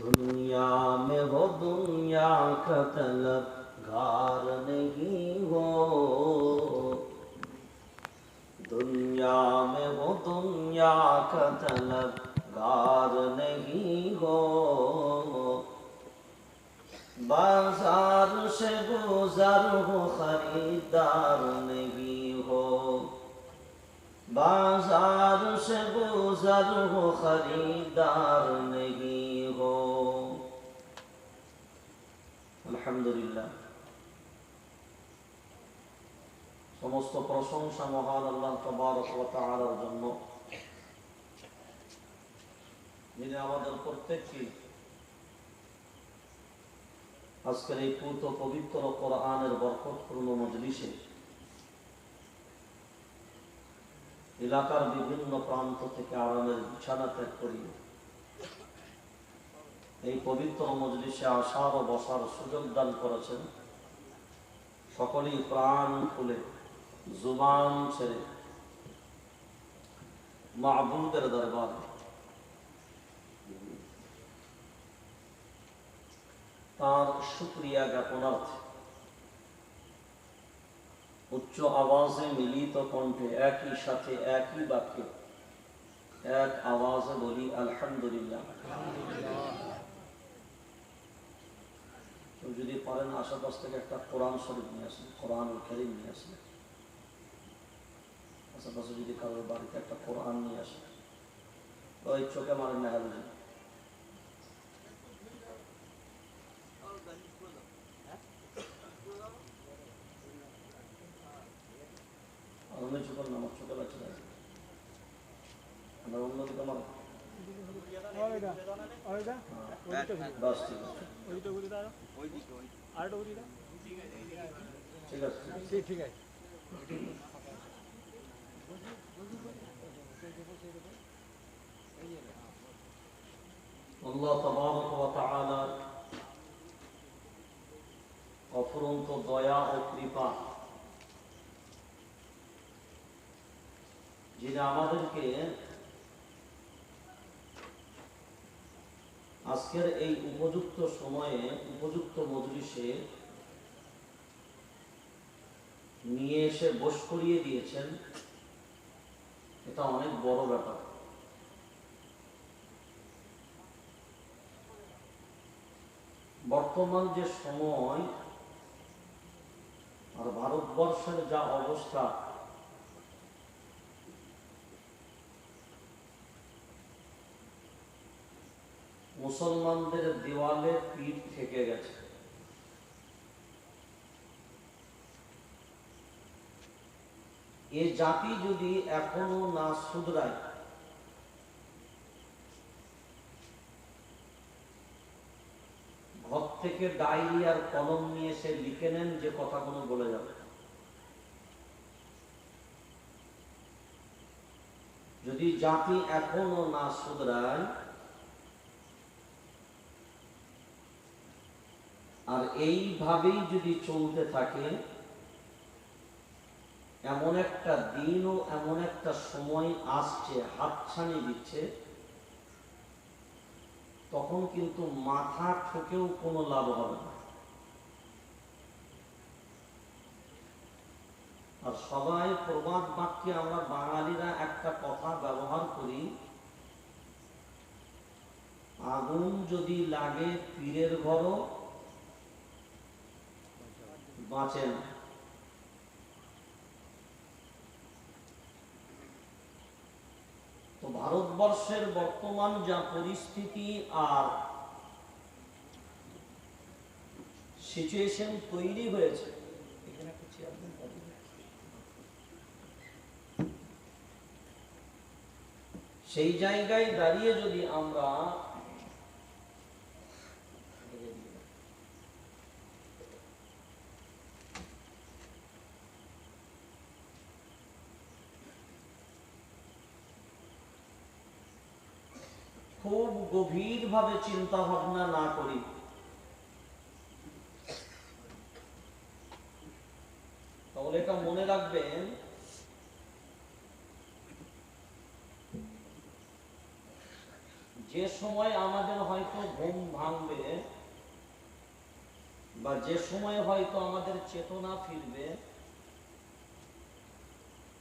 दुनिया में हो दुनिया का तलबगार नहीं हो, दुनिया में हो दुनिया का तलबगार नहीं हो। बाजार से गुजर हो खरीदार नहीं हो, बाजार से गुजर हो खरीदार नहीं हो। अल्हम्दुलिल्लाह, समस्त प्रशंसा महान अल्लाह तबारक व तआलार जन्य, যিনি আমাদের প্রত্যেককে আজকের এই পূত পবিত্র কোরআনের বরকতপূর্ণ মজলিসে এলাকার বিভিন্ন প্রান্ত থেকে আরামের বিছানা ত্যাগ করিয়ে এই পবিত্র মজলিসে আসার ও বসার সুযোগ দান করেছেন। সকলেই প্রাণ খুলে জুবান ছেড়ে মাবুদের দরবারে তার শুকরিয়া জ্ঞাপনার্থে উচ্চ আওয়াজে মিলিত কণ্ঠে একই সাথে একই বাক্যে এক আওয়াজে বলি আলহামদুলিল্লাহ। কেউ যদি পারেন আশেপাশ থেকে একটা কোরআন শরীফ নিয়ে আসেন, কোরআনুল কারীম নিয়ে আসেন। আশেপাশে যদি কারোর বাড়িতে একটা কোরআন নিয়ে আসে, ওই চোখে মারেন না হারুন। অন্য চোখের নাম চোখে লাগছে না, আমরা অন্যদিকে আমার বাস ঠিক আছে, ঠিক আছে, ঠিক আছে। আল্লাহ তাবারক ওয়া তাআলা অফুরন্ত দয়া ও কৃপা, যিনি আমাদেরকে আজকের এই উপযুক্ত সময়ে উপযুক্ত মজলিসে নিয়ে এসে বস করিয়ে দিয়েছেন, এটা অনেক বড় ব্যাপার। বর্তমান যে সময় আর ভারতবর্ষের যা অবস্থা, মুসলমানদের দেওয়ালে পিঠ থেকে গেছে। এ জাতি যদি এখনো না শুধরায়, ঘর থেকে ডায়েরি আর কলম নিয়ে এসে লিখে নেন যে কথাগুলো বলে যাবে। যদি জাতি এখনো না শুধরায় আর এইভাবেই যদি চলতে থাকে, এমন একটা দিন ও এমন একটা সময় আসছে, হাতছানি দিচ্ছে, তখন কিন্তু মাথা ঠুকেও কোনো লাভ হবে না। আর সবাই প্রবাদ বাক্যে আমরা বাঙালিরা একটা কথা ব্যবহার করি, আগুন যদি লাগে পীরের ঘরও বাঁচে না। তো ভারতবর্ষের বর্তমান যা পরিস্থিতি আর সিচুয়েশন তৈরি হয়েছে, সেই জায়গায় দাঁড়িয়ে যদি আমরা খুব গভীরভাবে চিন্তা ভাবনা না করি, তাহলে এটা মনে রাখবেন যে সময় আমাদের হয়তো ঘুম ভাঙবে বা যে সময় হয়তো আমাদের চেতনা ফিরবে,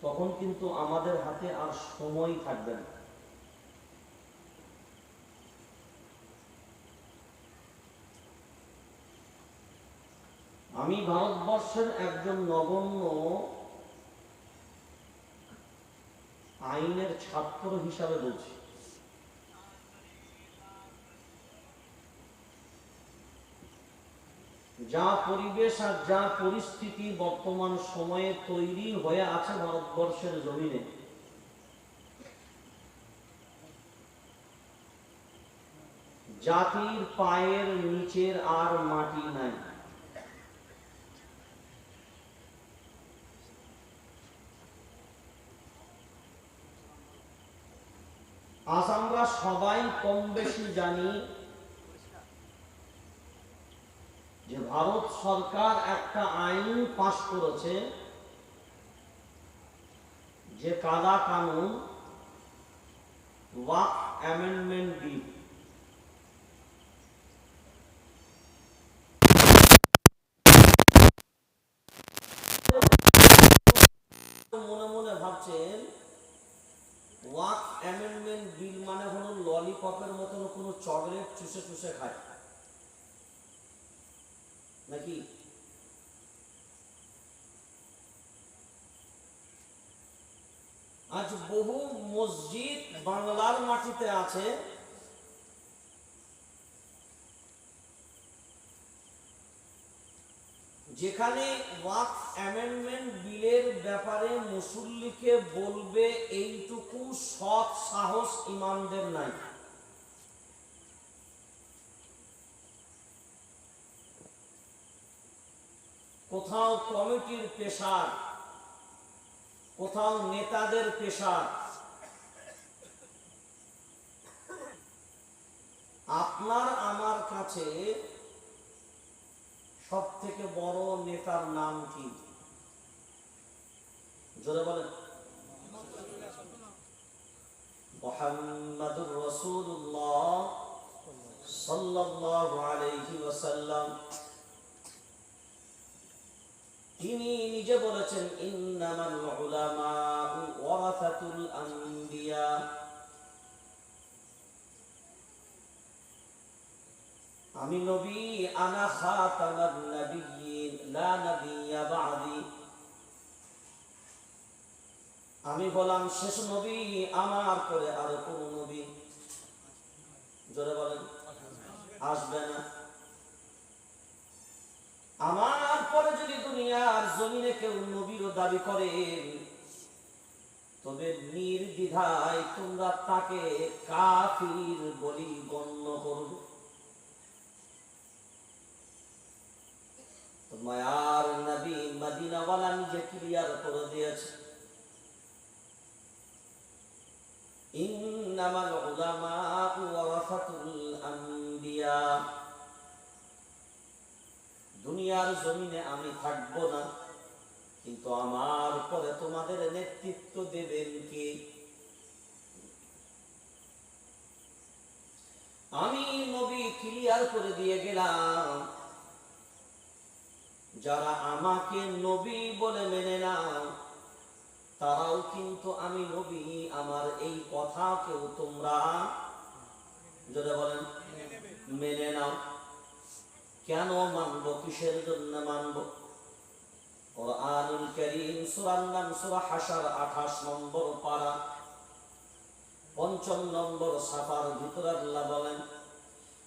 তখন কিন্তু আমাদের হাতে আর সময় থাকবে না। আমি ভারতবর্ষের একজন নগণ্য আইনের ছাত্র হিসাবে বলছি, যা পরিবেশ আর যা পরিস্থিতি বর্তমান সময়ে তৈরি হয়ে আছে ভারতবর্ষের জমিনে, জাতির পায়ের নিচের আর মাটি নাই। আজ আমরা সবাই কম বেশি জানি যে ভারত সরকার একটা আইন পাস করেছে, যে কাদা কানুন, ওয়াকফ অ্যামেন্ডমেন্ট বিল। মনে মনে ভাবছেন ওয়াকফ অ্যামেন্ডমেন্ট বিল মানে হলো ললিপপের মতন কোনো চকলেট চুষে চুষে খায় নাকি? আজ বহু মসজিদ বাংলার মাটিতে আছে যেখানে ওয়াকফ অ্যামেন্ডমেন্ট বিলের ব্যাপারে মুসল্লিকে বলবে এইটুকু সৎ সাহস ইমামদের নাই। কোথাও কমিটির পেশার, কোথাও নেতাদের পেশার। আপনার আমার কাছে সব থেকে বড় নেতার নাম কি? জোরে বলেন। মুহাম্মাদুর রাসূলুল্লাহ সাল্লাল্লাহু আলাইহি ওয়াসাল্লাম। তিনি নিজে বলেছেন, ইন্নামাল উলামাউ ওয়ারাসাতুল আম্বিয়া। আমি নবী, আনা খাতামান নাবিয়্যিন লা নাবিয়্যা বা'দি। আমি বললাম শেষ নবী, আমার পরে আর কোন নবী, জোরে বলেন, আসবে না। আমার পরে যদি দুনিয়ার জমিনে কেউ নবীর দাবি করে, তবে নির্দ্বিধায় তোমরা তাকে কাফির বলি গণ্য করবে। মায়ার নবী মদিনাওয়ালা নিজে ক্লিয়ার করে দিয়েছে, ইন্নামাল উলামাউ ওয়ারাসাতুল আম্বিয়া। দুনিয়ার জমিনে আমি থাকব না, কিন্তু আমার পরে তোমাদের নেতৃত্ব দেবেন কে? আমি নবী ক্লিয়ার করে দিয়ে গেলাম, যারা আমাকে নবী বলে মেনে নাও, তারাও কিন্তু আমি নবী, আমার এই কথা কেউ তোমরা যদি বলেন মেনে নাও। কেন মানব? কিসের জন্য মানব? কুরআনুল কারীম সূরার নাম সূরা হাশর 28 নম্বর পারা 5 নম্বর সাফার ভিতরে আল্লাহ বলেন,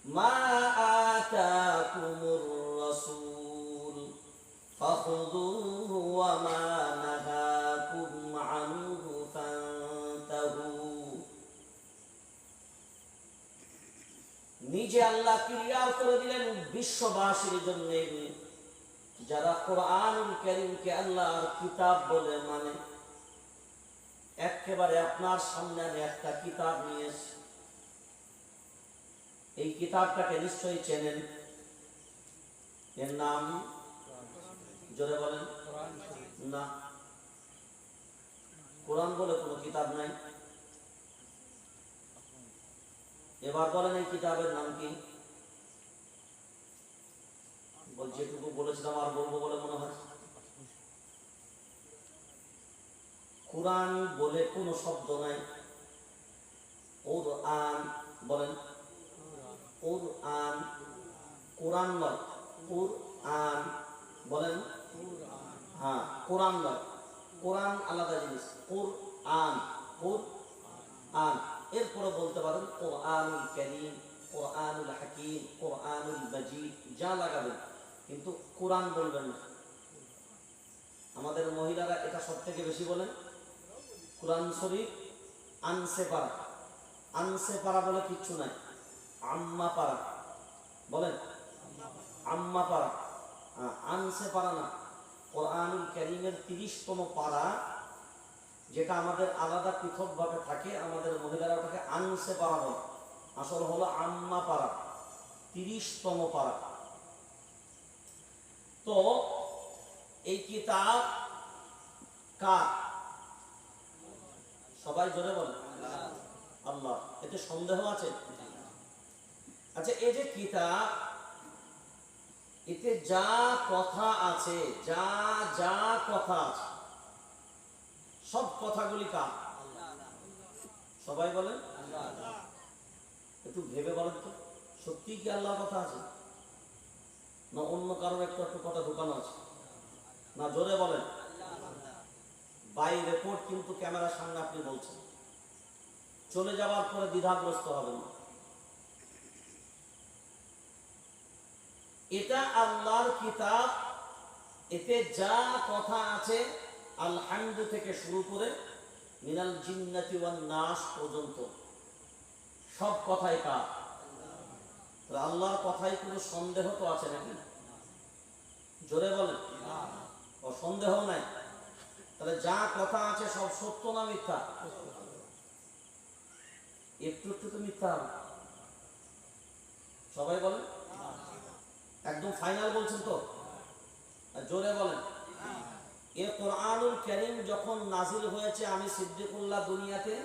মা আতাকুমুর রাসূল ফাখুযুহু ওয়া মা নাহাকুম আনহু ফান্তাহু। নিজে আল্লাহ ক্লিয়ার করে দিলেন বিশ্ববাসীর জন্য, যারা কোরআনুল কারীমকে আল্লাহর কিতাব বলে মানে। একেবারে আপনার সামনে আমি একটা কিতাব নিয়েছি, এই কিতাবটাকে নিশ্চয়ই চেনেন। এর নাম জোরে বলেন না, কোরআন বলে কোনো কিতাব নাই। এবার বলেন এই কিতাবের নাম কি? যেটুকু বলেছিলাম আর বলবো বলে মনে হয়? কুরআন বলে কোনো শব্দ নাই। কুরআন বলেন, কুরআন, কোরআন নয়, কুরআন বলেন। হ্যাঁ, কোরআন নয়, কোরআন আলাদা জিনিস, কুরআন, কুরআন। এরপরে বলতে পারেন কোরআনুল কারীম, কোরআনুল হাকীম, কোরআনুল মাজিদ, যা লাগাবেন, কিন্তু কোরআন বলবেন না। আমাদের মহিলারা এটা সব থেকে বেশি বলেন। কোরআন শরীফ আনসে পারা, আনসে পারা বলে কিচ্ছু নাই, আম্মা পারা বলেন, আম্মা পারা, আনসে পারা না। কোরআনুল কারীমের 30তম পারা, যেটা আমাদের আলাদা পৃথকভাবে থাকে, আমাদের মহিলারা ওটাকে আনসে পারা বলে, আসল হলো আম্মা পারা, 30তম পারা। তো এই কিতাব কার? সবাই জোরে বলেন আল্লাহ। এতে সন্দেহ আছে? আচ্ছা, এই যে কিতাব, এতে যা কথা আছে, যা যা কথা আছে, সব কথাগুলি কার? সবাই বলেন একটু ভেবে বলেন তো, সত্যি কি আল্লাহর কথা আছে, না অন্য কারোর একটু একটু কথা ঢুকানো আছে? না জোরে বলেন। বাই রেকর্ড কিন্তু ক্যামেরার সামনে আপনি বলছেন, চলে যাওয়ার পরে দ্বিধাগ্রস্ত হবেন না। এটা আল্লাহর কিতাব, এতে যা কথা আছে আলহামদু থেকে শুরু করে মিনাল জিন্নাতি ওয়ান নাস পর্যন্ত সব কথাই কার? আল্লাহর কথাই কোনো সন্দেহ তো আছে নাকি? জোরে বলেন। ও সন্দেহ নাই। তাহলে যা কথা আছে সব সত্য না মিথ্যা? একটু একটু তো মিথ্যা হবে। সবাই বলেন একদম ফাইনাল বলছেন তো? জোরে বলেন। এ কোরআনুল কারীম যখন নাজিল হয়েছে, আমি সিদ্দিকুল্লাহ দুনিয়াতে,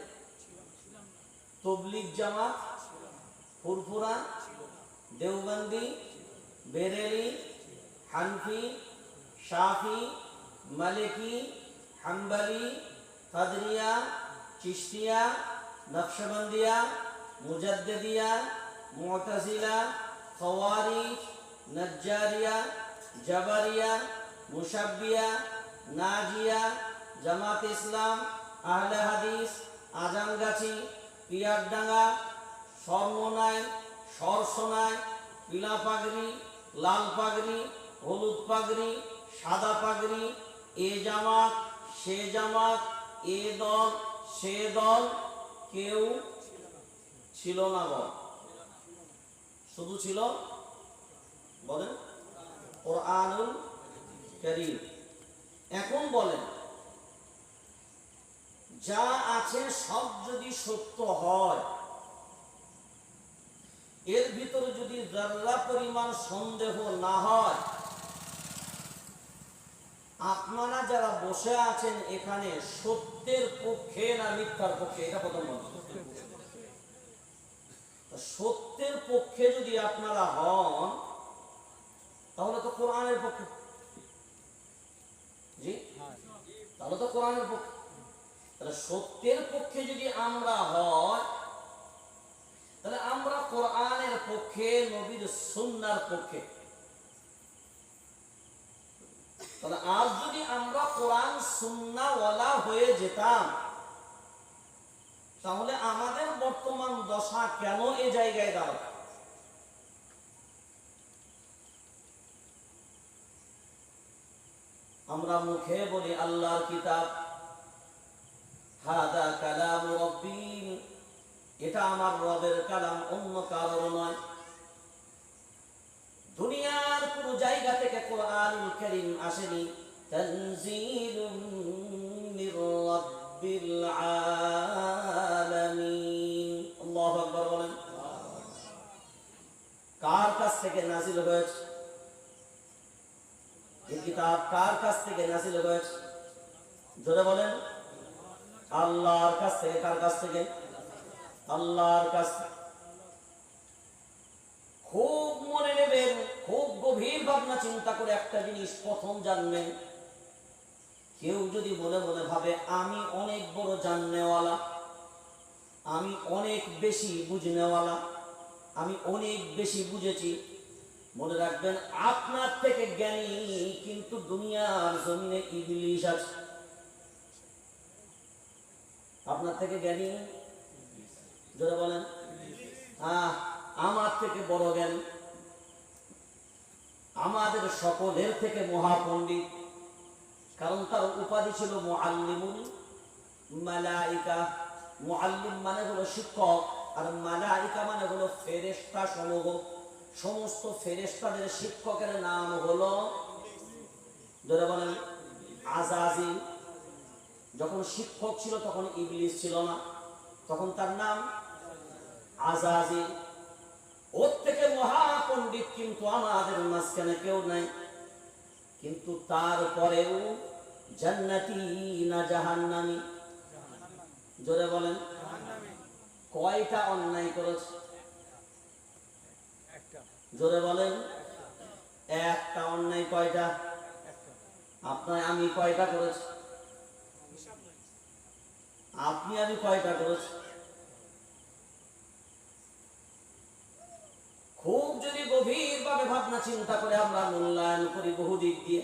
তবলিগ জামাত, ফুরফুরা, দেওবন্দি, বেরেলি, হানফি, শাফি, মালিকি, হাম্বলি, কাদরিয়া, চিশতিয়া, নকশবন্দিয়া, মুজাদ্দিদিয়া, মুতাজিলা, খাওয়ারিজ, নজ্জারিয়া, জাবারিয়া, মুশাব্বিয়া, নাজিয়া, জামাত ইসলাম, আহলে হাদিস, আজানগাছি, পিয়ারডাঙ্গা, সরমোনাই, সরসোনাই, পিলা পাগড়ি, লাল পাগড়ি, হলুদ পাগড়ি, সাদা পাগড়ি, এ জামাত, সে জামাত, এ দল, সে দল, কেউ ছিল না বল, শুধু ছিল বলেন কোরআনুল কারীম। এখন বলেন, যা আছে সব যদি সত্য হয়, এর ভিতরে যদি যারা পরিমাণ সন্দেহ না হয়, আপনারা যারা বসে আছেন এখানে সত্যের পক্ষে না মিথ্যার পক্ষে? এটা প্রথম বলুন। সত্যের পক্ষে যদি আপনারা হন, তাহলে তো কোরআনের পক্ষে। জি, তাহলে তো কোরআনের পক্ষে। তাহলে সত্যের পক্ষে যদি আমরা হয়, তাহলে আমরা কোরআনের পক্ষে, নবীর সুন্নাহর পক্ষে। তাহলে আর যদি আমরা কোরআন সুন্নাহওয়ালা হয়ে যেতাম, তাহলে আমাদের বর্তমান দশা কেন এ জায়গায় দাঁড়ায়? আমরা মুখে বলি আল্লাহর কিতাব, হাদা কালাম রব্বি, এটা আমার রবের কালাম, অন্য কারোর নয়। দুনিয়ার কোন জায়গা থেকে কোরআনুল কারীম আসেনি, তানজিলুম মির রাব্বিল আলামিন। আল্লাহু আকবার বলেন। কার কাছ থেকে নাজিল হয়েছে এই কিতাব? কার কাছ থেকে নাজিল হয়েছে? জোরে বলেন। আল্লাহর কাছ থেকে। কার কাছ থেকে? আল্লাহর কাছ থেকে। ভাবনা চিন্তা করে একটা জিনিস প্রথম জানবেন, কেউ যদি মনে মনে ভাবে আমি অনেক বড় জাননেওয়ালা, আমি অনেক বেশি বুঝনেওয়ালা, আমি অনেক বেশি বুঝেছি, মনে রাখবেন আপনার থেকে জ্ঞানী কিন্তু দুনিয়ার জমিনে ইবলিস আছে। আপনার থেকে জ্ঞানী, যারা বলেন আমার থেকে বড় জ্ঞানী, আমাদের সকলের থেকে মহাপণ্ডিত, কারণ তার উপাধি ছিল মুআল্লিমুল মালাইকা। মুআল্লিম মানে হলো শিক্ষক, আর মালাইকা মানে হলো ফেরেশতা সমূহ। সমস্ত ফেরেশতাদের শিক্ষকের নাম হলো, যারা বলেন আযাজিল। যখন শিক্ষক ছিল তখন ইবলিস ছিল না, তখন তার নাম আযাজিল। ওর থেকে মহাপণ্ডিত কিন্তু আমাদের মাঝখানে কেউ নাই। কিন্তু তারপরেও জান্নাতি না জাহান্নামী? জোরে বলেন, কয়টা অন্যায় করেছে? জোরে বলেন, একটা অন্যায়। কয়টা? আপনার আমি কয়টা করেছি? আপনি আমি কয়টা করেছি? খুব যদি গভীরভাবে ভাবনা চিন্তা করে আমরা মূল্যায়ন করি বহু দিক দিয়ে,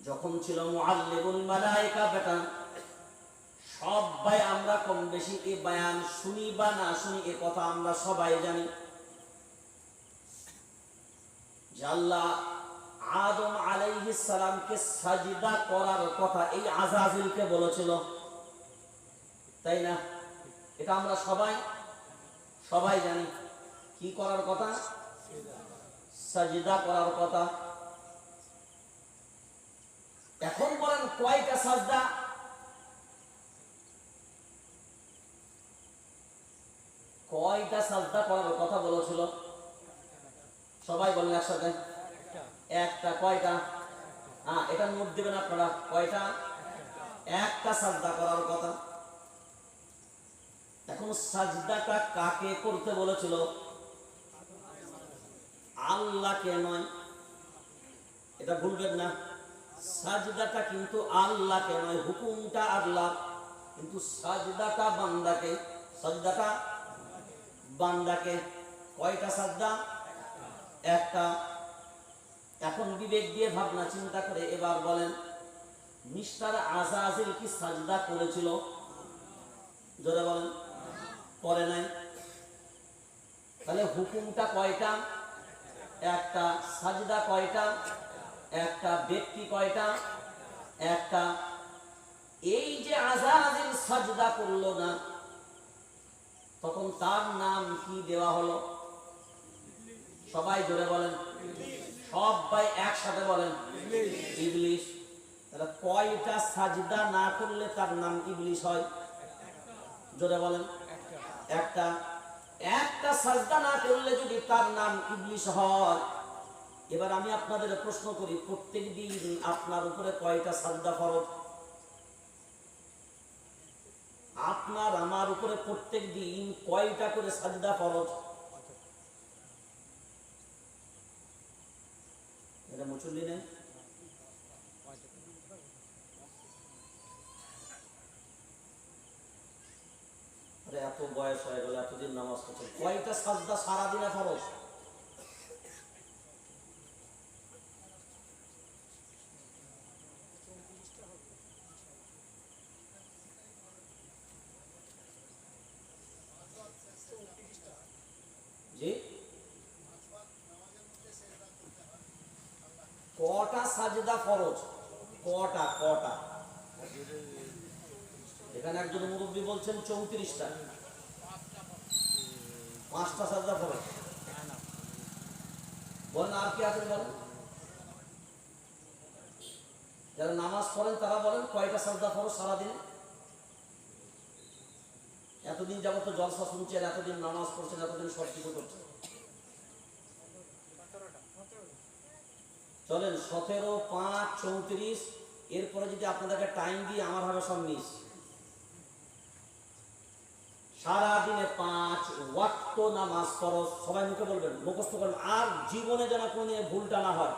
যখন ছিল মুআল্লিমুল মালাইকা বেটা, সবাই আমরা কম বেশি এই বয়ান শুনি বা না শুনি, এ কথা আমরা সবাই জানি যে আল্লাহ আদম আলাইহিস সালামকে সাজদা করার কথা এই আযাজিলকে বলেছিল, তাই না? এটা আমরা সবাই সবাই জানি। কি করার কথা? সাজদা করার কথা। এখন বলেন কয়টা সাজদা? কয়টা সাজদা করার কথা বলেছিল? সবাই বলেন একসাথে, একটা। কয়টা? এটা নোট দিবেন আপনারা। কয়টা? একটা সাজদা করার কথা। এখন সাজদাটা কাকে করতে বলেছিল? আল্লাহকে নয়, এটা ভুলবেন না। সাজদাটা কিন্তু আল্লাহকে নয়, হুকুমটা আল্লাহ, কিন্তু সাজদাটা বান্দাকে। সাজদাটা বান্দাকে। কয়টা সাজদা? একটা। এখন বিবেক দিয়ে ভাবনা চিন্তা করে এবার বলেন, মিস্টার আযাজিল কি সাজদা করেছিল? জোরে বলেন, করে নাই। তাহলে হুকুমটা কয়টা? একটা। সাজদা কয়টা? একটা। ব্যক্তি কয়টা? একটা। এই যে আযাজিল সাজদা করলো না, তখন তার নাম কি দেওয়া হলো? সবাই জোরে বলেন, সবাই একসাথে বলেন, ইবলিস। তাহলে কয়টা সাজদা না করলে তার নাম ইবলিস হয়? জোরে বলেন, একটা। একটা সাজদা না করলে যদি তার নাম ইবলিস হয়, এবার আমি আপনাদের প্রশ্ন করি, প্রত্যেক দিন আপনার উপরে কয়টা সাজদা ফরজ? আপনার আমার উপরে প্রত্যেক দিন কয়টা করে সাজদা ফরজ? এটা মুসল্লি নেই? এত বয়স হয়ে গেল, এতদিন নামাজ পড়ছে, কয়টা সাজদা সারাদিনে ফরজ? জি, কটা সাজদা ফরজ? কটা? কটা? এখানে একজন মুরব্বী বলছেন 34টা। 5টা সাজদা ফরজ বলেন। আর কি আছেন বলেন? যারা নামাজ পড়েন তারা বলেন কয়টা সাজদা ফরজ সারাদিন? এতদিন যাবত তো জলসা শুনছেন, এতদিন নামাজ পড়ছেন, এতদিন সব কিছু করছেন। চলেন 17, 5, 34, এরপরে যদি আপনাদেরকে টাইম দিয়ে আমার হবে সব মিস। সারাদিনে 5 ওয়াক্ত নামাজ ফরজ। সবাই মুখে বলবেন, মুখস্থ করবেন, আর জীবনে যেন কোনো ভুলটা না হয়।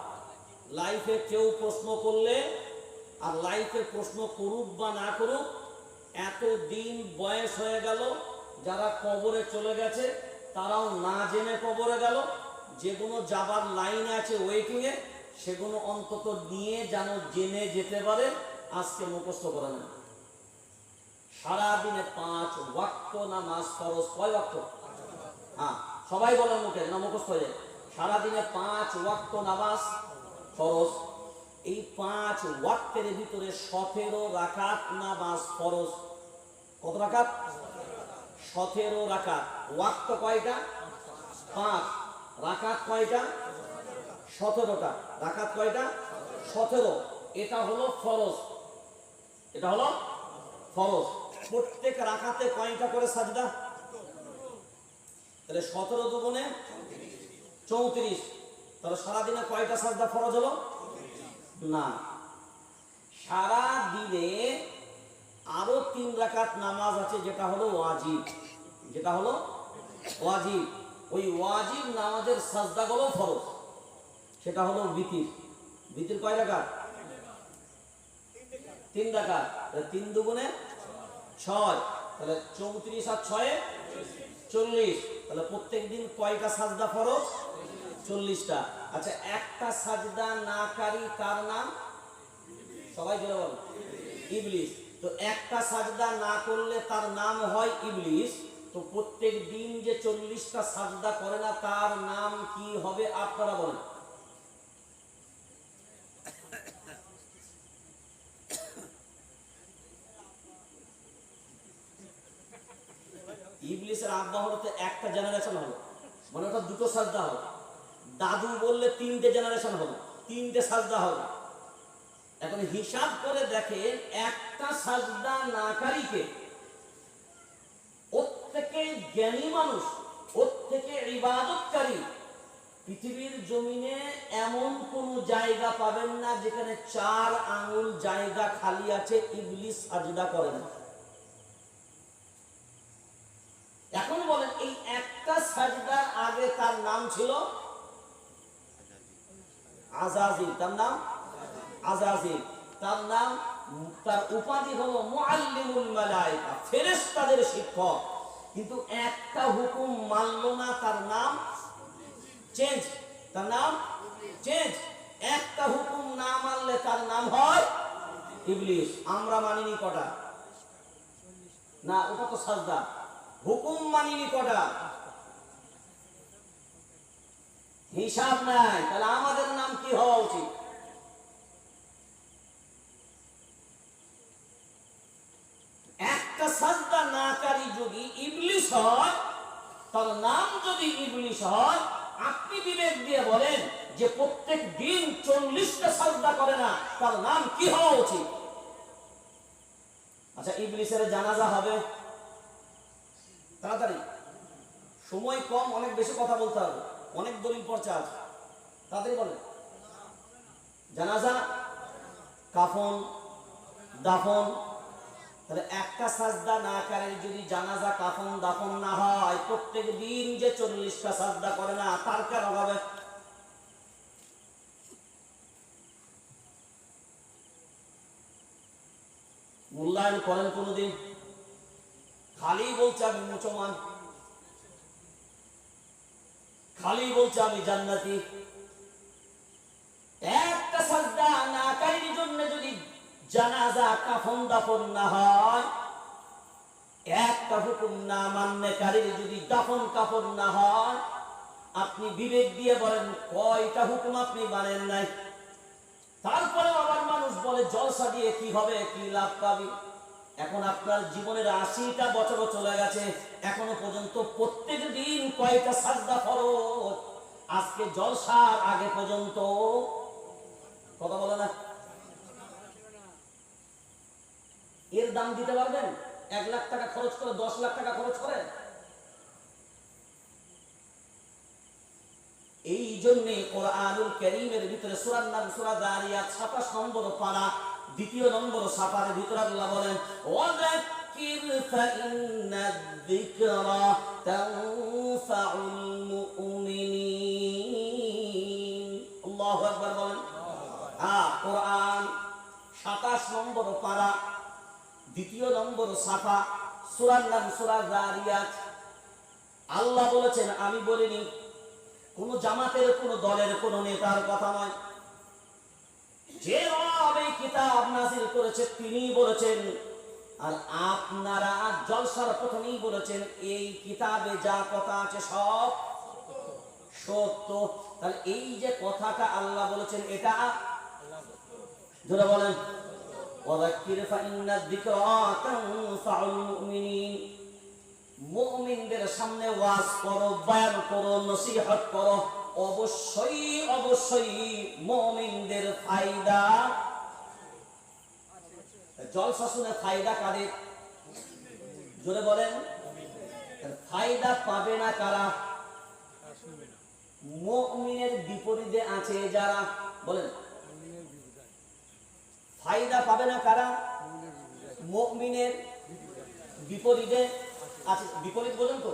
লাইফে কেউ প্রশ্ন করলে, আর লাইফে প্রশ্ন করুক বা না করুক, এতদিন বয়স হয়ে গেল, যারা কবরে চলে গেছে তারাও না জেনে কবরে গেল, যেগুলো যাবার লাইন আছে ওয়েটিংয়ে, সেগুলো অন্তত নিয়ে যেন জেনে যেতে পারে। আজকে মুখস্থ করে নেন, সারাদিনে 5 ওয়াক্ত নামাজ ফরজ। কয় ওয়াক্ত? হ্যাঁ, সবাই বলেন মুখে, না মুখস্থ হয়ে যায়। সারাদিনে 5 ওয়াক্ত নামাজ ফরজ। এই 5 ওয়াক্তের ভিতরে 17 রাকাত নামাজ ফরজ। কত রাকাত? 17 রাকাত। ওয়াক্ত কয়টা? 5। রাকাত কয়টা? 17টা। রাকাত কয়টা? 17। এটা হলো ফরজ, এটা হলো ফরজ। প্রত্যেক রাকাতে কয়টা করে সাজদা? তাহলে 17 দুগুণে 34। তাহলে সারাদিনে কয়টা সাজদা ফরজ হলো? না, সারা দিনে আরো 3 রাকাত নামাজ আছে, যেটা হলো ওয়াজিব। যেটা হলো ওয়াজিব, ওই ওয়াজিব নামাজের সাজদাগুলো ফরজ। সেটা হলো বিতির। বিতির কয় রাকাত? 3 রাকাত। 3 দুগুণে 6। তাহলে 34 আর 6 40। তাহলে প্রত্যেক দিন কয়টা সাজদা ফরজ? 40টা। আচ্ছা, একটা সাজদা নাকারী কার নাম? সবাই জোরে বলো। ইবলিস। তো একটা সাজদা না করলে তার নাম হয় ইবলিস। তো প্রত্যেক দিন যে 40টা সাজদা করে না, তার নাম কি হবে আপনারা বলেন? ইবলিসের আব্বা হলো তো একটা জেনারেশন হলো, মানে ওটা 2টো সাজদা হলো। দাদু বললে 3টে জেনারেশন হলো, 3টে সাজদা হলো। এখন হিসাব করে দেখেন, একটা সাজদা নাকারীকে, ওর থেকে জ্ঞানী মানুষ, ওর থেকে ইবাদতকারী পৃথিবীর জমিনে এমন কোন জায়গা পাবেন না যেখানে 4 আঙ্গুল জায়গা খালি আছে, ইবলিস সাজদা করে না। এখন বলেন, এই একটা সাজদার আগে তার নাম ছিল আজাজিল। তার নাম আজাজিল। তার নাম, তার উপাধি হলো মুআল্লিমুল মালায়েকা, ফেরেশতাদের শিক্ষক। কিন্তু একটা হুকুম মানলো না, তার নাম চেঞ্জ। তার নাম চেঞ্জ। একটা হুকুম না মানলে তার নাম হয় ইবলিস। আমরা মানিনি কটা? না, ওটা তো সাজদা। হুকুম মানিনি কটা? হিসাব নাই। তাহলে আমাদের নাম কি হওয়া উচিত? একটা সাজদা নাকারী যদি ইবলিস হয়, তার নাম যদি ইবলিস হয়, আপনি বিবেক দিয়ে বলেন যে প্রত্যেক দিন 40টা সাজদা করে না, তার নাম কি হওয়া উচিত? আচ্ছা, ইবলিসের জানাজা হবে তাড়াতাড়ি, সময় কম, অনেক বেশি কথা বলতে হবে, অনেক দলিল পর্চা আছে, তাড়াতাড়ি বলেন। জানাজা, কাফন, দাফন। তাহলে একটা সাজদা নাকারীর যদি জানাজা, কাফন, দাফন না হয়, প্রত্যেক দিন যে 40টা সাজদা করে না, তার কেন হবে? মূল্যায়ন করেন কোনদিন? খালি বলছে আমি মুসলমান, খালি বলছে আমি জান্নাতি। একটা সাজদা নাকারীর জন্য যদি জানাজা, কাফন, দাফন না হয়, একটা হুকুম না মান্যকারীর যদি দাফন কাফন না হয়, আপনি বিবেক দিয়ে বলেন কয়টা হুকুম আপনি মানেন নাই? তারপরে আবার মানুষ বলে জলসা দিয়ে কি হবে, কি লাভ পাবি? এখন আপনার জীবনের 80টা বছর চলে গেছে, এখনো পর্যন্ত প্রত্যেক দিন কয়টা সাজদা ফরজ? আজকে জলসার আগে পর্যন্ত কথা বলে না। এর দাম দিতে পারবেন? 1 লাখ টাকা খরচ করে 10 লাখ টাকা খরচ করে? এই জন্য কোরআনুল কারীমের ভিতরে সূরার নাম সূরা যারিয়াত 27 নম্বর পারা 2য় নম্বর সাফার ভিতরে আল্লাহ বলেন, ওয়াযাক্কির ফাইন্নায যিকরা নম্বর পারা, 2 নম্বর সাফা, সূরার নাম সূরা যারিয়াত। আল্লাহ বলেছেন, আমি বলিনি, কোন জামাতের কোন দলের কোন নেতার কথা নয়। যে রব এই কিতাব নাযিল করেছে তিনি বলেছেন, আর আপনারা জলসার প্রথমেই বলেছেন এই কিতাবে যা কথা আছে সব সত্য। তাহলে এই যে কথাটা আল্লাহ বলেছেন এটা যারা বলেন ওয়াযাক্কির ফাইন্না যিকরা তানফাউল মুমিনিন, মুমিনদের সামনে ওয়াজ করো, বয়ান করো, নসিহত করো, অবশ্যই অবশ্যই মুমিনদের ফায়দা। জলসা শুনে ফায়দা কাদের? জোরে বলেন। ফায়দা পাবে না কারা? মুমিনের বিপরীতে আছে যারা, বলেন ফায়দা পাবে না কারা? মুমিনের বিপরীতে আছে। বিপরীত বোঝেন তো?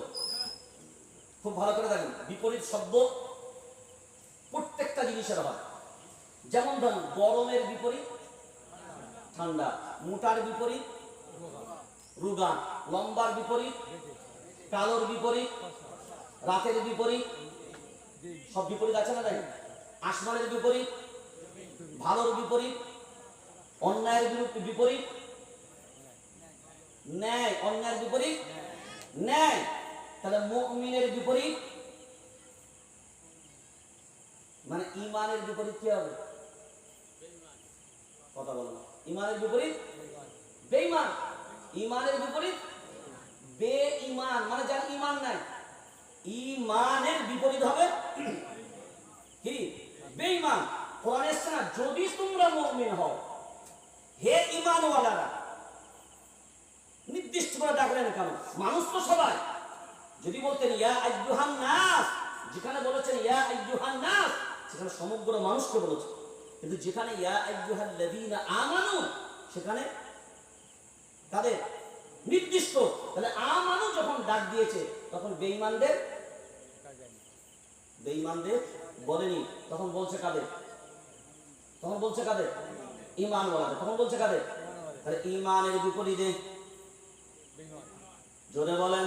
খুব ভালো করে দেখেন, বিপরীত শব্দ প্রত্যেকটা জিনিসের হয়। যেমন ধরুন, গরমের বিপরীত ঠান্ডা, মোটার বিপরীত রোগা, লম্বার বিপরীত কালোর বিপরীত, রাতের বিপরীত, সব বিপরীত আছে না? দেখেন, আসমানের বিপরীত ভালোর বিপরীত, অন্যায়ের বিপরীত ন্যায়, অন্যায়ের বিপরীত ন্যায়। তাহলে মুমিনের বিপরীত মানে ঈমানের বিপরীত কি হবে? কথা বলো না। ঈমানের বিপরীত বেঈমান, ঈমানের বিপরীত বেঈমান মানে যার ঈমান নাই। ঈমানের বিপরীত হবে কি? বেঈমান। কোরআনে এসেছে না, যদি তোমরা মুমিন হও, হে ঈমানওয়ালারা, নির্দিষ্ট করে ডাকলেন কেন? মানুষ তো সবাই। যদি বলতেন ইয়া আইয়ুহান নাস, যেখানে বলেছেন ইয়া আইয়ুহান নাস সেখানে সমগ্র মানুষকে বলেছেন, কিন্তু যেখানে ইয়া আইয়ুহাল্লাযীনা আমানু সেখানে তাদের নির্দিষ্ট। তাহলে আমানু যখন ডাক দিয়েছে তখন বেঈমানদের বলেনি, তখন বলছে কাদের? তখন বলছে কাদের? ঈমানওয়ালাদের। তখন বলছে কাদের? তাহলে ঈমানের বিপরীতে জোরে বলেন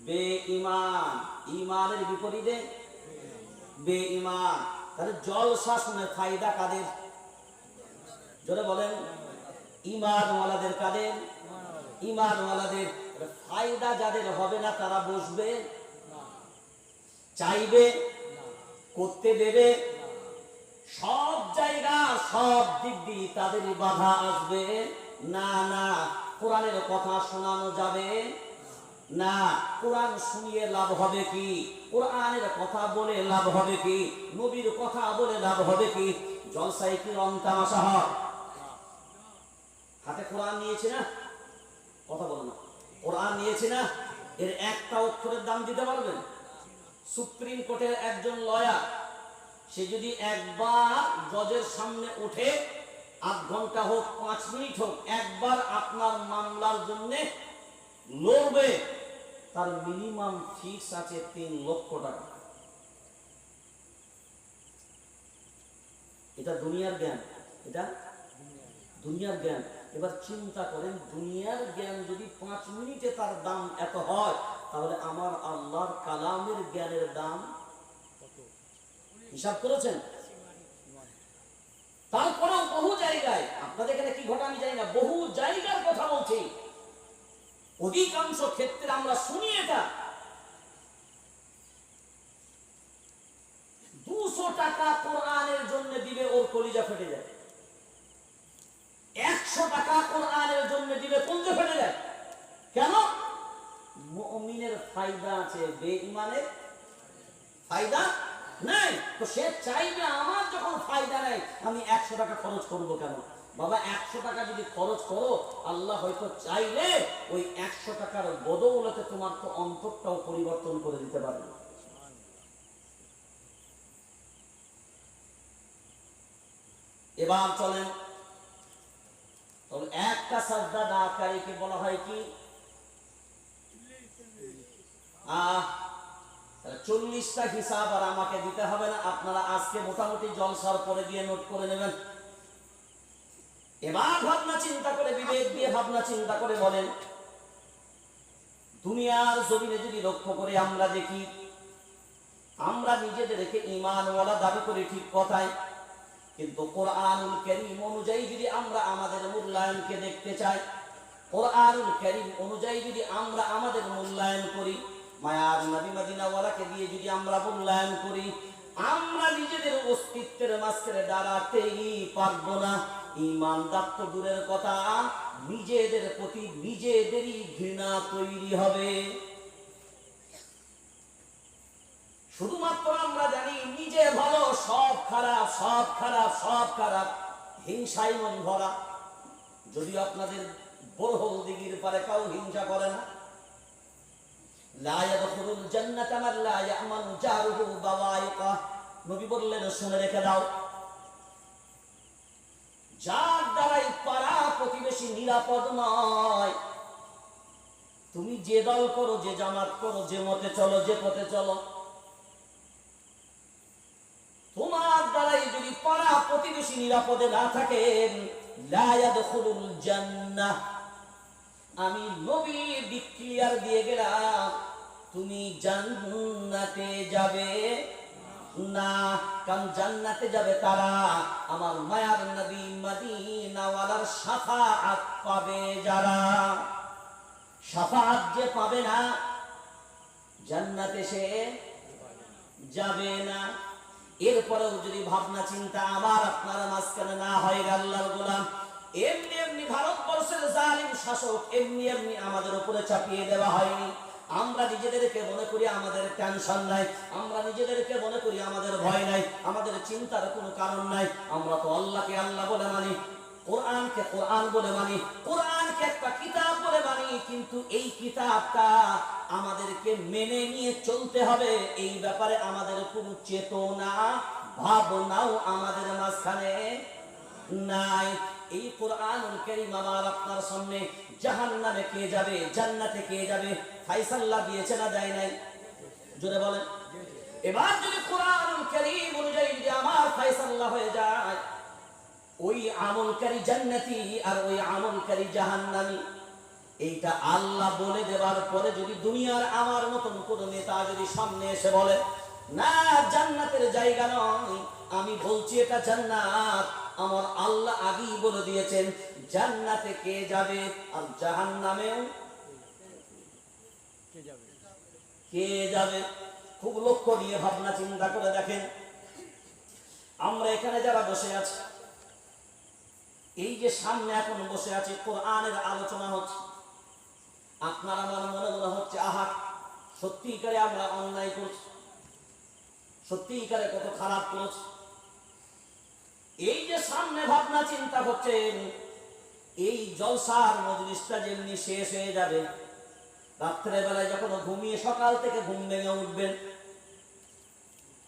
বেঈমান, ঈমানের বিপরীতে বেঈমান। তাহলে জলসা শুনে ফায়দা কাদের? জোরে বলেন ঈমানওয়ালাদের। কাদের? ঈমানওয়ালাদের। ফায়দা যাদের হবে না তারা বসবে, চাইবে, করতে দেবে, সব জায়গা সব দিক দিয়ে তাদের বাধা আসবে না। না, কোরআনের কথা শোনানো যাবে না। কোরআন শুনিয়ে লাভ হবে কি? কোরআনের কথা বলে লাভ হবে কি? নবীর কথা বলে লাভ হবে কি? জলসায় কি রং তামাশা হয়? হাতে কোরআন নিয়েছে না, কথা বলো না, কোরআন নিয়েছে না, এর একটা অক্ষরের দাম দিতে পারবেন? সুপ্রিম কোর্টের একজন লয়ার, সে যদি একবার জজের সামনে উঠে, 8 ঘন্টা হোক 5 মিনিট হোক, একবার আপনার মামলার জন্য লড়বে, তার মিনিমাম ফিক্স আছে 3 লক্ষ টাকা। এটা দুনিয়ার জ্ঞান, এটা দুনিয়ার জ্ঞান। এবার চিন্তা করেন, দুনিয়ার জ্ঞান যদি 5 মিনিটে তার দাম এত হয়, তাহলে আমার আল্লাহর কালামের জ্ঞানের দাম হিসাব করেছেন? তারপরেও বহু জায়গায়, আপনাদের এখানে কি ঘটে আমি জানি না, বহু জায়গার কথা বলছি, অধিকাংশ ক্ষেত্রে আমরা শুনি এটা 200 টাকা কোরআনের জন্য দিবে, ওর কলিজা ফেটে যায়। 100 টাকা কোরআনের জন্য দিবে, কলিজা ফেটে যায়। কেন? মুমিনের ফায়দা আছে, বেঈমানের ফায়দা নাই। তো সে চাইবে আমার যখন ফায়দা নাই আমি 100 টাকা খরচ করব কেন? বাবা, 100 টাকা যদি খরচ করো, আল্লাহ হয়তো চাইলে ওই 100 টাকার বদৌলতে তোমার তো অন্তরটাও পরিবর্তন করে দিতে পারে। এবার চলেন, তবে একটা সাজদা দাকারীকে বলা হয় কি? 40টা হিসাব আর আমাকে দিতে হবে না, আপনারা আজকে মোটামুটি জলসার পরে গিয়ে নোট করে নেবেন। এবার ভাবনা চিন্তা করে, বিবেক দিয়ে ভাবনা চিন্তা করে বলেন, দুনিয়ার জমিনে যদি লক্ষ্য করে আমরা দেখি, আমরা নিজেদেরকে ঈমানওয়ালা দাবি করি ঠিক কথাই, কিন্তু কোরআনুল কারীম অনুযায়ী যদি আমরা আমাদের মূল্যায়নকে দেখতে চাই, কোরআনুল কারীম অনুযায়ী যদি আমরা আমাদের মূল্যায়ন করি, মায়ার নবী মদিনাওয়ালাকে দিয়ে যদি আমরা মূল্যায়ন করি, আমরা নিজেদের অস্তিত্বের মাঝখানে দাঁড়াতেই পারবো না। ঈমানদার তো দূরের কথা, নিজেদের প্রতি নিজেদেরই ঘৃণা তৈরি হবে। শুধুমাত্র আমরা জানি নিজে ভালো, সব খারাপ, সব খারাপ, সব খারাপ, হিংসাই মন ভরা। যদিও আপনাদের বরহল দিঘির পারে কাউ হিংসা করে না। লা ইয়াদখুলুল জান্নাতা মান লা ইয়ামানু জারুহু বাওয়াইকা, নবী বললেন শুনে রেখে দাও, যার দ্বারাই পাড়া প্রতিবেশী নিরাপদ নয়। তুমি যে দল করো, যে জামাত করো, যে মতে চলো, যে পথে চলো, তোমার দ্বারাই যদি পাড়া প্রতিবেশী নিরাপদে না থাকে, লা ইয়াদখুলুল জান্নাহ, আমি নবী ডিক্লিয়ার দিয়ে গেলাম, তুমি জান্নাতে যাবে না। কারণ জান্নাতে যাবে তারা আমার মায়ার নবী মদিনাওয়ালার শাফাআত পাবে যারা। শাফাআত যে পাবে না, জান্নাতে সে যাবে না। এরপরেও যদি ভাবনা চিন্তা আমার আপনার মাঝখানে না হয়, আল্লাহর গোলাম, এমনি এমনি ভারতবর্ষের জালিম শাসক এমনি এমনি আমাদের উপরে চাপিয়ে দেওয়া হয়নি। আমরা নিজেদেরকে মনে করি আমাদের টেনশন নাই, আমরা নিজেদেরকে মনে করি আমাদের ভয় নাই, আমাদের চিন্তার কোনো কারণ নাই। আমরা তো আল্লাহকে আল্লাহ বলে মানি, কোরআনকে কোরআন বলে মানি, কোরআনকে একটা কিতাব বলে মানি, কিন্তু এই কিতাবটা আমাদেরকে মেনে নিয়ে চলতে হবে, এই ব্যাপারে আমাদের কোনো চেতনা ভাবনাও আমাদের মাঝখানে নাই। এই কোরআনুল কারীম আমার আপনার সামনে জাহান্নামে কে যাবে, জান্নাতে কে যাবে, ফায়সালা দিয়েছে না দেয় নাই? জোরে বলেন। এবার যদি কোরআনুল কারীম অনুযায়ী যদি আমার ফায়সালা হয়ে যায়, ওই আমলকারী জান্নাতি আর ওই আমলকারী জাহান্নামী, এইটা আল্লাহ বলে দেওয়ার পরে যদি দুনিয়ার আমার মতন কোন নেতা যদি সামনে এসে বলে না জান্নাতের জায়গা নয়, আমি বলছি এটা জান্নাত, আমার আল্লাহ আগেই বলে দিয়েছেন জান্নাতে কে যাবে আর জাহান্নামেও কে যাবে। খুব লক্ষ্য দিয়ে ভাবনা চিন্তা করে দেখেন, আমরা এখানে যারা বসে আছি, এই যে সামনে এখন বসে আছি, কোরআনের আলোচনা হচ্ছে, আপনার আমার মনে মনে হচ্ছে আহা সত্যিকারে আমরা অন্যায় করছি, সত্যিকারে কত খারাপ করছি। এই যে সামনে ভাবনা চিন্তা করছেন, এই জলসার মজলিসটা যেমনি শেষ হয়ে যাবে, রাত্রে বেলায় যখন ঘুমিয়ে সকাল থেকে ঘুম ভেঙে উঠবেন,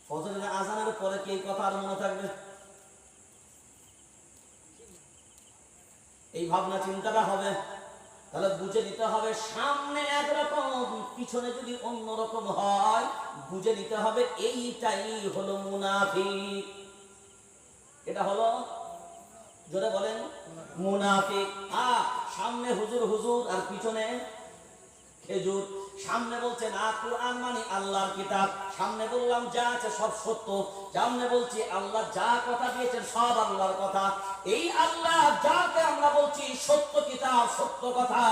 ফজরের আজানের পরে কি এই কথা আর মনে থাকবে? এই ভাবনা চিন্তাটা হবে, তাহলে বুঝে নিতে হবে সামনে একরকম, পিছনে যদি অন্যরকম হয়, বুঝে নিতে হবে এইটাই হলো মুনাফিক। এটা হলো, জোরে বলেন, মুনাফিক। সামনে হুজুর হুজুর আর পিছনে খেজুর। সামনে বলছে না কোরআন মানে আল্লাহর কিতাব, সামনে বললাম যা আছে সব সত্য, সামনে বলছি আল্লাহ যা কথা দিয়েছেন সব আল্লাহর কথা। এই আল্লাহ যাকে আমরা বলছি সত্য কিতাব, সত্য কথা,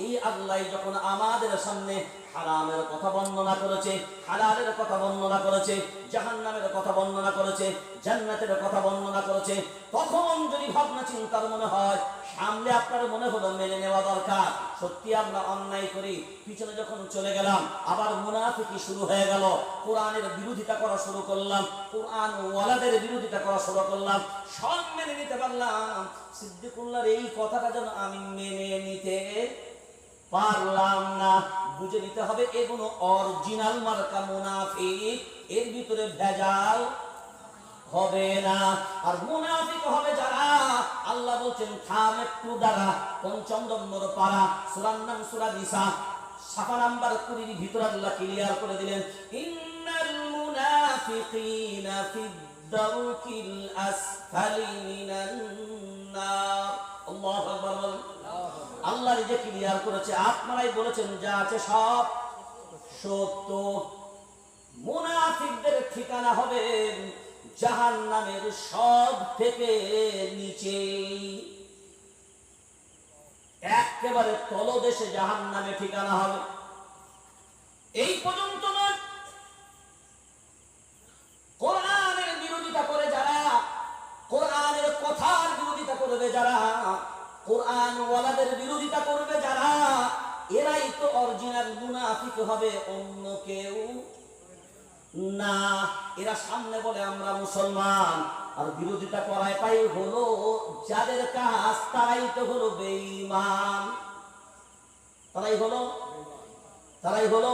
এই আল্লাহ যখন আমাদের সামনে হারামের কথা বর্ণনা করেছে, হালালের কথা বর্ণনা করেছে, জাহান্নামের কথা বর্ণনা করেছে, জান্নাতের কথা বর্ণনা করেছে, তখন যদি ভাবনা চিন্তার মনে হয়, সামনে আপনার মনে হলো মেনে নেওয়া দরকার, সত্যি আমরা অন্যায় করি, পিছনে যখন চলে গেলাম আবার মুনাফিকি শুরু হয়ে গেল, কোরআনের বিরোধিতা করা শুরু করলাম, কোরআন ওয়ালাদের বিরোধিতা করা শুরু করলাম, সব মেনে নিতে পারলাম, সিদ্দিকুল্লাহর এই কথাটা যেন আমি মেনে নিতে পারলাম না। বুঝে নিতে হবে এগুলো অরিজিনাল মার্কা মুনাফিক, এর ভিতরে ভেজাল হবে না। আর মুনাফিক হবে যারা, আল্লাহ বলছেন থাম একটু দাঁড়া, ৫ম নম্বর পারা, সূরার নাম সূরা নিসা, সাফা নাম্বার ২০ ভিতরে আল্লাহ ক্লিয়ার করে দিলেন, ইন্নাল মুনাফিকিনা ফিদ দারকিল আসফালি মিনান নার। আল্লাহু আকবার বলেন। আল্লাহ নিজে ক্লিয়ার করেছে, আপনারাই বলেছেন যা আছে সব সত্য। মুনাফিকদের ঠিকানা হবে জাহান্নামের সব থেকে নিচে, একেবারে তলদেশে জাহান্নামে ঠিকানা হবে। এই পর্যন্ত নয়, কোরআনের বিরোধিতা করে যারা, কোরআনের কথার বিরোধিতা করবে যারা, কোরআন ওয়ালাদের বিরোধিতা করবে যারা, এরাই তো অরিজিনাল মুনাফিক হবে, অন্য কেউ না। এরা সামনে বলে আমরা মুসলমান, আর বিরোধিতা করায় পাই হলো যাদের কাজ, তারাই তো হলো বেঈমান, তারাই হলো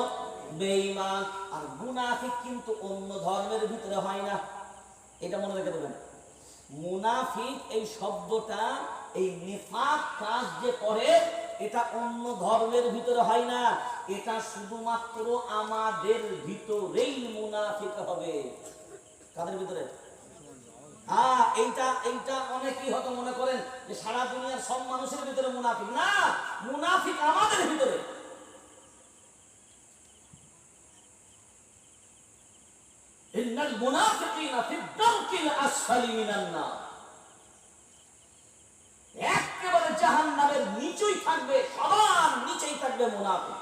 বেঈমান। আর মুনাফিক কিন্তু অন্য ধর্মের ভিতরে হয় না, এটা মনে রেখে দেবেন। মুনাফিক এই শব্দটা, এই নিফাক কাজ যে করে, এটা অন্য ধর্মের ভিতরে হয় না, এটা শুধুমাত্র আমাদের ভিতরেই মুনাফিক হবে। কাদের ভিতরে? এইটা অনেকেই হয়তো মনে করেন যে সারা দুনিয়ার সব মানুষের ভিতরে মুনাফিক। না, মুনাফিক আমাদের ভিতরে। ইন্নাল মুনাফিকিনা ফি দারকিল আসফালি মিনান নার, একেবারে জাহান্নামের নিচেই থাকবে, সবার নিচেই থাকবে মুনাফিক।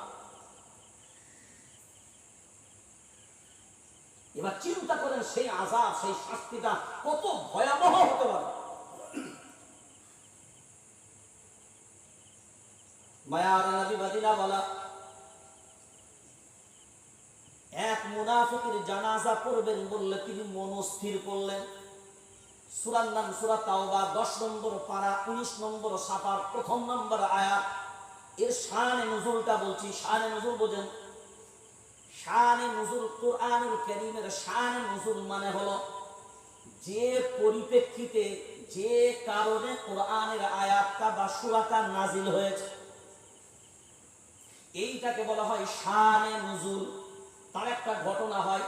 এবার চিন্তা করেন সেই আযাব, সেই শাস্তিটা কত ভয়াবহ হতে পারে। মায়ার নবী মদিনা বলা এক মুনাফিকের জানাজা পড়বেন বললে তিনি মনস্থির করলেন। সূরার নাম সূরা তাওবা, 10 নম্বর পারা, 19 নম্বর সাফার, 1 নম্বর আয়াত। এর শানে নুজুলটা বলছি। শানে নুজুল বোঝেন? শানে নুজুল, কোরআনুল কারীমের শানে নুজুল মানে হলো যে পরিপ্রেক্ষিতে, যে কারণে কোরআনের আয়াতটা বা সূরাটা নাজিল হয়েছে, এইটাকে বলা হয় শানে নুজুল। তার একটা ঘটনা হয়,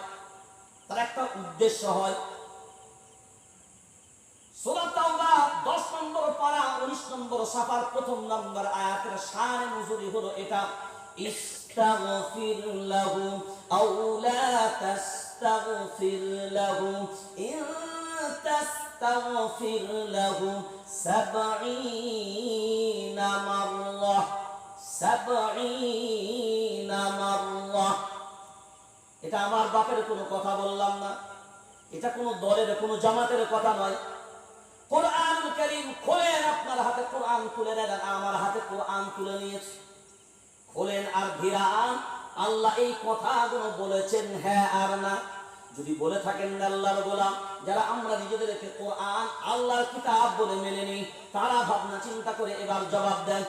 তার একটা উদ্দেশ্য হয়। সূরা তাওবা 10 নম্বর পারা, 19 নম্বর সাফার, 1 নম্বর আয়াতের শানে নুজুলি হলো এটা। ইস্তাগফির লাহু আও লা তাস্তাগফির লাহু ইন তাস্তাগফির লাহু 70 মাররা, 70 মাররা। এটা আমার বাপের কোনো কথা বললাম না, এটা কোনো দলের, কোনো জামাতের কথা নয়। কোরআনুল কারীম খোলেন, আপনার হাতে কোরআন তুলে নেন, আমার হাতে কোরআন তুলে নিয়েছে। খোলেন আর ভিড়ান, আল্লাহ এই কথাগুলো বলেছেন, হ্যাঁ আর না। যদি বলে থাকেন আল্লাহর গোলাম, যারা আমরা নিজেদেরকে কোরআন আল্লাহর কিতাব বলে মেনে নিই, তারা ভাবনা চিন্তা করে এবার জবাব দেন।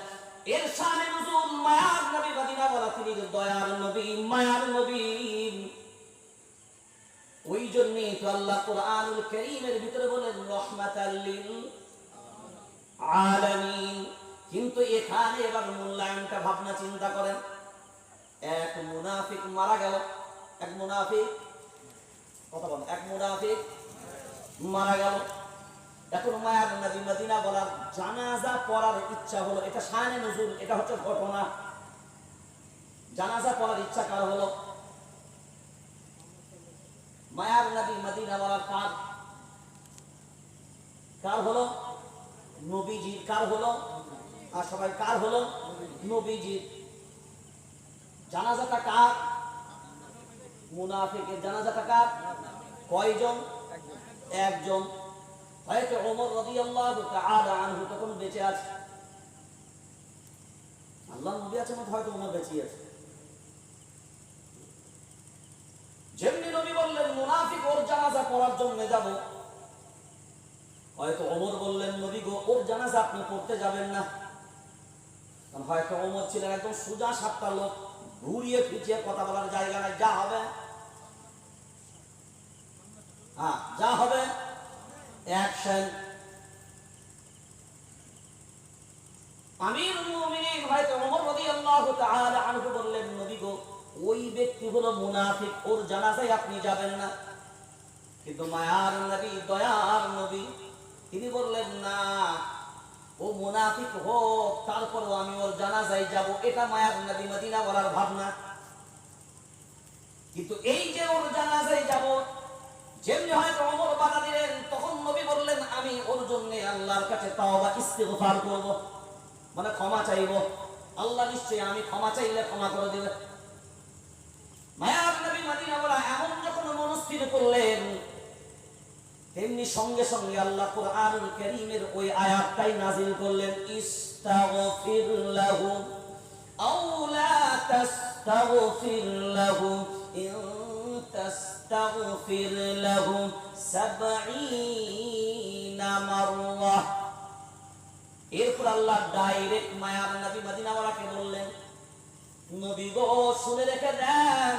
এর শানে নুজুল মায়ার নবী মদিনা বলা, তিনি দয়ার নবী, মায়ার নবী। ওই জন্যই তো আল্লাহ কোরআনুল কারীমের ভিতরে বলেন রাহমাতাল লিল আলামিন। কিন্তু এখানে এবার মূল্যায়নটা ভাবনা চিন্তা করেন। এক মুনাফিক মারা গেল, এক মুনাফিক, কথা বলেন, এক মুনাফিক মারা গেল। এখন মায়ার নবী মদিনা বলার জানাজা পড়ার ইচ্ছা হলো, এটা শানে নুজুল, এটা হচ্ছে ঘটনা। জানাজা পড়ার ইচ্ছা কার হলো? মায়ার নবী মদিনা বলার কার হলো? নবীজির। কার হলো? আর সবাই কার হলো? নবীজির। জানাজাটা কার? মুনাফিকের। জানাজাটা কার? কয়জন? একজন। হয়তো ওমর রাদিয়াল্লাহু তাআলা আনহু তখন বেঁচে আছে, আল্লাহর নবী আছেন, হয়তো ওমর বেঁচে আছে। যেমনি নবী বললেন মুনাফিক ওর জানাজা পড়ার জন্য যাব, হয়তো ওমর বললেন নবী গো ওর জানাজা আপনি পড়তে যাবেন না। কারণ হয়তো ওমর ছিলেন একদম সোজা সাপটা লোক, ঘুরিয়ে ফিরিয়ে কথা বলার জায়গা নাই। যা হবে, হ্যাঁ যা হবে অ্যাকশন। আমিরুল মুমিনিন হয়তো ওমর রাদিয়াল্লাহু তাআলা আনহু বললেন নবী গো ওই ব্যক্তি হলো মুনাফিক, ওর জানাজায় আপনি যাবেন না। কিন্তু মায়ার নবী, দয়ার নবী, তিনি বললেন না, ও মুনাফিক হোক, তারপরও আমি ওর জানাজায় যাব। এটা মায়ার নবী মদিনা ওয়ালার ভাবনা। কিন্তু এই যে ওর জানাজায় যাব, যেমনি হয়তো ওমর বাধা দিলেন, তখন নবী বললেন আমি ওর জন্য আল্লাহর কাছে তাওবা ইস্তিগফার করব, মানে ক্ষমা চাইব। আল্লাহ নিশ্চয়ই আমি ক্ষমা চাইলে ক্ষমা করে দিবেন। মায়ার নবী মদিনা ওয়ালা এমন যখন মনস্থির করলেন, তেমনি সঙ্গে সঙ্গে আল্লাহ কুরআনুল কারীমের ওই আয়াতটাই নাযিল করলেন, ইস্তাগফির লাহু আও লা তাস্তাগফির লাহু ইন তাস্তাগফির লাহু ৭০ মাররা। এরপর আল্লাহ ডাইরেক্ট মায়ার নবী মদিনা ওয়ালাকে বললেন, নবী গো শুনে রেখে দেন।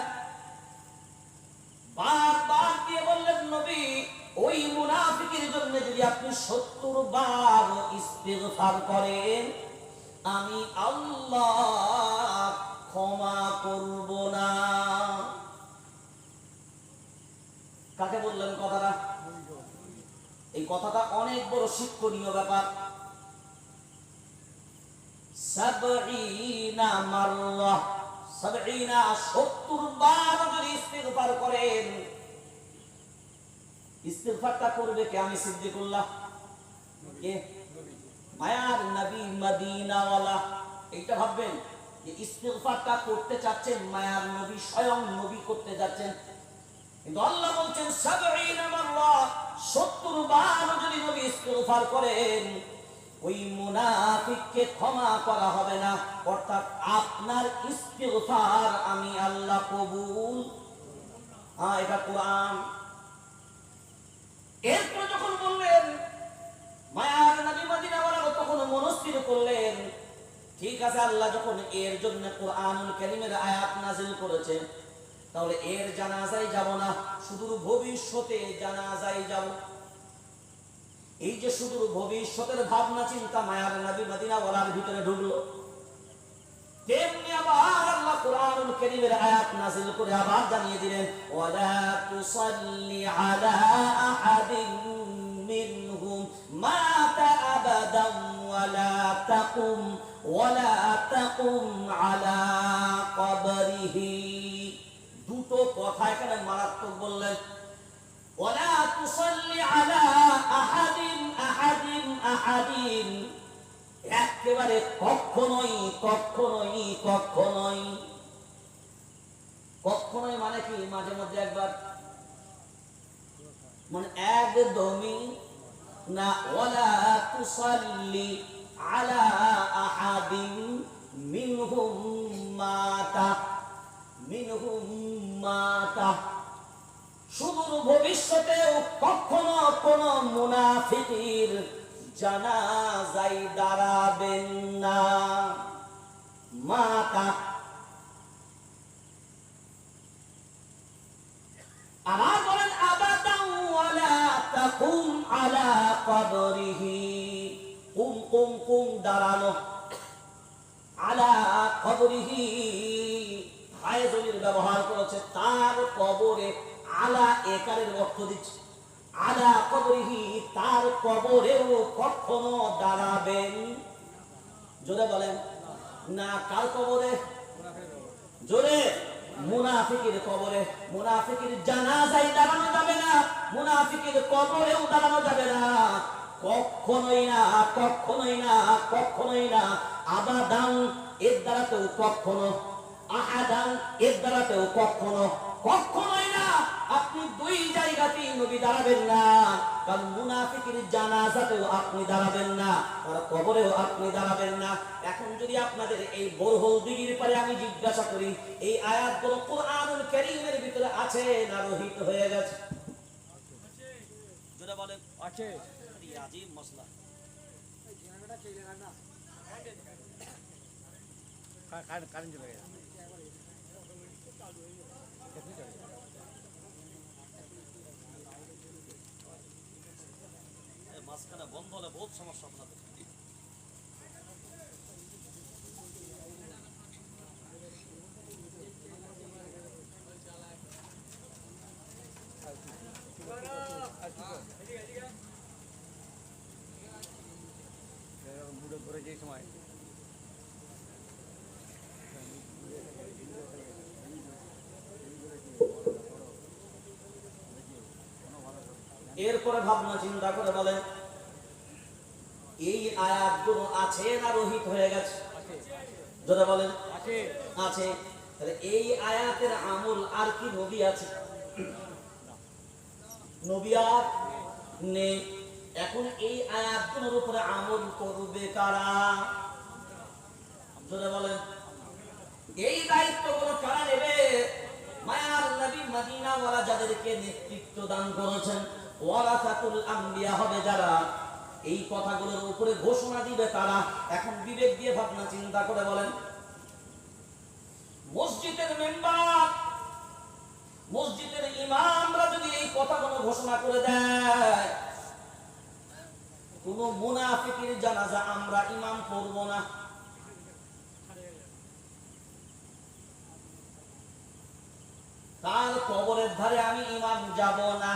বারবার দিয়ে বললেন, নবী ওই মুনাফিকের জন্য যদি আপনি ৭০ বার ইস্তিগফার করেন, আমি আল্লাহ ক্ষমা করব না। কাকে বললেন কথাটা? এই কথাটা অনেক বড় শিক্ষণীয় ব্যাপার। ৭০ মাররা, ৭০ বার যদি ইস্তিগফার করেন, ইস্তিগফারটা করবে কে? আমি সিদ্দিকুল্লাহ, কে? মায়ার নবী মদিনা ওয়ালা। এইটা ভাববেন যে ইস্তিগফারটা করতে চাচ্ছেন মায়ার নবী, স্বয়ং নবী করতে যাচ্ছেন। কিন্তু আল্লাহ বলছেন ৭০ মাররা, ৭০ বার যদি নবী ইস্তিগফার করেন, ওই মুনাফিককে ক্ষমা করা হবে না। অর্থাৎ আপনার ইস্তিগফার আমি আল্লাহ কবুল। এটা কোরআন। এরপর যখন বললেন, মায়ার নবী মদিনা ওয়ালা তখন মনস্থির করলেন, ঠিক আছে, আল্লাহ যখন এর জন্য কুরআনুল কারীমের আয়াত নাযিল করেছে, তাহলে এর জানাজায় যাব না, সুদূর ভবিষ্যতে জানাজায় যাব। এই যে সুদূর ভবিষ্যতের ভাবনা চিন্তা মায়ার নবী মদিনা ওয়ালার ভিতরে ঢুকলো, তেমনি আবার আল্লাহ কুরআনুল কারীমের আয়াত নাযিল করে আবার জানিয়ে দিলেন, ওয়ালা তুসাল্লি আলা আহাদিন মিনহুম মাতা আবাদান ওয়ালা তাকুম আলা কবরিহি। দুটো কথা এখানে মারাত্মক বললেন, ওয়ালা তুসাল্লি আলা আহাদিন আহাদিন আহাদিন, একেবারে কখনোই কখনোই কখনোই। কখনোই মানে কি? মাঝে মধ্যে একবার, মানে একদমই না। ওয়ালা তুসাল্লি আলা আহাদিন মিনহুম মাতা, সুদূর ভবিষ্যতেও কখনো কোন মুনাফিকের জানাজায় দাঁড়াবেন না। মাতা। আমার বলেন আবাদান ওয়ালা তাকুম আলা কবরিহি। কুম দাঁড়ানো, আলা কবরিহি হায়জলির ব্যবহার করেছে, তার কবরে। আলা একারের অর্থ দিচ্ছে, আলা কবরিহি, তার কবরেও কখনো দাঁড়াবেন। জোরে বলেন না। কার কবরে? জোরে। মুনাফিকের কবরে। মুনাফিকের জানাজায় দাঁড়ানো যাবে না, মুনাফিকের কবরেও দাঁড়ানো যাবে না, কখনোই না, কখনোই না, কখনোই না। আবাদান এর দ্বারাতেও কখনো, আহাদান এর দ্বারাতেও কখনো, কখনোই না। আপনি দুই জায়গাতেই নবী দাঁড়াবেন না, কারণ মুনাফিকের জানাজাতেও আপনি দাঁড়াবেন না, আর কবরেও আপনি দাঁড়াবেন না। এখন যদি আপনাদের এই বোরহল দিঘির পারে আমি জিজ্ঞাসা করি, এই আয়াতগুলো কুরআনুল কারীমের ভিতরে আছে না রহিত হয়ে গেছে? যেটা বলেন আছে। আজীব মশলা। কারেন্ট চলে গেছে। মাঝখানে বন্ধ হলে বহুত সমস্যা আপনাদের। এরপরে ভাবনা চিন্তা করে বলেন, এই আয়াতগুলো আছে না রহিত হয়ে গেছে? যারা বলেন আছে, তাহলে এই আয়াতের আমল আর কি নবী আছে? নবী আর নেই। এখন এই আয়াতগুলোর উপরে আমল করবে কারা? যারা বলেন এই দায়িত্বগুলো কারা নেবে? মায়ার নবী মদিনা ওয়ালা যাদেরকে নেতৃত্ব দান করেছেন, ওয়ারাসাতুল আম্বিয়া হবে যারা, এই কথাগুলোর উপরে ঘোষণা দিবে তারা। এখন বিবেক দিয়ে ভাবনা চিন্তা করে বলেন, মসজিদের মেম্বার, মসজিদের ইমামরা যদি এই কথাগুলো ঘোষণা করে দেয়, কোন মুনাফিকের জানাজা আমরা ইমাম করব না, তার কবরের ধারে আমি ইমাম যাব না,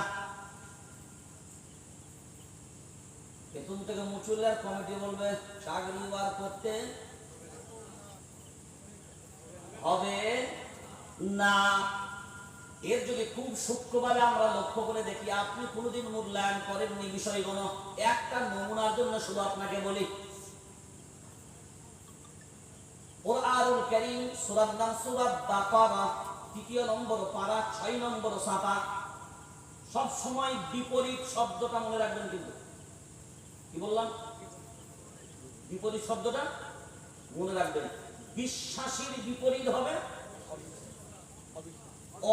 বেতন থেকে মুচুল্লার কমিটি বলবে চাকরি বার করতে হবে না। এর যদি খুব সূক্ষ্মভাবে আমরা লক্ষ্য করে দেখি, আপনি কোনোদিন মূল্যায়ন করেননি বিষয়গুলো, একটা নমুনার জন্য শুধু আপনাকে বলি, কুরআনুল কারীম সূরার নাম সূরা বাকারা, ৩য় নম্বর পারা, ৬ নম্বর সাফা। সব সময় বিপরীত শব্দটা মনে রাখবেন। কিন্তু কি বললাম? বিপরীত শব্দটা মনে রাখবেন। বিশ্বাসীর বিপরীত হবে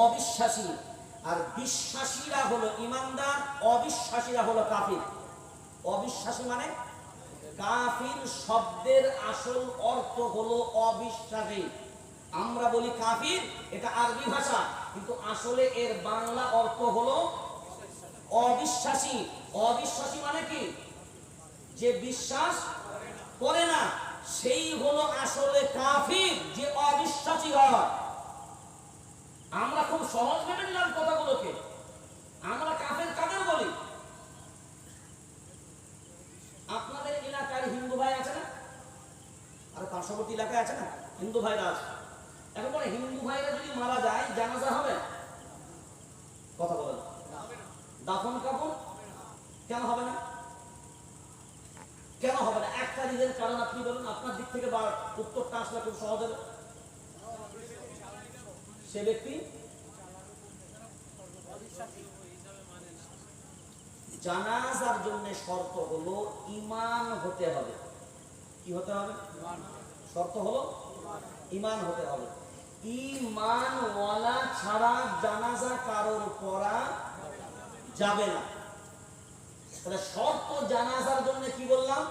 অবিশ্বাসী, আর বিশ্বাসীরা হলো ইমানদার, অবিশ্বাসীরা হলো কাফির। অবিশ্বাসী মানে কাফির শব্দের আসল অর্থ হলো অবিশ্বাসী। আমরা বলি কাফির, এটা আরবি ভাষা, কিন্তু আসলে এর বাংলা অর্থ হলো অবিশ্বাসী। অবিশ্বাসী মানে কি? যে বিশ্বাস করে না, সেই হলো আসলে কাফির, যে অবিশ্বাসী হয়। আমরা খুব সহজ ভেবে নিলাম কথাগুলোকে। আমরা কাফের কাদের বলি? আপনাদের এলাকার হিন্দু ভাই আছে না, আর পার্শ্ববর্তী এলাকায় আছে না হিন্দু ভাইরা আছে। এখন বলে হিন্দু ভাইরা যদি মারা যায় জানাজা হবে? কথা বলেন, দাফন কাফন কেন হবে না? কেন হবে না? একটা রিজের কারণ আপনি বলুন, আপনার দিক থেকে বা উত্তরটা আসলে খুব সহজ হবে। সে ব্যক্তি জানাজার জন্য শর্ত হলো ঈমান হতে হবে। কি হতে হবে? শর্ত হলো ঈমান হতে হবে। ঈমান ওয়ালা ছাড়া জানাজা কারোর পড়া যাবে না। তাহলে শর্ত জানাজার জন্য কি বললাম?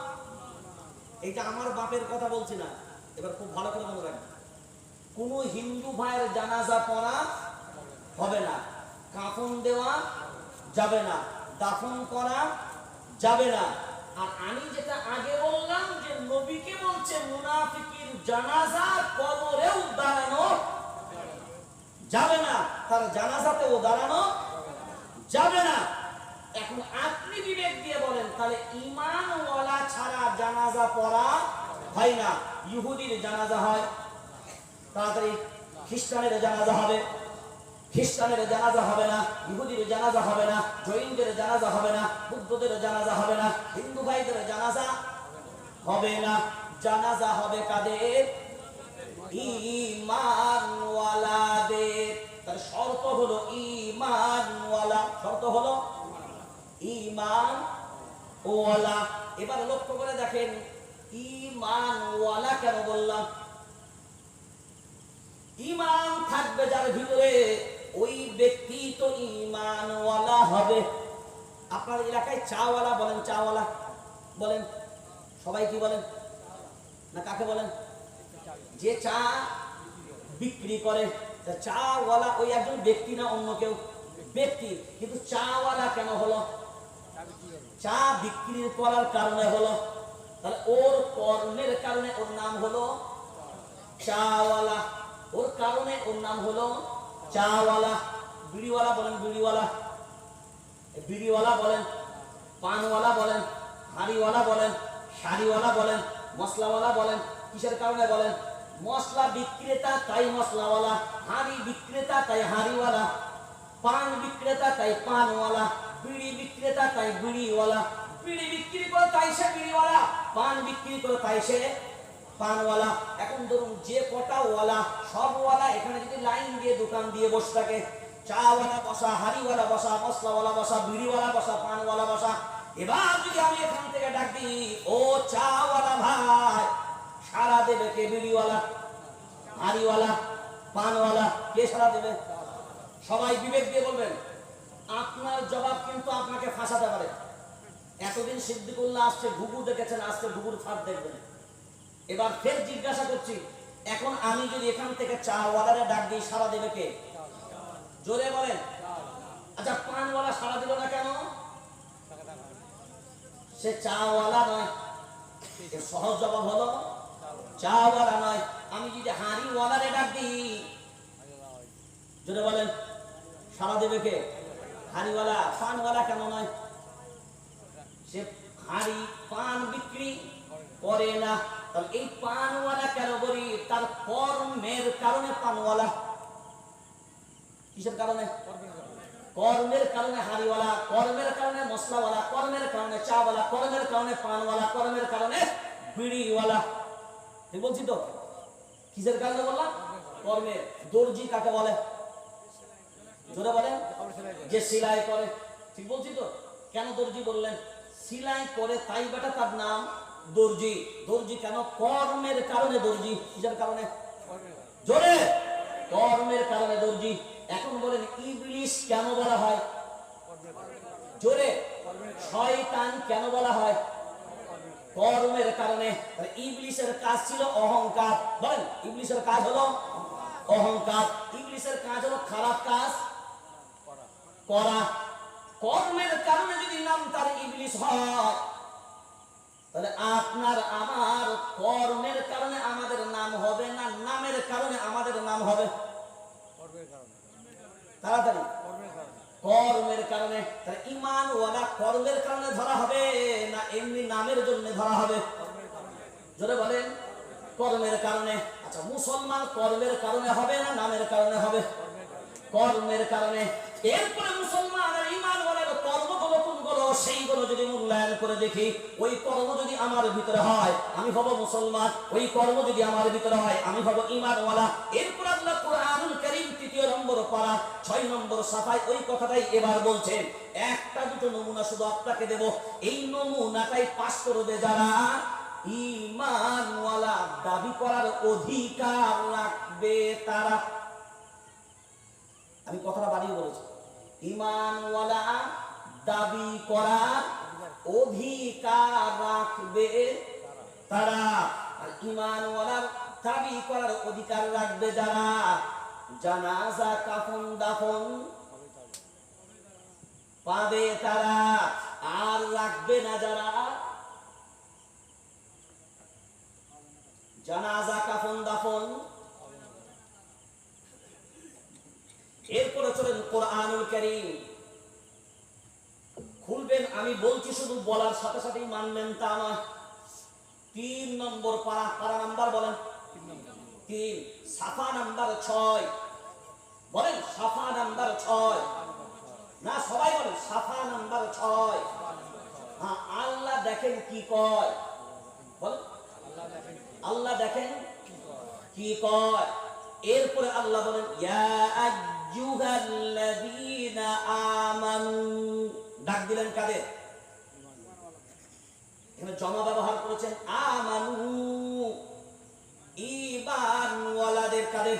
এটা আমার বাপের কথা বলছি না, এবার খুব ভালো করে মনে রাখবেন। কোন হিন্দু ভাইয়ের জানাজা পড়া হবে না, কাফন দেওয়া যাবে না, দাফন করা যাবে না। আর আমি যেটা আগে বললাম যে নবীকে বলছে মুনাফিকের জানাজা কবরেও দাঁড়ানো যাবে না, তার জানাজাতেও দাঁড়ানো যাবে না। এখন আপনি বিবেক দিয়ে বলেন, তাহলে ঈমান ওয়ালা ছাড়া জানাজা পড়া হয় না। ইহুদির জানাজা হয়, তাড়াতাড়ি খ্রিস্টানের জানাজা হবে, খ্রিস্টানের জানাজা হবে না, ইহুদির জানাজা হবে না, জৈনদের জানাজা হবে না, বুদ্ধদের জানাজা হবে না, হিন্দু ভাইদের জানাজা হবে না। জানাজা হবে কাদের? ঈমানওয়ালাদের। তার শর্ত হলো ঈমানওয়ালা, শর্ত হলো ঈমানওয়ালা। এবার লক্ষ্য করে দেখেন, ঈমানওয়ালা কেন বললাম? ঈমান থাকবে যার ভিতরে, ওই ব্যক্তি তো ঈমানওয়ালা হবে। আপনার এলাকায় চাওয়ালা বলেন, চাওয়ালা বলেন, সবাই কি বলেন? না কাকে বলেন? যে চা বিক্রি করে, চাওয়ালা ওই একজন ব্যক্তি না অন্য কেউ? ব্যক্তি। কিন্তু চাওয়ালা কেন হলো? চা বিক্রি করার কারণে হলো। তাহলে ওর কর্মের কারণে ওর নাম হলো চাওয়ালা, ওর কারণে ওর নাম হলো চাওয়ালা। বিড়িওয়ালা বলেন, বিড়িওয়ালা, বিড়িওয়ালা বলেন, পানওয়ালা বলেন, হাড়িওয়ালা বলেন, শাড়িওয়ালা বলেন, মশলাওয়ালা বলেন, কিসের কারণে বলেন? মশলা বিক্রেতা তাই মশলাওয়ালা, হাঁড়ি বিক্রেতা তাই হাঁড়িওয়ালা, পান বিক্রেতা তাই পানওয়ালা, বিড়ি বিক্রেতা তাই বিড়িওয়ালা, বিড়ি বিক্রি করে তাই সে বিড়িওয়ালা, পান বিক্রি করে তাই সে পানওয়ালা। এখন ধরুন যে কটা ওয়ালা, সব ওয়ালা এখানে যদি লাইন দিয়ে দোকান দিয়ে বসে থাকে, চাওয়ালা বসা, হাঁড়িওয়ালা বসা, মশলাওয়ালা বসা, বিড়িওয়ালা বসা, পানওয়ালা বসা। এবার যদি আমি এখান থেকে ডাক দিই, ও চাওয়ালা ভাই, সারা দেবে কে? বিড়িওয়ালা, হাঁড়িওয়ালা, পানওয়ালা, কে সারা দেবে? সবাই বিবেক দিয়ে বলবেন। আপনার জবাব কিন্তু আপনাকে ফাঁসাতে পারে। এতদিন সিদ্দিকুল্লাহ আসছে, ঘুঘু দেখেছেন, আজকে ঘুঘুর ফাঁদ দেখবেন। এবার ফের জিজ্ঞাসা করছি, এখন আমি যদি এখান থেকে চা ওয়ালারে ডাক দিই, সারা দেবে কে? জোরে বলেন। আচ্ছা, পানওয়ালা সারা দিল না কেন? সে চাওয়ালা নয়। সহজ জবাব হলো চাওয়ালা নয়। আমি যদি হাঁড়িওয়ালারে ডাক দিই, জোরে বলেন, সারা দেবে কে? হাঁড়িওয়ালা। পানওয়ালা কেন নয়? সে হাঁড়ি পান বিক্রি করে না। তাহলে এই পানওয়ালা কেন বলি? তার কর্মের কারণে পানওয়ালা। কিসের কারণে? কর্মের কারণে হাঁড়িওয়ালা, কর্মের কারণে মশলাওয়ালা, কর্মের কারণে চাওয়ালা, কর্মের কারণে পানওয়ালা, কর্মের কারণে বিড়িওয়ালা। ঠিক বলছি তো? কিসের কারণে বললাম? কর্মের। দর্জি কাকে বলে? জোরে বলেন। যে সেলাই করে। ঠিক বলছি তো? কেন দর্জি বললেন? সেলাই করে তাই বেটা তার নাম দর্জি। দর্জি কেন? কর্মের কারণে দর্জি। কিসের কারণে? জোরে। কর্মের কারণে দর্জি। এখন বলেন, ইবলিস কেন বলা হয়? জোরে। শয়তান কেন বলা হয়? কর্মের কারণে। ইবলিসের কাজ ছিল অহংকার। বলেন, ইবলিসের কাজ হলো অহংকার। ইবলিসের কাজ হলো খারাপ কাজ করা। কর্মের কারণে যদি নাম তার ইবলিস হয়, তাহলে আপনার আমার কর্মের কারণে আমাদের নাম হবে না, নামের কারণে আমাদের নাম হবে? তাড়াতাড়ি। কর্মের কারণে। তাহলে ঈমান ওয়ালা কর্মের কারণে ধরা হবে না এমনি নামের জন্য ধরা হবে? জোরে বলেন। কর্মের কারণে। আচ্ছা, মুসলমান কর্মের কারণে হবে না নামের কারণে হবে? কর্মের কারণে। এরপরে মুসলমান আর ঈমান ওয়ালার কর্মগুলো কোনগুলো, সেইগুলো যদি মূল্যায়ন করে দেখি, ওই কর্ম যদি আমার ভিতরে হয় আমি হব মুসলমান, ওই কর্ম যদি আমার ভিতরে হয় আমি হব ঈমান ওয়ালা। এরপর আল্লাহ কুরআনুল কারীম ৩য় নম্বর পারা ৬ নম্বর সাফায় ওই কথাটাই এবার বলছেন। একটা দুটো নমুনা শুধু আপনাকে দেব, এই নমুনাটাই পাস করবে যারা ঈমান ওয়ালা দাবি করার অধিকার রাখবে তারা। আমি কথাটা বাড়িয়ে বলেছি, ঈমানওয়ালা দাবি করার অধিকার রাখবে তারা। আর ঈমানওয়ালার দাবি করার অধিকার রাখবে যারা জানাজা কাফন দাফন পাবে তারা। আর রাখবে না যারা জানাজা কাফন দাফন। এরপরে চলেন কোরআনুল কারীম খুলবেন। আমি বলছি শুধু বলার সাথে সাথেই মানবেন তা নয়। ৩ নম্বর পারা। পারা নাম্বার বলেন? ৩। সাফা নাম্বার ৬। বলেন সাফা নাম্বার ৬। না, সবাই বলেন সাফা নাম্বার ৬। হ্যাঁ, আল্লাহ দেখেন কি কয়। বলেন আল্লাহ দেখেন কি কয়। এরপরে আল্লাহ বলেন ইয়া আইয়ুহাল্লাযীনা আমানু। ডাক দিলেন কাদের? এখানে জমা ব্যবহার করেছেন আমানু। ঈমানওয়ালাদের। কাদের?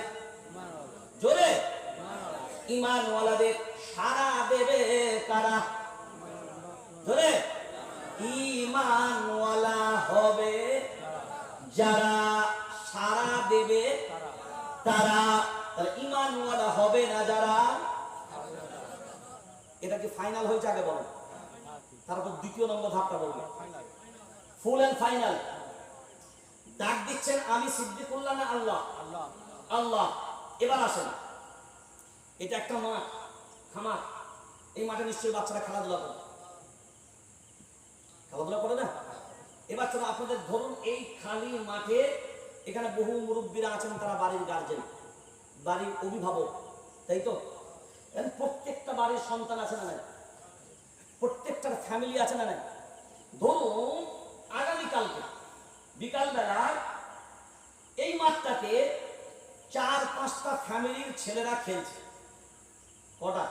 জোরে। ঈমানওয়ালাদের। সারা দেবে কারা? জোরে। ঈমানওয়ালা হবে যারা, সারা দেবে তারা। ঈমানওয়ালা হবে না যারা। এটা কি ফাইনাল হয়েছে? আগে বলেন, তারপর ২য় নম্বর ধাপটা বলবো। ফুল এন্ড ফাইনাল। ডাক দিচ্ছেন আমি সিদ্দিকুল্লাহ না আল্লাহ? আল্লাহ। এবার আসেন, এটা একটা মাঠ, খামার। এই মাঠে নিশ্চয়ই বাচ্চারা খেলাধুলা করে। খেলাধুলা করে না? এবার চলো আপনাদের ধরুন এই খালি মাঠে এখানে বহু মুরব্বীরা আছেন, তারা বাড়ির গার্জেন, বাড়ির অভিভাবক, তাই তো? প্রত্যেকটা বাড়ির সন্তান আছে না নাই? প্রত্যেকটা ফ্যামিলি আছে না নাই? ধরুন আগামীকালকে বিকালবেলায় এই মাঠটাকে 4-5টা ফ্যামিলির ছেলেরা খেলছে। কটা?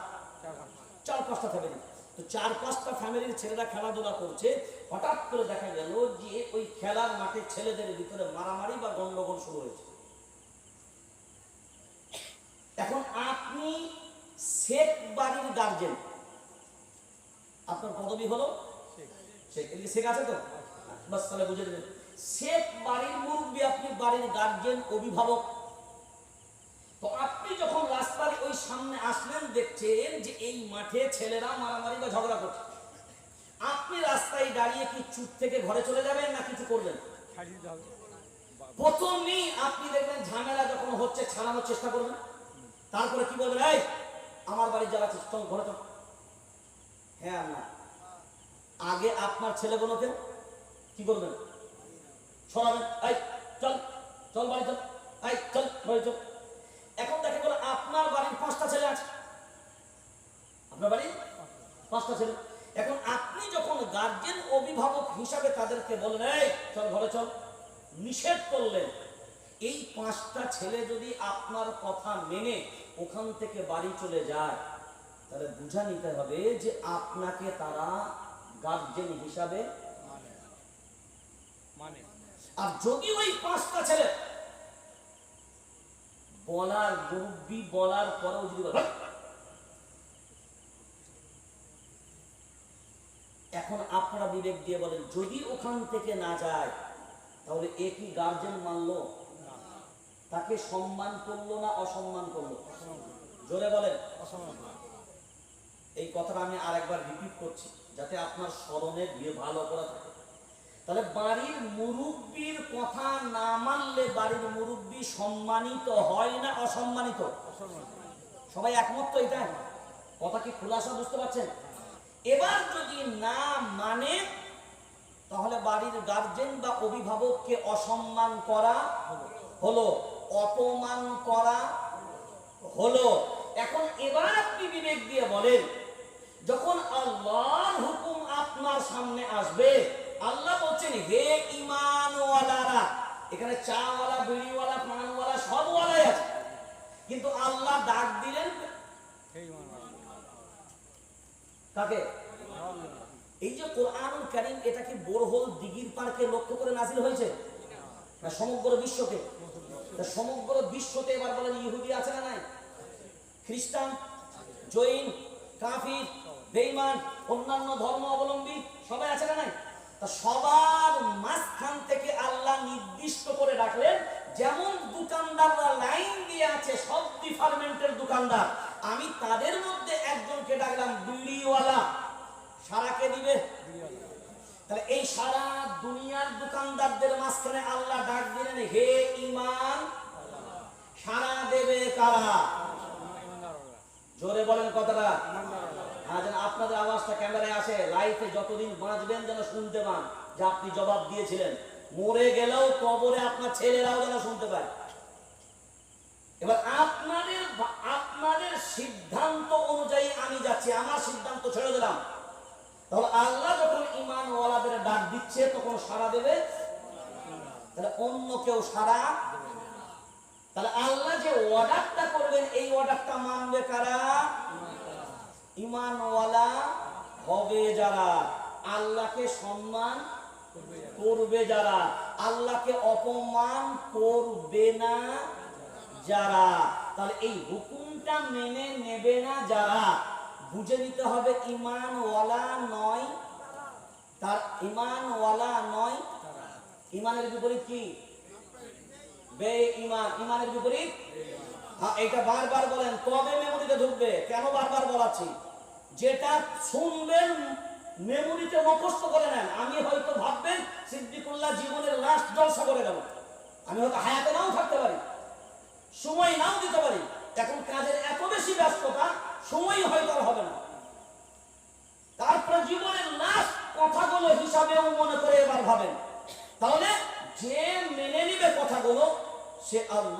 4-5টা ফ্যামিলি। তো 4-5টা ফ্যামিলির ছেলেরা খেলাধুলা করছে। হঠাৎ করে দেখা গেল যে ওই খেলার মাঠে ছেলেদের ভিতরে মারামারি বা গন্ডগোল শুরু হয়েছে। এখন আপনি শেখ বাড়ির গার্জেন, আপনার পদবি হলো শেখ। শেখ আছে তো? বাস তাহলে বুঝে দেবেন, শেখ বাড়ির মুরব্বী, আপনি বাড়ির গার্জেন, অভিভাবক। তো আপনি যখন রাস্তার ওই সামনে আসলেন, দেখছেন যে এই মাঠে ছেলেরা মারামারি বা ঝগড়া করছে, আপনি রাস্তায় দাঁড়িয়ে কি চুপ থেকে ঘরে চলে যাবেন না কিছু করবেন? প্রথমেই আপনি দেখবেন ঝামেলা যখন হচ্ছে ছাড়ানোর চেষ্টা করবেন, তারপরে কি বলবেন? এই আমার বাড়ি যারা চল ঘরে চল। হ্যাঁ না, আগে আপনার ছেলেগুলোকে কি করবেন? সরাবেন, এই চল চল বাড়ি চল, এই চল বাড়ি চল। এখন দেখা গেল আপনার বাড়ির 5টা ছেলে আছে, আপনার বাড়ির 5টা ছেলে। এখন আপনি যখন গার্জেন অভিভাবক হিসাবে তাদেরকে বলেন এই চল ঘরে চল, নিষেধ করলেন, এই 5টা ছেলে যদি আপনার কথা মেনে ওখান থেকে বাড়ি চলে যায়, তাহলে বুঝা নিতে হবে যে আপনাকে তারা গার্জেন হিসাবে মানে। আর যদি ওই 5টা ছেলে বলার মুরব্বী বলার পরেও যদি বলে, এখন আপনারা বিবেক দিয়ে বলেন, যদি ওখান থেকে না যায় তাহলে এ কি গার্জেন মানলো? তাকে সম্মান করলো না অসম্মান করলো? জোরে বলেন। এই কথাটা আমি আরেকবার রিপিট করছি যাতে আপনার স্মরণে দিয়ে ভালো করে থাকে। তাহলে বাড়ির মুরব্বীর কথা না মানলে বাড়ির মুরব্বী সম্মানিত হয় না অসম্মানিত? সবাই একমত তো? এটা কথা কি খুলাসা বুঝতে পারছেন? এবার যদি না মানে তাহলে বাড়ির গার্জেন বা অভিভাবককে অসম্মান করা হলো, অপমান করা হলো। এখন এবার আপনি বিবেক দিয়ে বলেন, যখন আল্লাহর হুকুম আপনার সামনে আসবে, আল্লাহ বলছেন হে ঈমানওয়ালারা, এখানে চাওয়ালা, বিড়িওয়ালা, পানওয়ালা সব ওয়ালাই আছে, কিন্তু আল্লাহ ডাক দিলেন কাকে? এই যে কোরআনুল কারীম, এটা কি বোরহল দিঘির পার্কে লক্ষ্য করে নাযিল হয়েছে না সমগ্র বিশ্বকে? সমগ্র বিশ্বতে এবার বলেন ইহুদি আছে না নাই? খ্রিস্টান, জৈন, কাফির, বেঈমান, অন্যান্য ধর্ম অবলম্বী সবাই আছে না নাই? তা সবার মাঝখান থেকে আল্লাহ নির্দিষ্ট করে রাখলেন, যেমন দোকানদাররা লাইন দিয়ে আছে, সব ডিপার্টমেন্টের দোকানদার, আমি তাদের মধ্যে একজনকে ডাকলাম বিড়িওয়ালা। সারাকে দিবে? তাহলে এই সারা দুনিয়ার দোকানদারদের মাঝখানে আল্লাহ ডাক দিলেন হে ঈমান। সারা দেবে কারা? জোরে বলেন কথাটা। যেন আপনাদের আওয়াজটা ক্যামেরায় আসে, লাইফে যতদিন বাঁচবেন যেন শুনতে পান যে আপনি জবাব দিয়েছিলেন। মরে গেলেও কবরে আপনার ছেলেরাও যেন শুনতে পায়। এবার আপনাদের সিদ্ধান্ত অনুযায়ী আমি যাচ্ছি, আমার সিদ্ধান্ত ছেড়ে দিলাম। তাহলে আল্লাহ যখন ঈমানওয়ালাদের ডাক দিচ্ছে তখন সাড়া দেবে, তাহলে অন্য কেউ সাড়া। তাহলে আল্লাহ যে অর্ডারটা করবেন এই অর্ডারটা মানবে কারা? ঈমানওয়ালা হবে যারা, আল্লাহকে সম্মান করবে যারা, আল্লাহকে অপমান করবে না যারা। তাহলে এই হুকুমটা মেনে নেবে না যারা, বুঝে নিতে হবে ঈমানওয়ালা নয়, তার ঈমানওয়ালা নয়। ঈমানের বিপরীত কি? বেঈমান। ঈমানের বিপরীত? হ্যাঁ, এটা বারবার বলেন তবে মেমোরিতে ঢুকবে। কেন বারবার বলাচ্ছি? যেটা শুনবেন মেমোরিতে মুখস্থ করে নেন। আমি হয়তো ভাববেন সিদ্দিকুল্লাহ জীবনের লাস্ট জলসা করে গেল, আমি হয়তো হায়াতে নাও থাকতে পারি, সময় নাও দিতে পারি, এখন কাজের এত বেশি ব্যস্ততা, সময় হয়তো আর হবে না। তারপরে জীবনের লাস্ট কথাগুলো হিসাবেও মনে করে এবার ভাবেন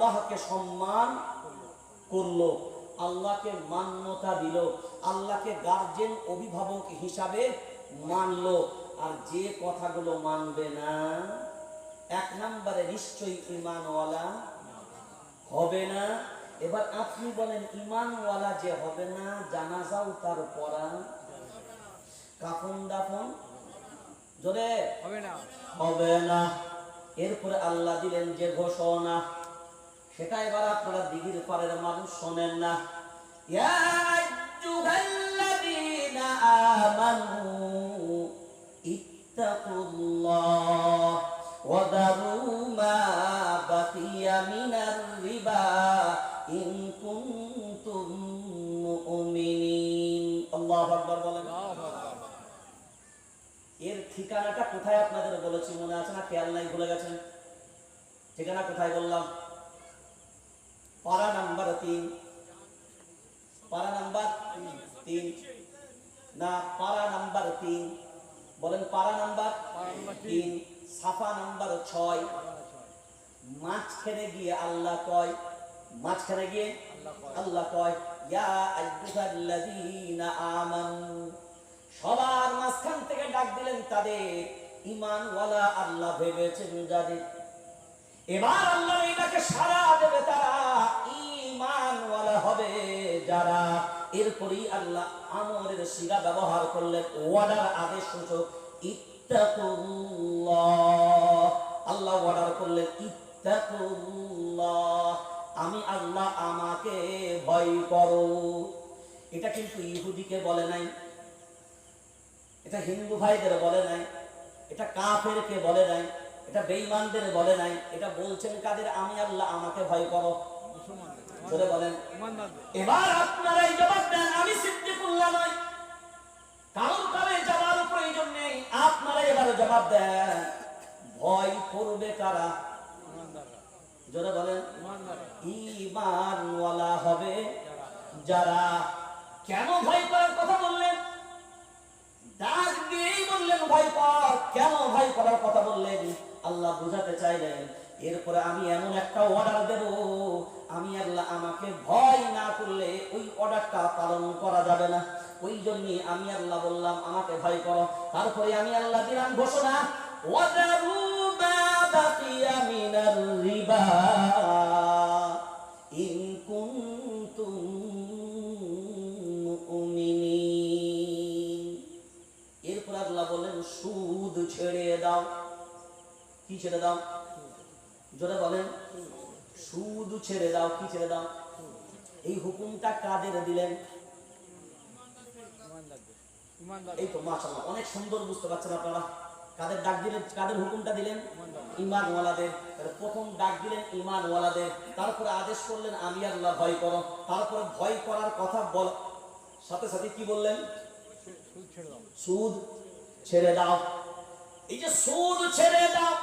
আল্লাহকে সম্মান করলো, আল্লাহকে মান্যতা দিল, আল্লাহকে গার্জেন অভিভাবক হিসাবে মানলো। আর যে কথাগুলো মানবে না, এক নম্বরে নিশ্চয়ই ঈমানওয়ালা হবে না। এবার আপনি বলেন, ঈমানওয়ালা যে হবে না, জানাজাও তার পড়া, কাফন দাফন জোরে হবে না। এরপরে আল্লাহ দিলেন যে ঘোষণা, সেটা এবার আপনারা দিঘির পাড়ের মানুষ শোনেন না। ইয়া আইয়ুহাল্লাযীনা আমানু ইত্তাকুল্লাহ ওয়া দারু মা বাকিয়া মিনার রিবা ইন কুনতুম মুমিনিন। আল্লাহু আকবার বলেন। এর ঠিকানাটা কোথায় আপনাদের বলেছি, মনে আছে না? খেয়াল নাই, ভুলে গেছেন? ঠিকানা কোথায় বললাম? পারা নাম্বার 3, পারা নাম্বার 3 না, পারা নাম্বার 3 বলেন, পারা নাম্বার 3, সাফা নাম্বার 6। মাঝখানে গিয়ে আল্লাহ কয়, মাঝখানে গিয়ে আল্লাহ কয় ইয়া আইয়ুহাল্লাযীনা আমানু। সবার মাঝখান থেকে ডাক দিলেন তাদের, ঈমানওয়ালা আল্লাহ ভেবেছেন যাদের। এবার আল্লাহ এটাকে সারা দেবে তারা, ঈমানওয়ালা হবে যারা। এরপরই আল্লাহ আমরের সিগা ব্যবহার করলেন, ওয়ার্ডার আদেশ সূচক, ইত্তাকুল্লাহ। আল্লাহ ওয়ার্ডার করলেন ইত্তাকুল্লাহ, আমি আল্লাহ, আমাকে ভয় করো। এটা কিন্তু ইহুদিকে বলে নাই, এটা হিন্দু ভাইদের বলে নাই, এটা কাফেরকে বলে নাই, এটা বেঈমানদের বলে নাই। এটা বলছেন কাদের? আমি আল্লাহ, আমাকে ভয় করো। জোরে বলেন। এবার আপনারা এই জবাব দেন, আমি সিদ্দিকুল্লাহ নই, কারোর কারে যাওয়ার প্রয়োজন নেই। আপনারা এবার জবাব দেন, ভয় করবে কারা? জোরে বলেন। ঈমানওয়ালা হবে যারা। কেন ভয় করার কথা বললেন? ডাক দিয়েই বললেন ভয় কর। কেন ভয় করার কথা বললেন? আল্লাহ বুঝাতে চাইলেন, এরপরে আমি এমন একটা অর্ডার দেব, আমি আল্লাহ, আমাকে ভয় না করলে ওই অর্ডারটা পালন করা যাবে না। ওই জন্যই আমি আল্লাহ বললাম আমাকে ভয় করো। তারপরে আমি আল্লাহ দিলাম ঘোষণা, ওয়াদারু মা বাকিয়া মিনার রিবা ইন কুনতুম মুমিনিন। এরপর আল্লাহ বলেন, সুদ ছেড়ে দাও। কি ছেড়ে দাও? জোরে বলেন। সুদ ছেড়ে দাও। কি ছেড়ে দাও? এই হুকুমটা কাদের দিলেন? এই তো মাশাআল্লাহ, অনেক সুন্দর বুঝতে পারছেন আপনারা। কাদের ডাক দিলেন? কাদের হুকুমটা দিলেন? ঈমানওয়ালাদের। প্রথম ডাক দিলেন ঈমানওয়ালাদের, তারপরে আদেশ করলেন আমি আল্লাহ ভয় করো। তারপরে ভয় করার কথা বল সাথে সাথে কি বললেন? সুদ ছেড়ে দাও। এই যে সুদ ছেড়ে দাও,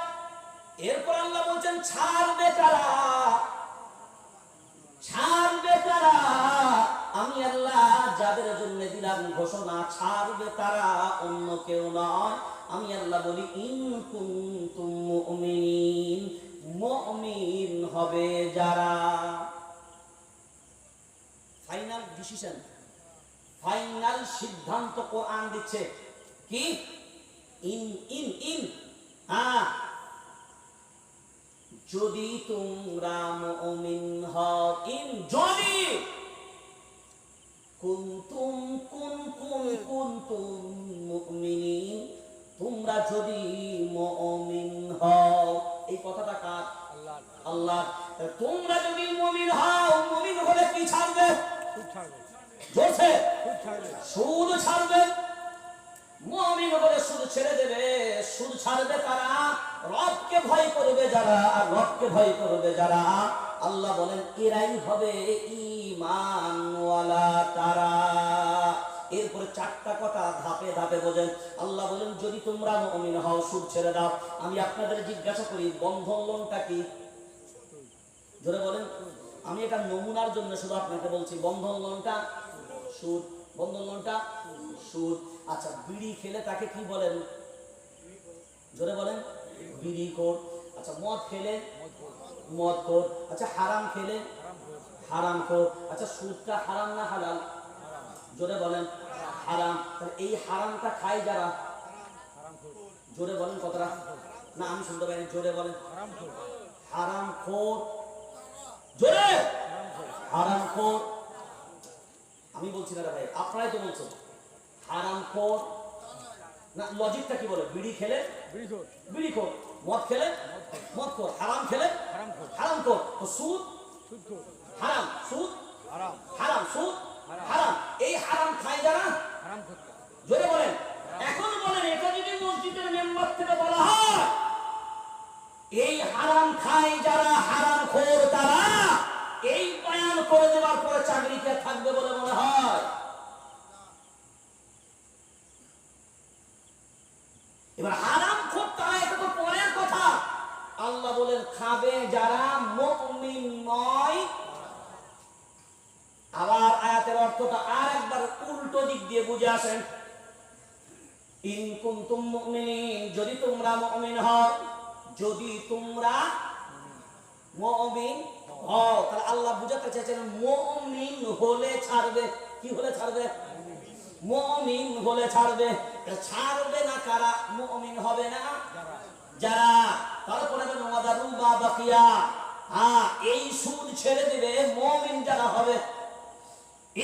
এরপর আল্লাহ বলছেন ছাড়বে কারা? ছাড়বে কারা? আমি আল্লাহ যাদের জন্য দিলাম ঘোষণা, ছাড়বে তারা অন্য কেউ নয়। আমি আল্লাহ বলি ইন কুনতুম মুমিনিন, মুমিন হবে যারা। ফাইনাল ডিসিশন, ফাইনাল সিদ্ধান্ত কোরআন দিচ্ছে কি? ইন ইন ইন যদি তোমরা মুমিন হও, ইন যদি, কুনতুম কুনতুম মুমিনিন, তোমরা যদি মুমিন হও। এই কথাটা কার? আল্লাহ। আল্লাহ। তোমরা যদি মুমিন হও, মুমিন হলে কি ছাড়বে? সুদ ছাড়বে। জোরছে সুদ ছাড়বে। মুমিন হলে সুদ ছেড়ে দেবে। সুদ ছাড়বে কারা? রবকে ভয় করবে যারা। আর রবকে ভয় করবে যারা, আল্লাহ বলেন এরাই হবে ঈমানওয়ালা তারা। এরপরে চারটা কথা ধাপে ধাপে বোঝেন। আল্লাহ বলেন যদি তোমরা মুমিন হও, সুদ ছেড়ে দাও। আমি আপনাদের জিজ্ঞাসা করি, বন্ধন লোনটা কি? জোরে বলেন। আমি এটা নমুনার জন্য শুধু আপনাকে বলছি, বন্ধন লোনটা সুদ। বন্ধন লোনটা সুদ। আচ্ছা, বিড়ি খেলে তাকে কি বলেন? জোরে বলেন। বিড়িখোর। আচ্ছা, মদ খেলে মদখোর। আচ্ছা হারাম খেলে হারামখোর। আচ্ছা সুদটা হারাম না হালাল? জোরে বলেন হারাম। তাহলে এই হারামটা খায় যারা, জোরে বলেন কতটা? না আমি শুনতে পাইনি, জোরে বলেন। হারামখোর, জোরে হারামখোর। আমি বলছি না ভাই, আপনারাই তো বলছেন হারামখোর। না লজিকটা কি বলে? বিড়ি খেলে বিড়িখোর, মদ খেলে মদখোর, হারাম খেলে হারামখোর। তো সুদ হারাম, সুদ হারাম, সুদ হারাম। এই হারাম খায় যারা, জোরে বলেন। এখন বলেন এটা যদি মসজিদের মেম্বার থেকে বলা হয় এই হারাম খায় যারা হারামখোর তারা, এই বয়ান করে দেওয়ার পরে চাকরিতে থাকবে বলে মনে হয়? এবার হারামখোর তারা, এটা তো পরের কথা। আল্লাহ বলেন খাবে যারা মুমিন নয়। আবার আয়াতের অর্থটা আর একবার উল্টো দিক দিয়ে বুঝে আসেন। ইন কুনতুম মুমিনিন, যদি তোমরা মুমিন হও, যদি তোমরা মুমিন হও, তাহলে আল্লাহ বুঝাতে চাইছেন মুমিন হলে ছাড়বে। কি হলে ছাড়বে? মুমিন হলে ছাড়বে। ছাড়বে না কারা? মুমিন হবে না যারা। তারপরে ওয়াদারুবা বাকিয়া, হ্যাঁ এই সুদ ছেড়ে দিবে মুমিন যারা হবে।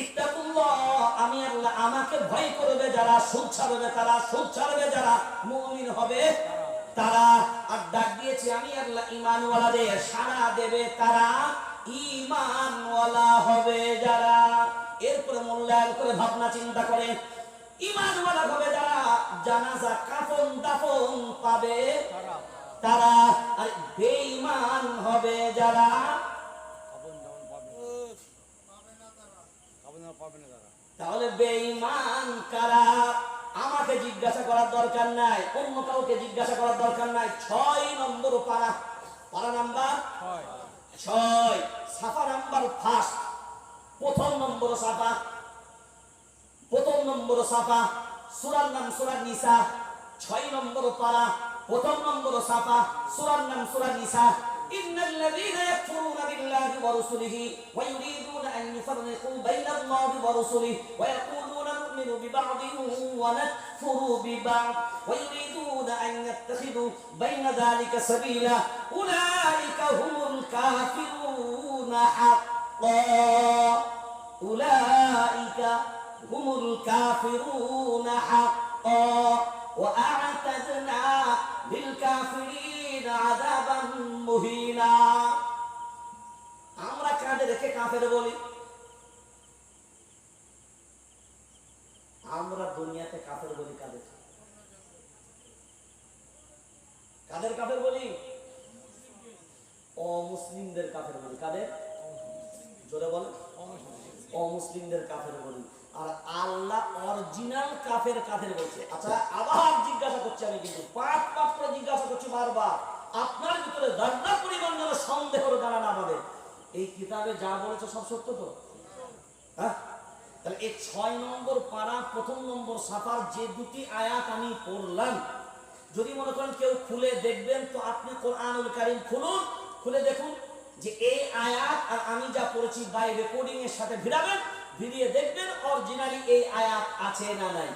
ইত্তাকুল্লাহ, আমি আল্লাহ, আমাকে ভয় করবে যারা, সুদ ছাড়বে তারা, সুদ ছাড়বে যারা, মুমিন হবে তারা। আর ডাক দিয়েছি আমি আল্লাহ ঈমানওয়ালাদের, সাড়া দেবে তারা, ঈমানওয়ালা হবে যারা। এরপরে মূল্যায়ন করে ভাবনা চিন্তা করে ঈমানওয়ালা হবে যারা, জানাজা কাফন দাফন পাবে তারা। আর বেঈমান হবে যারা, তাহলে বেঈমান কারা? আমাকে জিজ্ঞাসা করার দরকার নাই, অন্য কাউকে জিজ্ঞাসা করার দরকার নাই। 6 নম্বর পারা, পারা নাম্বার 6, সাফা নাম্বার ফার্স্ট, প্রথম নম্বর সাফা, প্রথম নম্বর সাফা। সূরার নাম সূরা নিসা, 6 নম্বর পারা, প্রথম নম্বর সাফা, সূরার নাম সূরা নিসা। ইন্নাল্লাযীনা ইয়াকফুরুনা বিল্লাহি ওয়া রাসূলিহি ওয়া ইউরিদুনা আন ইউফাররিকু বাইনাল্লাহি ওয়া রাসূলিহি ওয়া ইয়াকুলুনা নু'মিনু বিবা'দিন ওয়া নাকফুরু বিবা'দ ওয়া ইউরিদুনা আন ইয়াত্তাখিযু বাইনা যালিকা সাবিলা উলাইকা হুমুল কাফিরুনা হাক্কান, উলাইকা হুমুল কাফিরুনা হাক্কান ওয়া আ'তাদনা লিল কাফিরিন আযাবান মুহিনা। আমরা কাঁধে রেখে কাফের বলি? আমরা দুনিয়াতে কাফের বলি কাদের? কাদের কাফের বলি? অমুসলিমদের কাফের বলি। কাদের? জোরে বলেন। অমুসলিমদের কাফের বলি। আর আল্লাহ অরিজিনাল কাফের কাফের বলছে। আচ্ছা আবার জিজ্ঞাসা করছি আমি, কিন্তু পাঁচ করে জিজ্ঞাসা করছি বারবার, আপনার ভিতরে যারা পরিমাণ যেন সন্দেহের দানা না বাঁধে। এই কিতাবে যা বলেছে সব সত্য তো? হ্যাঁ, তাহলে এই 6 নম্বর পারা, প্রথম নম্বর সাফার যে দুটি আয়াত আমি পড়লাম, যদি মনে করেন কেউ খুলে দেখবেন, তো আপনি কোরআনুল কারীম খুলুন, খুলে দেখুন যে এই আয়াত আর আমি যা পড়েছি বাই রেকর্ডিং এর সাথে ভিড়াবেন, ভিড়িয়ে দেখবেন অরিজিনালি এই আয়াত আছে না নাই।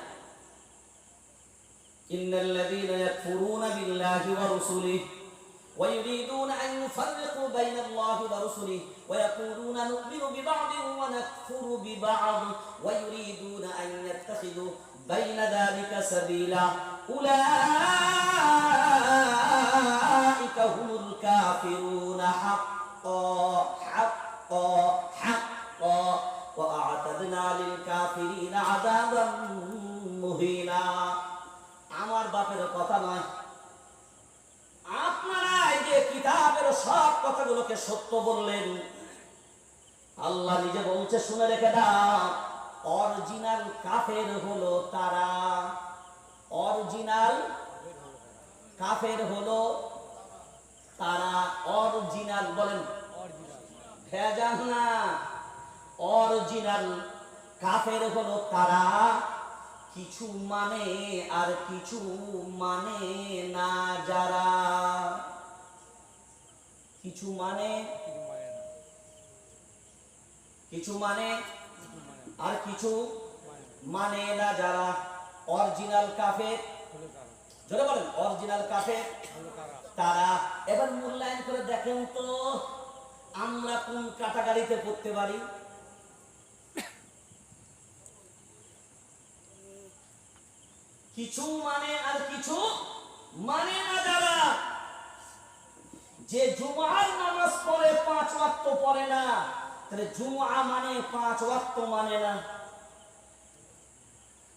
ইন্নাল্লাযীনা ইয়াকফুরুনা বিল্লাহি ওয়া রাসূলিহি ওয়া ইউরিদুনা আন ইউফাররিকু বাইনাল্লাহি ওয়া রাসূলিহি ওয়া ইয়াকুলুনা নু'মিনু বিবা'দিন ওয়া নাকফুরু বিবা'দ ওয়া ইউরিদুনা আন ইয়াত্তাখিযু বাইনা যালিকা সাবিলা উলাইকা হুমুল কাফিরুনা হাক্কান হাক্কান হাক্কান ওয়া আ'তাদনা লিল কাফিরিনা আযাবান মুহিনা। আমার বাপের কথা নয়, আপনারা এই যে কিতাবের সব কথাগুলোকে সত্য বললেন, আল্লাহ নিজে বলছে শুনে রেখে দাও, অরিজিনাল কাফের হলো তারা। অরিজিনাল কাফের হলো তারা। অরিজিনাল বলেন, ভেজাল না। অরিজিনাল কাফের হলো তারা, কিছু মানে আর কিছু মানে না যারা। কি কিছু মানে, কিছু মানে আর কিছু মানে না। যারা অরিজিনাল কাফের, জোরে বলেন অরিজিনাল কাফের তারা। এবার মূল্যায়ন করে দেখেন তো আমরা কোন ক্যাটাগরিতে পড়তে পারি। কিছু মানে আর কিছু মানে না যারা, যে জুমার নামাজ পড়ে 5 ওয়াক্ত পড়ে না, তাহলে জুমা মানে 5 ওয়াক্ত মানে না।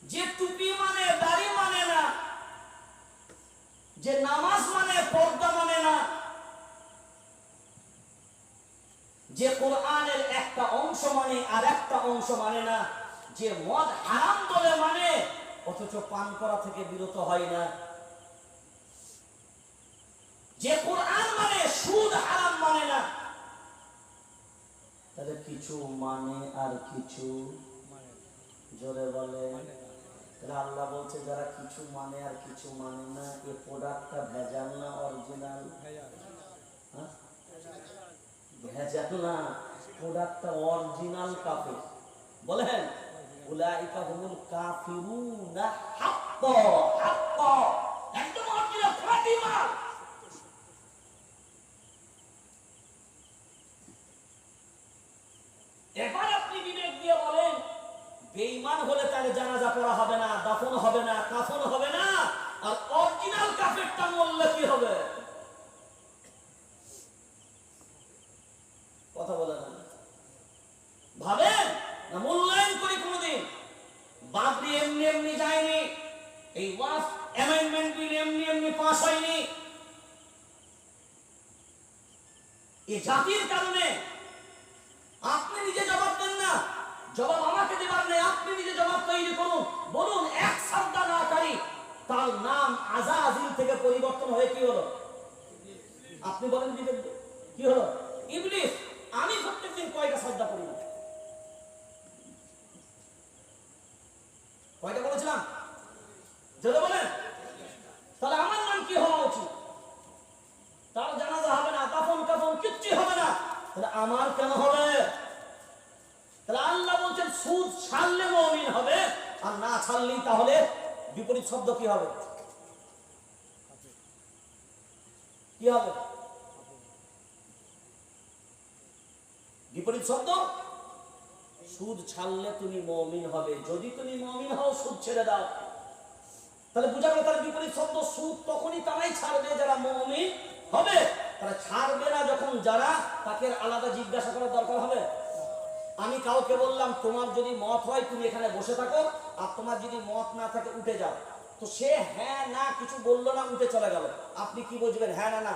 যে টুপি মানে দাড়ি মানে না, যে নামাজ মানে পর্দা মানে না, যে কোরআনের একটা অংশ মানে আর একটা অংশ মানে না, যে মদ হারাম বলে মানে অথচ পান করা থেকে বিরত হয় না, যে কোরআন মানে সুদ হারাম মানে না, তাহলে কিছু মানে আর কিছু জোরে বলে। তাহলে আল্লাহ বলছে যারা কিছু মানে আর কিছু মানে না, এই প্রোডাক্টটা ভেজাল না অরিজিনাল? ভেজাল না, প্রোডাক্টটা অরিজিনাল কাফের। বলেন উলাইকা হুমুল কাফিরুনা হাক্কা, হাক্কা একদম অরিজিনাল ফাতিমা। এবার আপনি বিবেক দিয়ে বলেন বেঈমান হলে তাহলে জানাজা পড়া হবে না, দাফন হবে না, কাফন হবে না, আর অরিজিনাল কাফেরটা মরলে কি হবে? কথা বলে না, ভাবেন না মূল্যায়ন করি কোনদিন? বাবরি এমনি এমনি যায়নি, এই ওয়াফ অ্যামেন্ডমেন্ট বিল এমনি এমনি পাস হয়নি। এই জাতির কারণে আপনি নিজে জবাব দেন না, জবাব আমাকে দেবার নেই, আপনি নিজে জবাব তৈরি করুন। বলুন এক সাদ্দা না করি তার নাম আজাজিল থেকে পরিবর্তন হয়ে কি হলো? আপনি বলেন কি হলো? ইবলিস। আমি প্রত্যেকদিন কয়টা সাদ্দা করি না? কয়টা বলেছিলাম? যদি বলেন তাহলে আমার নাম কি হওয়া উচিত? তার জানাজা হবে না, দাফন কাফন কিচ্ছু হবে না, তাহলে আমার কেন হবে? তাহলে আল্লাহ বলছেন সুদ ছাড়লে মুমিন হবে, আর না ছাড়লেই তাহলে বিপরীত শব্দ কি হবে? কি হবে বিপরীত শব্দ? সুদ ছাড়লে তুমি মুমিন হবে, যদি তুমি মুমিন হও সুদ ছেড়ে দাও। তাহলে বুঝা গেল, তার বিপরীত শব্দ সুদ তখনই তারাই ছাড়বে যারা মুমিন হবে, তারা ছাড়বে না যখন যারা, তাকে আলাদা জিজ্ঞাসা করার দরকার হবে। আমি কাউকে বললাম তোমার যদি মত হয় তুমি এখানে বসে থাকো, আর তোমার যদি মত না থাকে উঠে যাও, তো সে হ্যাঁ না কিছু বললো না, উঠে চলে গেল, আপনি কি বুঝবেন? হ্যাঁ না না?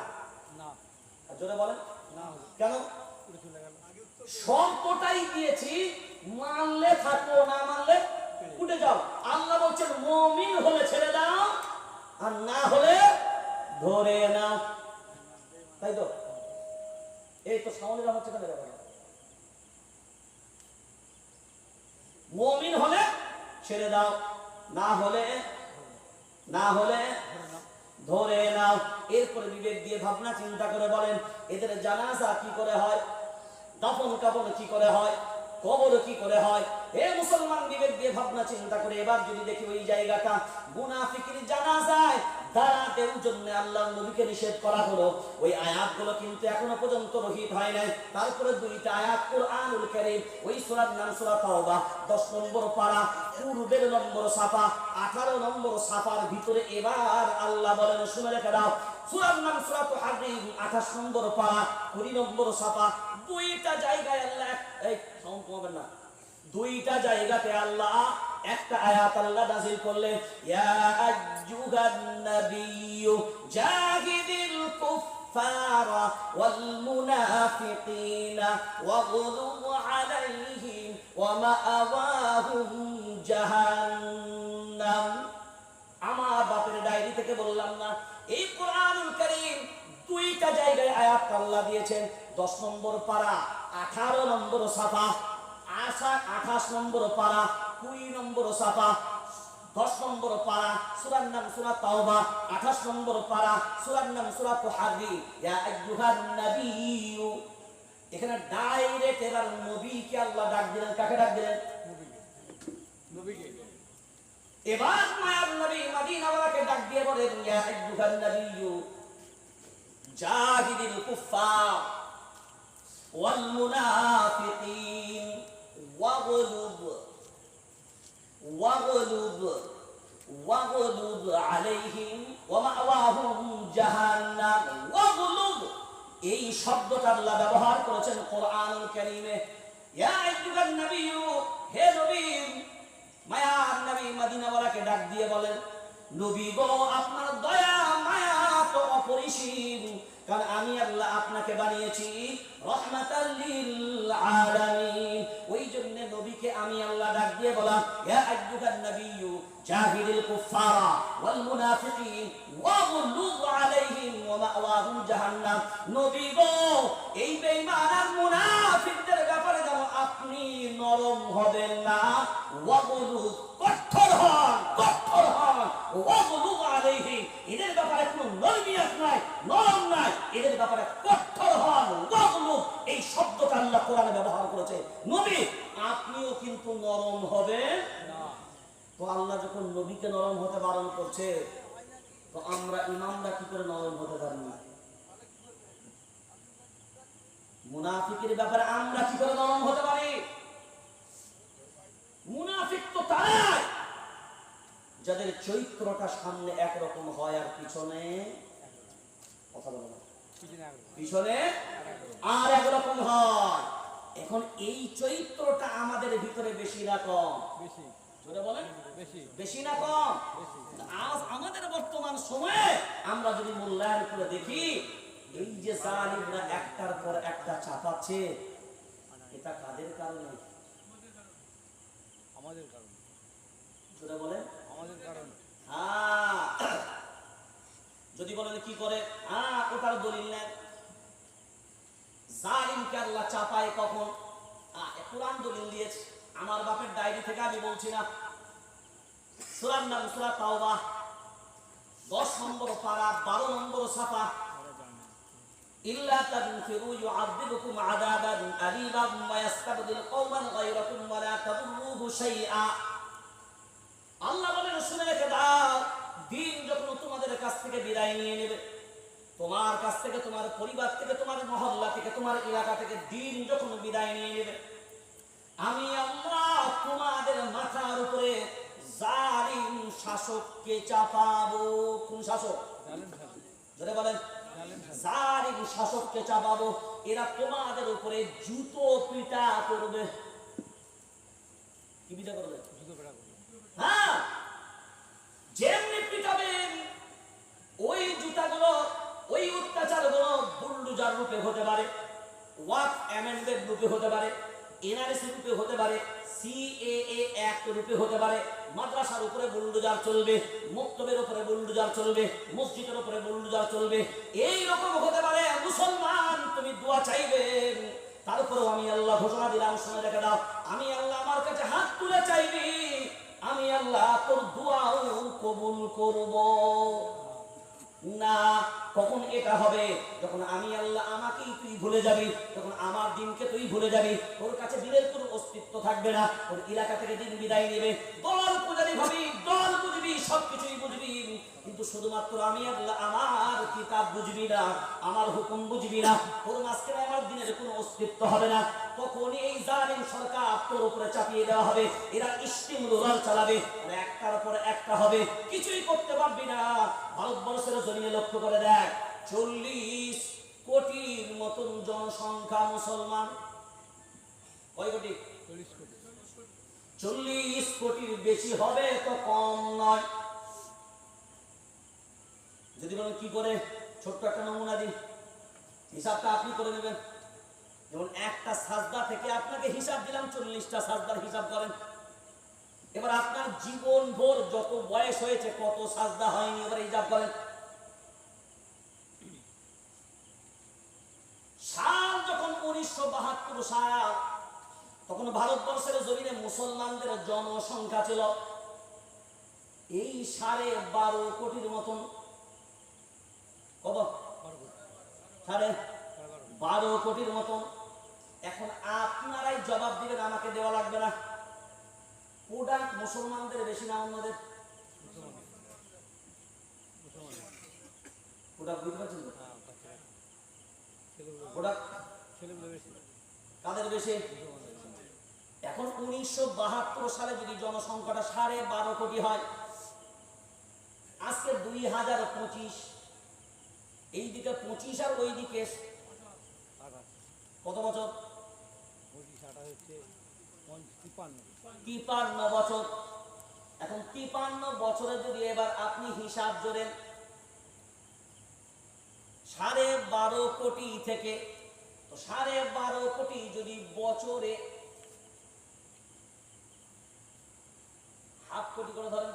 জোরে বলেন কেন? শর্তটাই দিয়েছি, মানলে থাকো, না মানলে উঠে যাও। আল্লাহ বলছেন মুমিন হলে ছেড়ে দাও, আর না হলে ধরে নাও। তাই তো? এই তো সামনেরা হচ্ছে কেন? মুমিন হলে ছেড়ে দাও, না হলে ধরে নাও। এরপরে বিবেক দিয়ে ভাবনা চিন্তা করে বলেন এদের জানাজা কি করে হয়, দাফন কাফন কি করে হয়, কবর কি করে হয়? হে মুসলমান, বিবেক দিয়ে ভাবনা চিন্তা করে এবার যদি দেখি ওই জায়গাটা মুনাফিকের জানাজায় দাঁড়াতে জন্য আল্লাহর নবীকে নিষেধ করা হলো, ওই আয়াতগুলো কিন্তু এখনো পর্যন্ত রহিত হয় নাই। তারপরে দুইটা আয়াত কুরআনুল কারীম, ওই সূরার নাম সূরা তাওবা, 10 নম্বর পারা, পূর্বের নম্বর সাফা, 18 নম্বর সাফার ভিতরে এবার আল্লাহ বলেন, শুনে রেখে দাও, সূরার নাম সূরা তাহরীম, 28 নম্বর পারা, 20 নম্বর সাফা, দুইটা জায়গায় আল্লাহ, এই সাউন্ড কমাবেন না, দুইটা জায়গাতে আল্লাহ একটা আয়াত আল্লাহ নাযিল করলেন, ইয়া আইয়ুহান নাবিয়্যু জাহিদিল কুফফারা ওয়াল মুনাফিকিনা ওয়াগলুব আলাইহিম ওয়া মাআওয়াহুম জাহান্নাম। আমার বাপের ডায়েরি থেকে বললাম না, এই কোরআনুল কারীম দুইটা জায়গায় আয়াত আল্লাহ দিয়েছেন, 10 নম্বর পারা, 18 নম্বর সাফা, 28 নম্বর পারা, 20 নম্বর সাফা। 10 নম্বর পারা সূরার নাম সূরা তাওবা, 28 নম্বর পারা সূরার নাম সূরা তাহরিম। ইয়া আইয়ুহান নাবিয়্যু, এখানে ডাইরেক্ট এবার নবীকে আল্লাহ ডাক দিলেন। কাকে ডাক দিলেন? নবীকে। এবার মায়ার নবী মদিনাওয়ালাকে ডাক দিয়ে বলেন, ইয়া আইয়ুহান নাবিয়্যু জাহিদিল কুফার ওয়াল মুনাফিকিন ওয়াগলুব আলাইহিম ওয়া মাওয়াহুম জাহান্নাম। ওয়াগলুব, এই শব্দটা আল্লাহ ব্যবহার করেছেন কোরআনুল কারীমে। ইয়া আইয়ুহান নাবিয়্যু, হে নবী, মায়ার নবী মদিনাওয়ালাকে ডাক দিয়ে বলেন, নবী গো, আপনার দয়া মায়া তো অপরিসীম, কারণ আমি আল্লাহ আপনাকে বানিয়েছি রাহমাতাল লিল আলামিন। ওই জন্য নবীকে আমি আল্লাহ ডাক দিয়ে বলা, ইয়া আইয়ুহান নাবিয়্যু জাহিদিল কুফারা ওয়াল মুনাফিকিন ওয়াগলুব আলাইহিম ওয়া মাওয়াহুম জাহান্নাম। নবী গো, এই বেঈমান আর মুনাফিকদের ব্যাপারে যেন আপনি নরম হবেন না, ওয়াগলুব, কঠোর হন, কঠোর হন, ওয়াগলুব আলাইহিম, এদের ব্যাপারে কোনো নরমিয়াত নাই, নরম নাই, এদের ব্যাপারে কঠোর হন। ওয়াগলুব, এই শব্দটা আল্লাহ কোরআনে ব্যবহার করেছে। নবী, আপনিও কিন্তু নরম হবেন না। তো আল্লাহ যখন নবীকে নরম হতে বারণ করছে, তো আমরা ইমামরা কি করে নরম হতে পারি না? মুনাফিকের ব্যাপারে আমরা কি করে নরম হতে পারি? মুনাফিক তো তারাই যাদের চরিত্রটা সামনে একরকম হয় আর পিছনে কথা বলে না, পিছনে আর একরকম হয়। এখন এই চরিত্রটা আমাদের ভিতরে বেশি না কম? বেশি। জোরে বলেন, বেশি। বেশি না কম? আজ আমাদের বর্তমান সময়ে আমরা যদি মূল্যায়ন করে দেখি, এই যে জালিমরা একটার পর একটা চাপাচ্ছে, এটা কাদের কারণে? আমাদের কারণে। জোরে বলেন, আমাদের কারণে। হ্যাঁ, যদি বলেন কি করে, ওটার দলিল নেই। জালিমকে আল্লাহ চাপায় কখন? কোরআন দলিল দিয়েছে, আমার বাপের ডায়েরি থেকে আমি বলছি না। সূরার নাম সূরা তাওবা, 10 নম্বর পারা 12 নম্বর সাফা। ইল্লা তানফিরু ইউআযিবুকুম আযাবান আলীমান ওয়া ইস্তাবদিল কওমান গায়রাকুম ওয়া লা তাদুররুহু শাইআ। আল্লাহ বলেন, শুনে রেখে দাও, দিন যখন তোমাদের কাছ থেকে বিদায় নিয়ে নেবে, তোমার কাছ থেকে, তোমার পরিবার থেকে, তোমার মহল্লা থেকে, তোমার এলাকা থেকে দিন যখন বিদায় নিয়ে নেবে, আমি আল্লাহ তোমাদের মাথার উপরে জালিম শাসককে চাপাবো। কোন শাসক? ধরে বলেন, জালিম শাসককে চাপাবো। এরা তোমাদের উপরে জুতো পিটা করবে। কি পিটা করবে? জুতো পিটা করবে। হ্যাঁ, যেমনি পিটাবেন, ওই জুতাগুলো, ওই অত্যাচারগুলো বুলডোজার রূপে হতে পারে, ওয়াকফ অ্যামেন্ডমেন্ট রূপে হতে পারে, এনআরসি রূপে হতে পারে, সিএএ অ্যাক্ট রূপে হতে পারে। মাদ্রাসার উপরে বুলডোজার চলবে, মক্তবের উপরে বুলডোজার চলবে, মসজিদের উপরে বুলডোজার চলবে, এই রকম হতে পারে। মুসলমান, তুমি দোয়া চাইবেন, তারপরেও আমি আল্লাহ ঘোষণা দিলাম, শুনে রেখে দাও, আমি আল্লাহ আমার কাছে হাত তুলে চাইবি, আমি আল্লাহ তোর দোয়াও কবুল করব না। কখন এটা হবে? যখন আমি আল্লাহ আমাকেই তুই ভুলে যাবি, তখন আমার দিনকে তুই ভুলে যাবি, তোর কাছে দিনের কোনো অস্তিত্ব থাকবে না, তোর এলাকা থেকে দিন বিদায় নেবে, দল পূজারি ভাবি, দল বুঝবি, সবকিছুই বুঝবি, কিন্তু শুধুমাত্র আমি আল্লাহ আমার কিতাব বুঝবি না, আমার হুকুম বুঝবি না, তোর মাঝখানে আমার দিনের কোনো অস্তিত্ব হবে না। তখন এই জালিম সরকার তোর উপরে চাপিয়ে দেওয়া হবে, এরা স্টিম রোলার চালাবে, একটার পর একটা হবে, কিছুই করতে পারবি না। ভারতবর্ষের জমিনে লক্ষ্য করে দেখ, 40 কোটির মতন জনসংখ্যা মুসলমান। কয় কোটি? 40 কোটির বেশি হবে তো কম নয়। যদি বলেন কি করে, ছোট্ট একটা নমুনা দিই, হিসাবটা আপনি করে নেবেন। যেমন একটা সাজদা থেকে আপনাকে হিসাব দিলাম, 40টা সাজদার হিসাব করেন। এবার আপনার জীবন ভোর যত বয়স হয়েছে কত সাজদা হয়নি, এবার হিসাব করেন। সাল যখন 1972 সাল, তখন ভারতবর্ষের জমিনে মুসলমানদের জনসংখ্যা ছিল এই 12.5 কোটির মতন, কত? 12.5 কোটির মতন। এখন আপনারাই জবাব দিবেন, আমাকে দেওয়া লাগবে না। প্রোডাক্ট মুসলমানদের বেশি না অন্যদের? প্রোডাক্ট বুঝতে পারছেন তো? প্রোডাক্ট কাদের বেশি? এখন 1972 সালে যদি জনসংখ্যাটা 12.5 কোটি হয়, আজকে 2025, এইদিকে 25 আর ওইদিকে কত বছর? 53 বছর। এখন 53 বছরে যদি এবার আপনি হিসাব ধরেন 12.5 কোটি থেকে, তো 12.5 কোটি যদি বছরে হাফ কোটি করে ধরেন,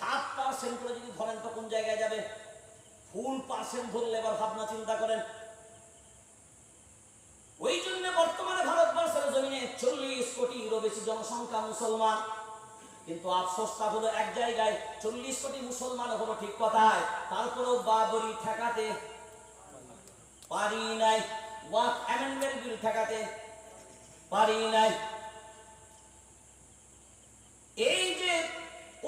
হাফ পার্সেন্ট করে যদি ধরেন তো কোন জায়গায় যাবে? ফুল পার্সেন্ট ধরলে এবার ভাবনা চিন্তা করেন। ওই জন্য বর্তমানে ভারতবর্ষের জমিনে 40 কোটিরও বেশি জনসংখ্যা মুসলমান। কিন্তু আফসোসটা হলো এক জায়গায় 40 কোটি মুসলমান হলো ঠিক কথায়, তারপরেও বাবরি ঠেকাতে পারি নাই, ওয়াকফ অ্যামেন্ডমেন্ট বিল ঠেকাতে পারি নাই। এই যে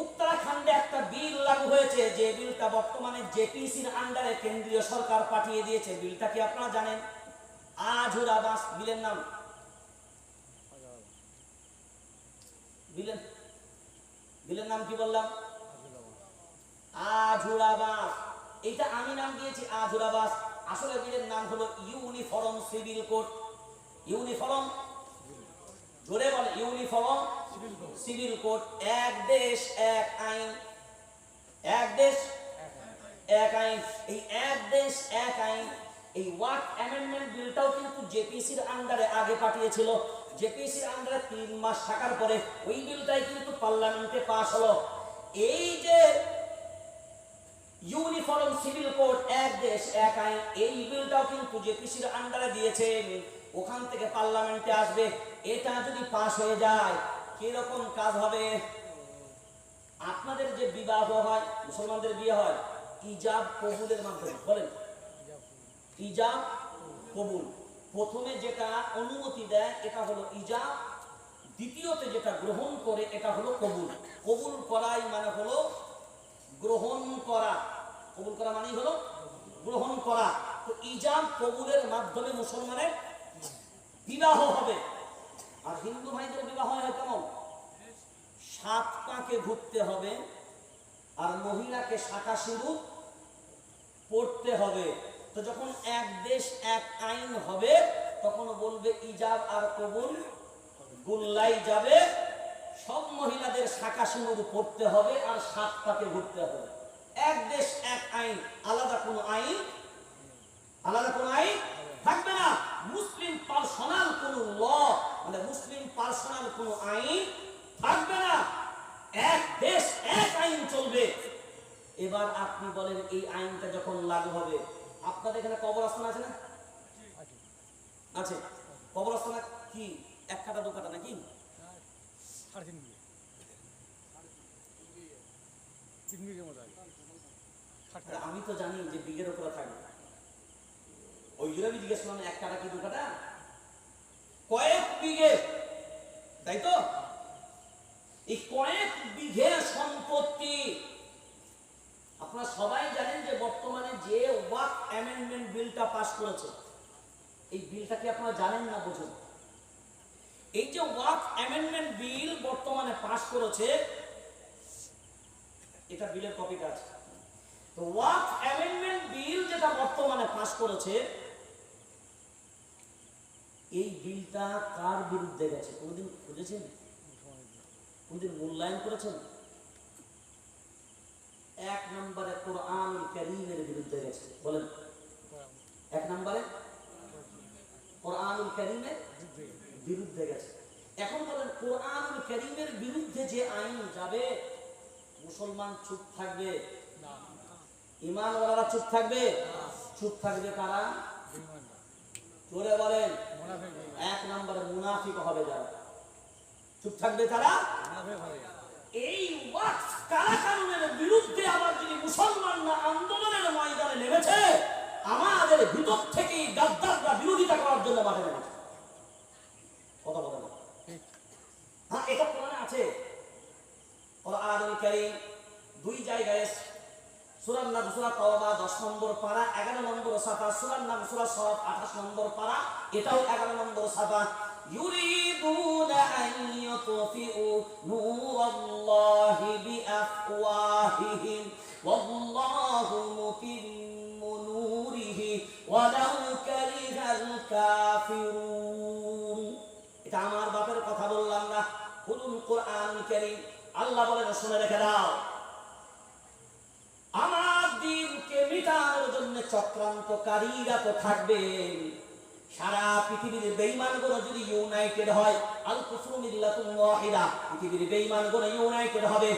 উত্তরাখণ্ডে একটা বিল লাগু হয়েছে, যে বিলটা বর্তমানে জেপিসির আন্ডারে কেন্দ্রীয় সরকার পাঠিয়ে দিয়েছে, বিলটা কি আপনারা জানেন? আজহুর আবাস বিলের নাম। বিলের নাম কি বললাম? আজহুর আবাস। এটা আমি নাম দিয়েছি আজহুর আবাস, আসলে বিলের নাম হলো ইউনিফর্ম সিভিল কোড। ইউনিফর্ম, জোরে বলে, ইউনিফর্ম সিভিল কোড। এক দেশ এক আইন, এক দেশ এক আইন। এই এক দেশ এক আইন, এই ওয়াকফ অ্যামেন্ডমেন্ট বিলটাও কিন্তু জেপিসির আন্ডারে আগে পাঠিয়েছিল। জেপিসির আন্ডারে 3 মাস থাকার পরে ওই বিলটাই কিন্তু পার্লামেন্টে পাস হলো। এই যে ইউনিফর্ম সিভিল কোড, এক দেশ এক আইন, এই বিলটাও কিন্তু জেপিসির আন্ডারে দিয়েছেন, ওখান থেকে পার্লামেন্টে আসবে। এটা যদি পাস হয়ে যায় কিরকম কাজ হবে? আপনাদের যে বিবাহ হয়, মুসলমানদের বিয়ে হয় ইজাব কবুলের মাধ্যমে, বলেন ইজাব কবুল। প্রথমে যেটা অনুমতি দেয় এটা হলো ইজাব, দ্বিতীয়তে যেটা গ্রহণ করে এটা হলো কবুল। কবুল করাই মানে হলো গ্রহণ করা, কবুল করা মানেই হলো গ্রহণ করা। তো ইজাব কবুলের মাধ্যমে মুসলমানের বিবাহ হবে। আর হিন্দু ভাইদের বিবাহ হয় কেমন? 7 পাকে ঘুরতে হবে, আর মহিলাকে শাখা সিঁদুর পড়তে হবে। তো যখন এক দেশ এক আইন হবে তখন বলবে ইজাব আর কবুল গুল্লাই যাবে, সব মহিলাদের শাখা সিঁদুর পড়তে হবে আর 7 পাকে ঘুরতে হবে। এক দেশ এক আইন, আলাদা কোনো আইন, আলাদা কোনো আইন থাকবে না। মুসলিম পার্সোনাল কোনো ল, মানে মুসলিম পার্সোনাল কোনো আইন থাকবে না। এক দেশ এক আইন চলবে। এবার আপনি বলেন এই আইনটা যখন লাগু হবে, আপনাদের এখানে কবরস্থান আছে না? আছে। কবরস্থান কি 1 কাঠা 2 কাঠা নাকি? আমি তো জানি যে বিঘের উপরে থাকবে, ওই জন্য আমি জিজ্ঞেস করলাম 1 কাঠা কি 2 কাঠা? কয়েক বিঘে, তাই তো? এই কয়েক বিঘে সম্পত্তি। আপনারা সবাই জানেন যে বর্তমানে যে ওয়াকফ অ্যামেন্ডমেন্ট বিলটা পাস করেছে, এই বিলটা কি আপনারা জানেন না বুঝুন? এই যে ওয়াকফ অ্যামেন্ডমেন্ট বিল বর্তমানে পাস করেছে, এটা বিলের কপিটা আছে। তো ওয়াকফ অ্যামেন্ডমেন্ট বিল যেটা বর্তমানে পাস করেছে, এই বিলটা কার বিরুদ্ধে গেছে কোনদিন খুঁজেছেন? কোনদিন মূল্যায়ন করেছেন? 1 নম্বরে কোরআনুল কারীমের বিরুদ্ধে গেছে। বলেন 1 নম্বরে কোরআনুল কারীমের বিরুদ্ধে গেছে। এখন বলেন কোরআনুল কারীমের বিরুদ্ধে যে আইন যাবে, মুসলমান চুপ থাকবে? ঈমানওয়ালারা চুপ থাকবে? চুপ থাকবে কারা? জোরে বলেন। 1 নম্বরে মুনাফিক হবে যারা। চুপ থাকবে কারা? এই ওয়াকফ কারা কানুনের বিরুদ্ধে আবার যদি মুসলমানরা আন্দোলনের ময়দানে নেমেছে, আমাদের ভিতর থেকেই গাদ্দাররা বিরোধিতা করার জন্য মাঠে নেমেছে। কথা বলে না? হ্যাঁ, এটা কোরআনে আছে। কোরআনুল কারীম দুই জায়গায়, সূরার নাম সূরা তাওবা 10 নম্বর পারা 11 নম্বর সাফা, সূরার নাম সূরা সফ 28 নম্বর পারা, এটাও 11 নম্বর সাফা। ইউরিদুনা আন ইউতফিউ নূরাল্লাহি বিআফওয়াহিহিম ওয়াল্লাহু মুতিম্মু নূরিহি ওয়ালাউ কারিহাল কাফিরুন। এটা আমার বাপের কথা বললাম না, কুলুল কোরআনুল কারীম। আল্লাহ বলেন, শুনে রেখে দাও, আমার দিনকে মিটানোর জন্য চক্রান্তকারীরা তো থাকবে। সারা পৃথিবীর বেঈমানগুলো যদি ইউনাইটেড হয়, আল কুফরু মিল্লাতুন ওয়াহিদা, পৃথিবীর বেঈমানগুলো ইউনাইটেড হবে,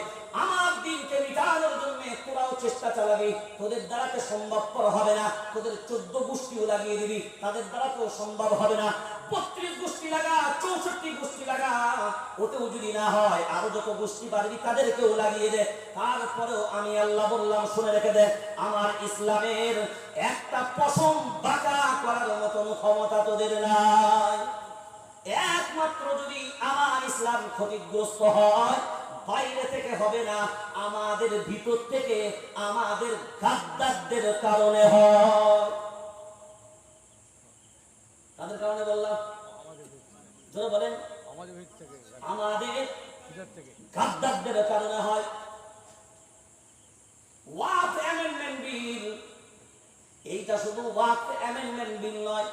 আমার দিনকে মিটানোর জন্য তোরাও চেষ্টা চালাবি। তোদের দ্বারা তো সম্ভবপর হবে না। তোদের 14 গোষ্ঠীও লাগিয়ে দিবি, তাদের দ্বারা তো সম্ভব হবে না। 32 গোষ্ঠী লাগা, 64 গোষ্ঠী লাগা, ওতেও যদি না হয় আরো যত গোষ্ঠী পারবি তাদেরকেও লাগিয়ে দে। তারপরেও আমি আল্লাহ বললাম, শুনে রেখে দে, আমার ইসলামের একটা পশম বাঁকা করার মতন ক্ষমতা তোদের নাই। একমাত্র যদি আমার ইসলাম ক্ষতিগ্রস্ত হয়, বাইরে থেকে হবে না, আমাদের ভিতর থেকে, আমাদের গাদ্দারদের কারণে হয়। তাদের কারণে বললাম, জোরে বলেন, আমাদের গাদ্দারদের কারণে হয়। ওয়াকফ অ্যামেন্ডমেন্ট বিল, এইটা শুধু ওয়াকফ অ্যামেন্ডমেন্ট বিল নয়,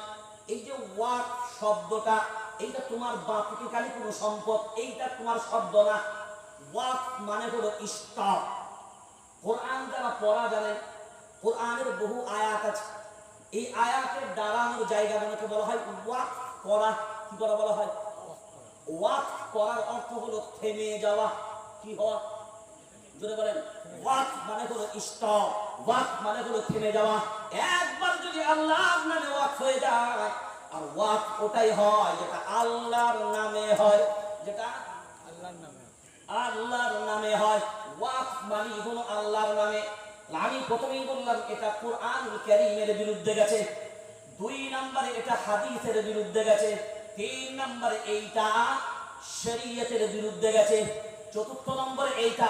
এই যে ওয়াকফ শব্দটা, এইটা তোমার বাপকে কোনো সম্পদ, এইটা তোমার শব্দ না। ওয়াকফ মানে হলো স্টপ। কোরআন যারা পড়া জানেন, কোরআনের বহু আয়াত আছে, এই আয়াতের দাঁড়ানোর জায়গাগুলোকে বলা হয় ওয়াকফ করা। কি করা বলা হয়? ওয়াকফ করার অর্থ হলো থেমে যাওয়া। কি হওয়া? জোরে বলেন। ওয়াকফ মানে হলো স্টপ, ওয়াকফ মানে হলো থেমে যাওয়া। একবার যদি আল্লাহর নামে ওয়াকফ হয়ে যায়, আর ওয়াকফ ওটাই হয় যেটা আল্লাহর নামে হয়, যেটা আল্লাহর নামে হয়। ওয়াকফ মানে হলো আল্লাহর নামে। আমি প্রথমেই বললাম এটা কোরআনুল কারীমের বিরুদ্ধে গেছে, 2 নম্বরে এটা হাদিসের বিরুদ্ধে গেছে, 3 নম্বরে এইটা শরীয়তের বিরুদ্ধে গেছে, 4 নম্বরে এইটা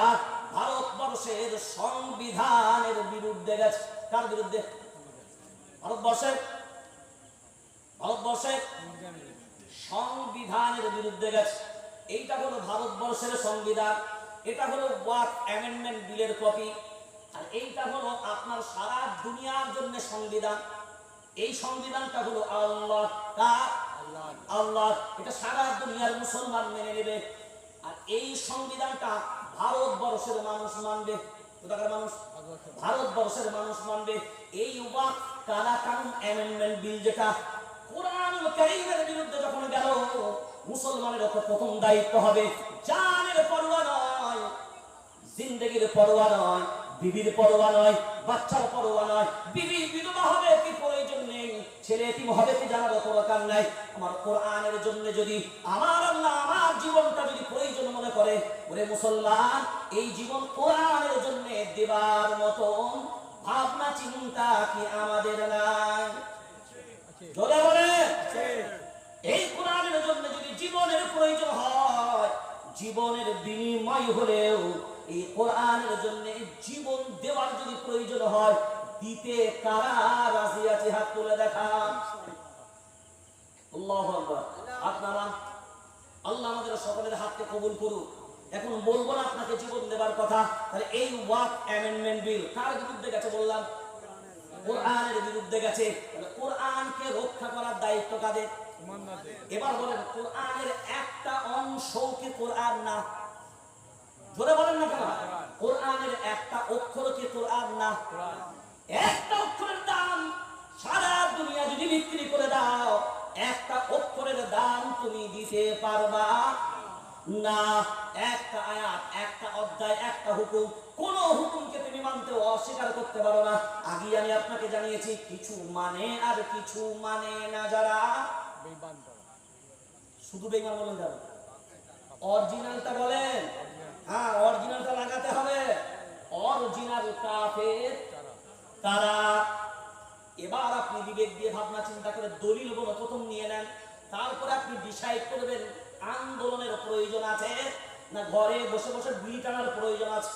ভারতবর্ষের সংবিধানের বিরুদ্ধে গেছে। কার বিরুদ্ধে? ভারতবর্ষের সংবিধানের বিরুদ্ধে গেছে। এইটা হলো ভারতবর্ষের সংবিধান, এটা হলো ওয়াকফ অ্যামেন্ডমেন্ট বিলের কপি, আর এইটা হলো আপনার সারা দুনিয়ার জন্য সংবিধান। এই সংবিধানটা হলো আল্লাহ, কার? আল্লাহ। এটা সারা দুনিয়ার মুসলমান মেনে নেবে, আর এই সংবিধানটা ভারতবর্ষের মানুষ মানবে। কোথাকার মানুষ? ভারতবর্ষের মানুষ মানবে। এই ওয়াকফ কানুন অ্যামেন্ডমেন্ট বিল যেটা কোরআনুল কারীমের বিরুদ্ধে যখন গেল, মুসলমানের উপর প্রথম দায়িত্ব হবে জানের পরোয়া নয়, জিন্দেগির পরোয়া নয়, বিবির পরোয়া নয়, বাচ্চার পরোয়া নয়। বিবি বিধবা হবে কি প্রয়োজন নেই, ছেলে এতিম হবে কি জানার দরকার নাই। আমার কোরআনের জন্য যদি আমার আল্লাহ আমার জীবনটা যদি প্রয়োজন মনে করে, ওরে মুসলমান, এই জীবন কোরআনের জন্য দেবার মতন ভাবনা চিন্তা কি আমাদের নাই? জোরে বলে, এই কোরআনের জন্য যদি জীবনের প্রয়োজন হয়, জীবনের বিনিময় হলেও এই কোরআনের জন্য জীবন দেওয়ার যদি প্রয়োজন হয়, দিতে কারা রাজি আছে? হাত তুলে দেখান। আল্লাহু আকবার। আপনারা, আল্লাহ আমাদের সকলের হাতকে কবুল করুক। এখন বলবো না আপনাকে জীবন দেবার কথা। তাহলে এই ওয়াকফ অ্যামেন্ডমেন্ট বিল কার বিরুদ্ধে গেছে বললাম? কোরআনের বিরুদ্ধে গেছে। কোরআনকে রক্ষা করার দায়িত্ব কাদের? এবার বলেন, কোরআনের একটা অংশও কি কোরআন না? জোরে বলেন না কেন? কোরআনের একটা অক্ষর কি কোরআন না? একটা অক্ষরের দাম সারা দুনিয়া যদি বিক্রি করে দাও, একটা অক্ষরের দাম তুমি দিতে পারবা না। একটা আয়াত, একটা অধ্যায়, একটা হুকুম, কোন হুকুমকে তুমি মানতে অস্বীকার করতে পারো না। আগে আমি আপনাকে জানিয়েছি, কিছু মানে আর কিছু মানে না। যারা শুধু বেঈমান বলেন, যারা অরিজিনালটা বলেন, হ্যাঁ অরিজিনালটা লাগাতে হবে। অরিজিনাল কাফের তারা। এবার আপনি বিবেক দিয়ে ভাবনা চিন্তা করে দলিল গুলো প্রথম নিয়ে নেন, তারপরে আপনি ডিসাইড করবেন আন্দোলনের প্রয়োজন আছে না ঘরে বসে বসে বিড়ি টানার প্রয়োজন আছে।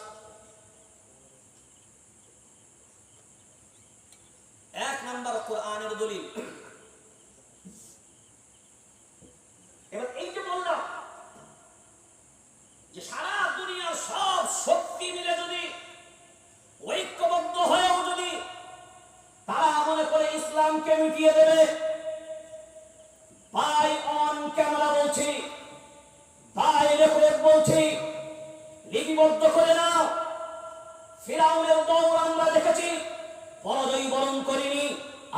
এক নাম্বার কোরআনের দলিল। এবার এই যে বললাম যে সারা দুনিয়ার সব শক্তি মিলে যদি ঐক্যবদ্ধ হয়েও যদি তারা মনে করে ইসলামকে মিটিয়ে দেবে, ভাই অন ক্যামেরা বলছি, ভাই রেকর্ড বলছি, লিপিবদ্ধ করে নাও। ফিরাউনের দৌড় আমরা দেখেছি, পরাজয় বরণ করিনি,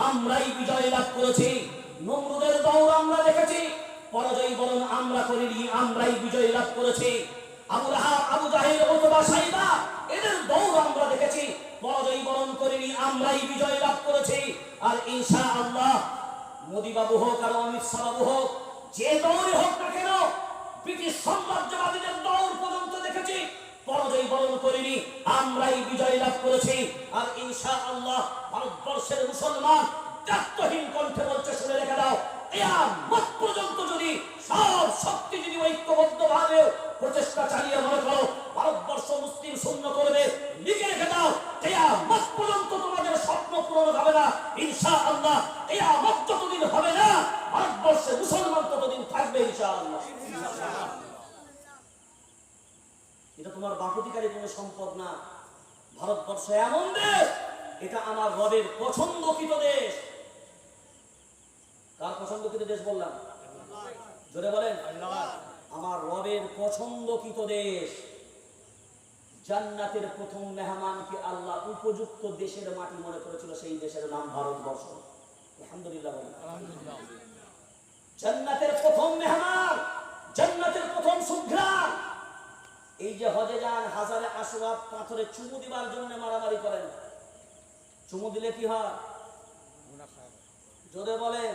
আমরাই বিজয় লাভ করেছি। নমরুদের দৌড় আমরা দেখেছি, পরাজয় বরণ আমরা করিনি, আমরাই বিজয় লাভ করেছি। আবু লাহাব, আবু জাহেল, উতবা, সাইবা এদের দৌড় আমরা দেখেছি, পরাজয় বরণ করিনি, আমরাই বিজয় লাভ করেছি। আর ইনশাআল্লাহ মোদি বাবু হোক আর অমিত শাহ বাবু হোক, যে দৌড়ে হোক না কেন, ব্রিটিশ সাম্রাজ্যবাদীদের দৌড় পর্যন্ত দেখেছি, পরাজয় বরণ করিনি, আমরাই বিজয় লাভ করেছি। আর ইনশাআল্লাহ ভারতবর্ষের মুসলমান দায়িত্বহীন কণ্ঠে বলছে, শুনে রেখে দাও, কিয়ামত পর্যন্ত যদি সব শক্তি যদি ঐক্যবদ্ধ ভাবে প্রচেষ্টা চালিয়ে মনে করো ভারতবর্ষ মুসলিম শূন্য করবে, লিখে রেখে দাও, কিয়ামত পর্যন্ত তোমাদের স্বপ্ন পূরণ হবে না ইনশাআল্লাহ। কিয়ামত যতদিন হবে না ভারতবর্ষে মুসলমান ততদিন থাকবে ইনশাআল্লাহ। এটা তোমার বাপতিকারী কোনো সম্পদ না। ভারতবর্ষ এমন দেশ, এটা আমার রবের পছন্দকৃত দেশ। কার পছন্দকৃত দেশ বললাম? জোরে বলেন। আমার রবের পছন্দকৃত দেশ। জান্নাতের প্রথম মেহমানকে আল্লাহ উপযুক্ত দেশের মাটি মনে করেছিল, সেই দেশের নাম ভারতবর্ষ। আলহামদুলিল্লাহ বলেন। জান্নাতের প্রথম মেহমান, জান্নাতের প্রথম সুঘ্রাণ। এই যে হজে যান, হাজারে আসওয়াদ পাথরে চুমু দিবার জন্য মারামারি করেন, চুমু দিলে কি হয়? জোরে বলেন,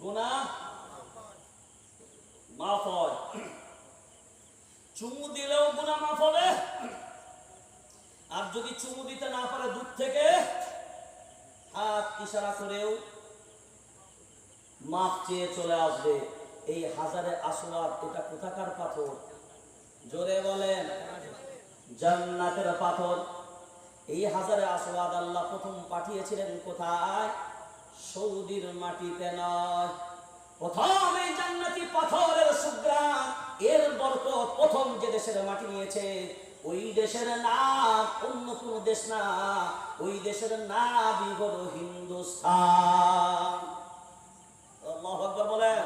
গুনাহ মাফ হয়। চুমু দিলেও গুনাহ মাফ হবে, আর যদি চুমু দিতে না পারে দূর থেকে হাত ইশারা করেও মাফ চেয়ে চলে আসবে। এই হাজারে আসওয়াদ এটা কোথাকার পাথর? জোরে বলেন, জান্নাতের পাথর। এই হাজারে আসওয়াদ আল্লাহ প্রথম পাঠিয়েছিলেন কোথায়? সৌদির মাটিতে নয়। প্রথম এই জান্নাতি পাথরের সুঘ্রাণ, এর বরকত প্রথম যে দেশের মাটি নিয়েছে ওই দেশের নাম অন্য কোন দেশ না, ওই দেশের নামই হলো হিন্দুস্তান। আল্লাহু আকবার বলেন।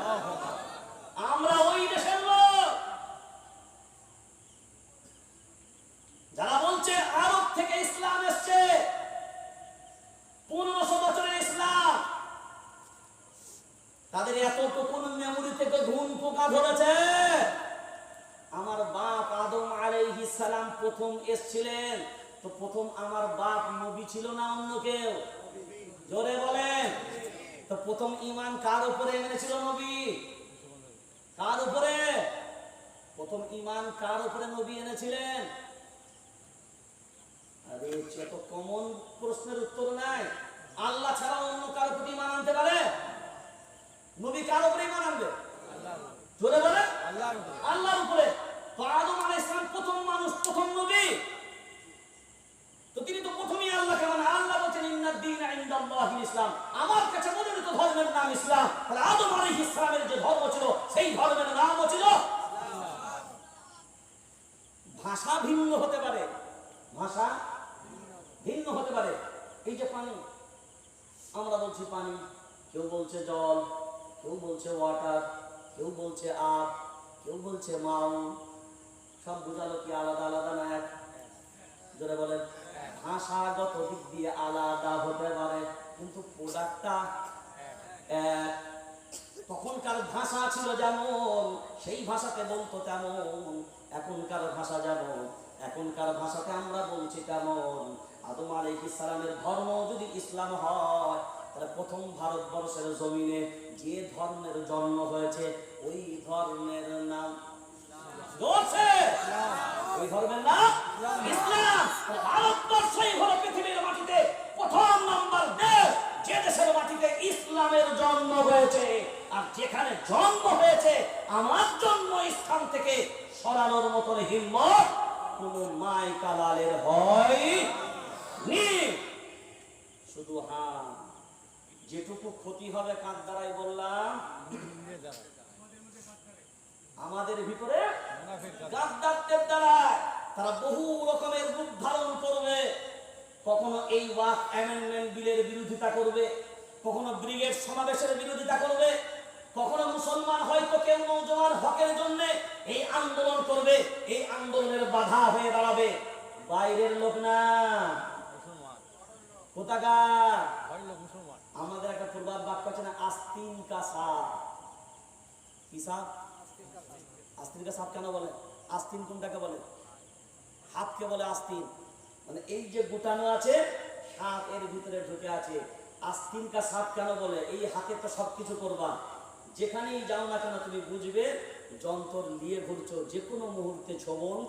আমরা ওই দেশের লোক। যারা বলছে আরব থেকে ইসলাম এসছে, 1500 বছরের ইসলাম, তাদের এতটুকু মেমোরি থেকে ঘুম পোকা ধরেছে। আমার বাপ আদম আলাইহিস সালাম প্রথম এসেছিলেন, তো প্রথম আমার বাপ নবী ছিল না অন্য কেউ? জোরে বলেন। তো প্রথম ঈমান কার উপরে এনেছিল নবী? কার উপরে? প্রথম ঈমান কার উপরে নবী এনেছিলেন? আরে এত কমন প্রশ্নের উত্তর নাই। আল্লাহ ছাড়া অন্য কার প্রতি ঈমান আনতে পারে? নবী কার উপরে ঈমান আনবে? জোরে বলে আল্লাহর উপরে। তো আদম আলাইহিস সালাম প্রথম মানুষ, প্রথম নবী, তো তিনি তো প্রথমেই আল্লাহকে মানে। আল্লাহ বলেন ইন্নাদ দীনা ইনদাল্লাহিল ইসলাম, আমার কাছে মনোনীত ধর্মের নাম ইসলাম। তাহলে আদম আলাইহিস সালামের যে ধর্ম ছিল সেই ধর্মের নামও ছিল ইসলাম। ভাষা ভিন্ন হতে পারে, ভাষা ভিন্ন হতে পারে। এই যে পানি, আমরা বলছি পানি, কেউ বলছে জল, কেউ বলছে ওয়াটার, কেউ বলছে আপ, কেউ বলছে মাউ। সব বোঝালো কি আলাদা আলাদা না এক? জোরে বলেন। ভাষাগত দিক দিয়ে আলাদা হতে পারে, কিন্তু প্রোডাক্টটা এক। তখনকার ভাষা ছিল যেমন, সেই ভাষাতে বলতো তেমন। এখনকার ভাষা যেমন, এখনকার ভাষাতে আমরা বলছি তেমন। আদম আলাইহিস সালামের ধর্ম যদি ইসলাম হয়, তাহলে প্রথম ভারতবর্ষের জমিনে যে ধর্মের জন্ম হয়েছে ওই ধর্মের নাম ইসলাম। ভারতবর্ষই হলো পৃথিবীর মাটিতে প্রথম নাম্বার দেশ, যে দেশের মাটিতে ইসলামের জন্ম হয়েছে। আর যেখানে জন্ম হয়েছে, আমার জন্ম স্থান থেকে সরানোর মতন হিম্মত কোন মাই কালালের হয়নি। শুধু যেটুকু ক্ষতি হবে কার দ্বারাই বললাম, আমাদের ভিতরে গাদ্দারদের দ্বারা। তারা বহু রকমের রূপ ধারণ করবে। কখনো এই ওয়াক অ্যামেন্ডমেন্ট বিলের বিরোধিতা করবে, কখনো ব্রিগেড সমাবেশের বিরোধিতা করবে, কখনো মুসলমান হয়তো কেউ নওজোয়ান হকের জন্য এই আন্দোলন করবে, এই আন্দোলনের বাধা হয়ে দাঁড়াবে। বাইরের লোক না, কোথাকার? আমাদের একটা প্রবাদ বাক্য আছে না, আস্তিন কা সাপ। কি সাপ? আস্তিন কা সাপ কেন বলে? আস্তিন কোনটাকে বলে? হাতকে বলে আস্তিন। মানে এই যে গুটানো আছে, হাত এর ভিতরে ঢুকে আছে। আস্তিন কা সাপ কেন বলে? এই হাতে তো সবকিছু করবা, যেখানেই যাও না কেন তুমি বুঝবে যন্ত্র নিয়ে ঘুরছো, যে কোনো মুহূর্তে ছবল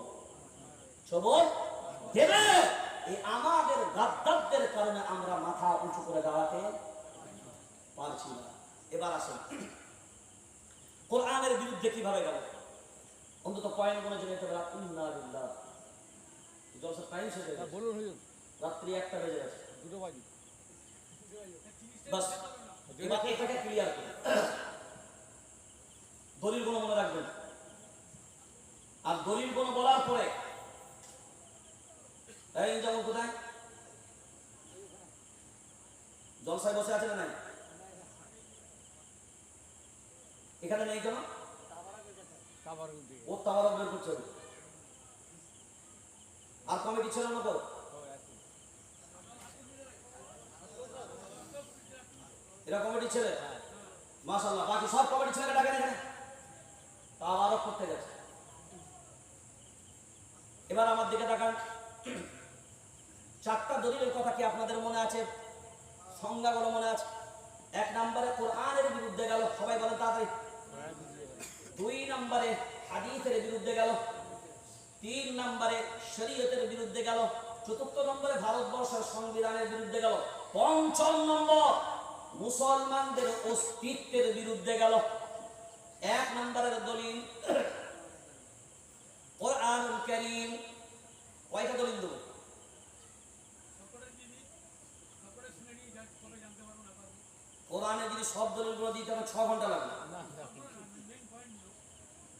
দেবে। এই আমাদের গাদ্দারদের কারণে আমরা মাথা উঁচু করে দাঁড়াতে পারছি না। এবার আসেন কোরআনের বিরুদ্ধে কিভাবে গেল, অন্তত পয়েন্ট গুলো জেনে যেতে পারে। ইন্না লিল্লাহ। জলসার টাইম শেষ হয়ে গেছে, রাত্রি 1টা বেজে গেছে, 2টো বাজে। বাস এবার এটাকে ক্লিয়ার করুন। দলিল গুলো মনে রাখবেন। আর দলিল গুলো বলার পরে এই যেমন কোথায় জলসায় বসে আছে না নাই? এখানে নেই কেন? ও তাবারক বের করছে। আর কমিটি ছিল না তো? এরা কমিটি ছেলে, মাশাআল্লাহ। বাকি সব কমিটি ছেলেকে ডাকেন এখানে, তাবারক করতে গেছে। এবার আমার দিকে তাকান। 4টা দলিলের কথা কি আপনাদের মনে আছে? সংজ্ঞাগুলো মনে আছে? 1 নম্বরে কোরআনের বিরুদ্ধে গেল, সবাই বলেন তাড়াতাড়ি। 2 নম্বরে হাদিসের বিরুদ্ধে গেল। 3 নম্বরে শরীয়তের বিরুদ্ধে গেল। 4র্থ নম্বরে ভারতবর্ষের সংবিধানের বিরুদ্ধে গেল। 5ম নম্বর মুসলমানদের অস্তিত্বের বিরুদ্ধে গেল। 1 নম্বরের দলিল কোরআনুল কারীম। কয়টা দলিল দেব? কোরআনে যদি সব দলিলগুলো দিতে হবে 6 ঘন্টা লাগবে।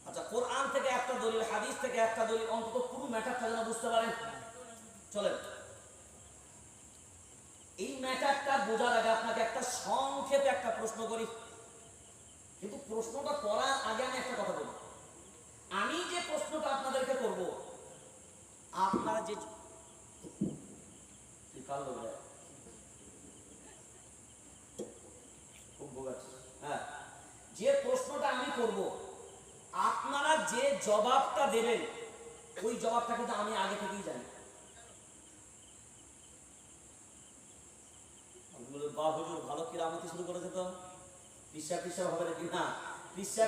আচ্ছা, কোরআন থেকে একটা দলিল, হাদিস থেকে একটা দলিল, অন্তত পুরো ম্যাটারটা যেন বুঝতে পারেন। চলেন, এই ম্যাটারটা বোঝার আগে আপনাকে একটা সংক্ষেপে একটা প্রশ্ন করি। কিন্তু প্রশ্নটা করার আগে আমি একটা কথা বলি। আমি যে প্রশ্নটা আপনাদেরকে করব, আপনারা যে যে প্রশ্নটা আমি করব, আপনারা যে জবাবটা দেবেন, ওই জবাবটা কিন্তু আমি আগে থেকেই জানি। বা হুজুর ভালো কিরামতি শুরু করেছে তো, পিসাব হবে নাকি? না,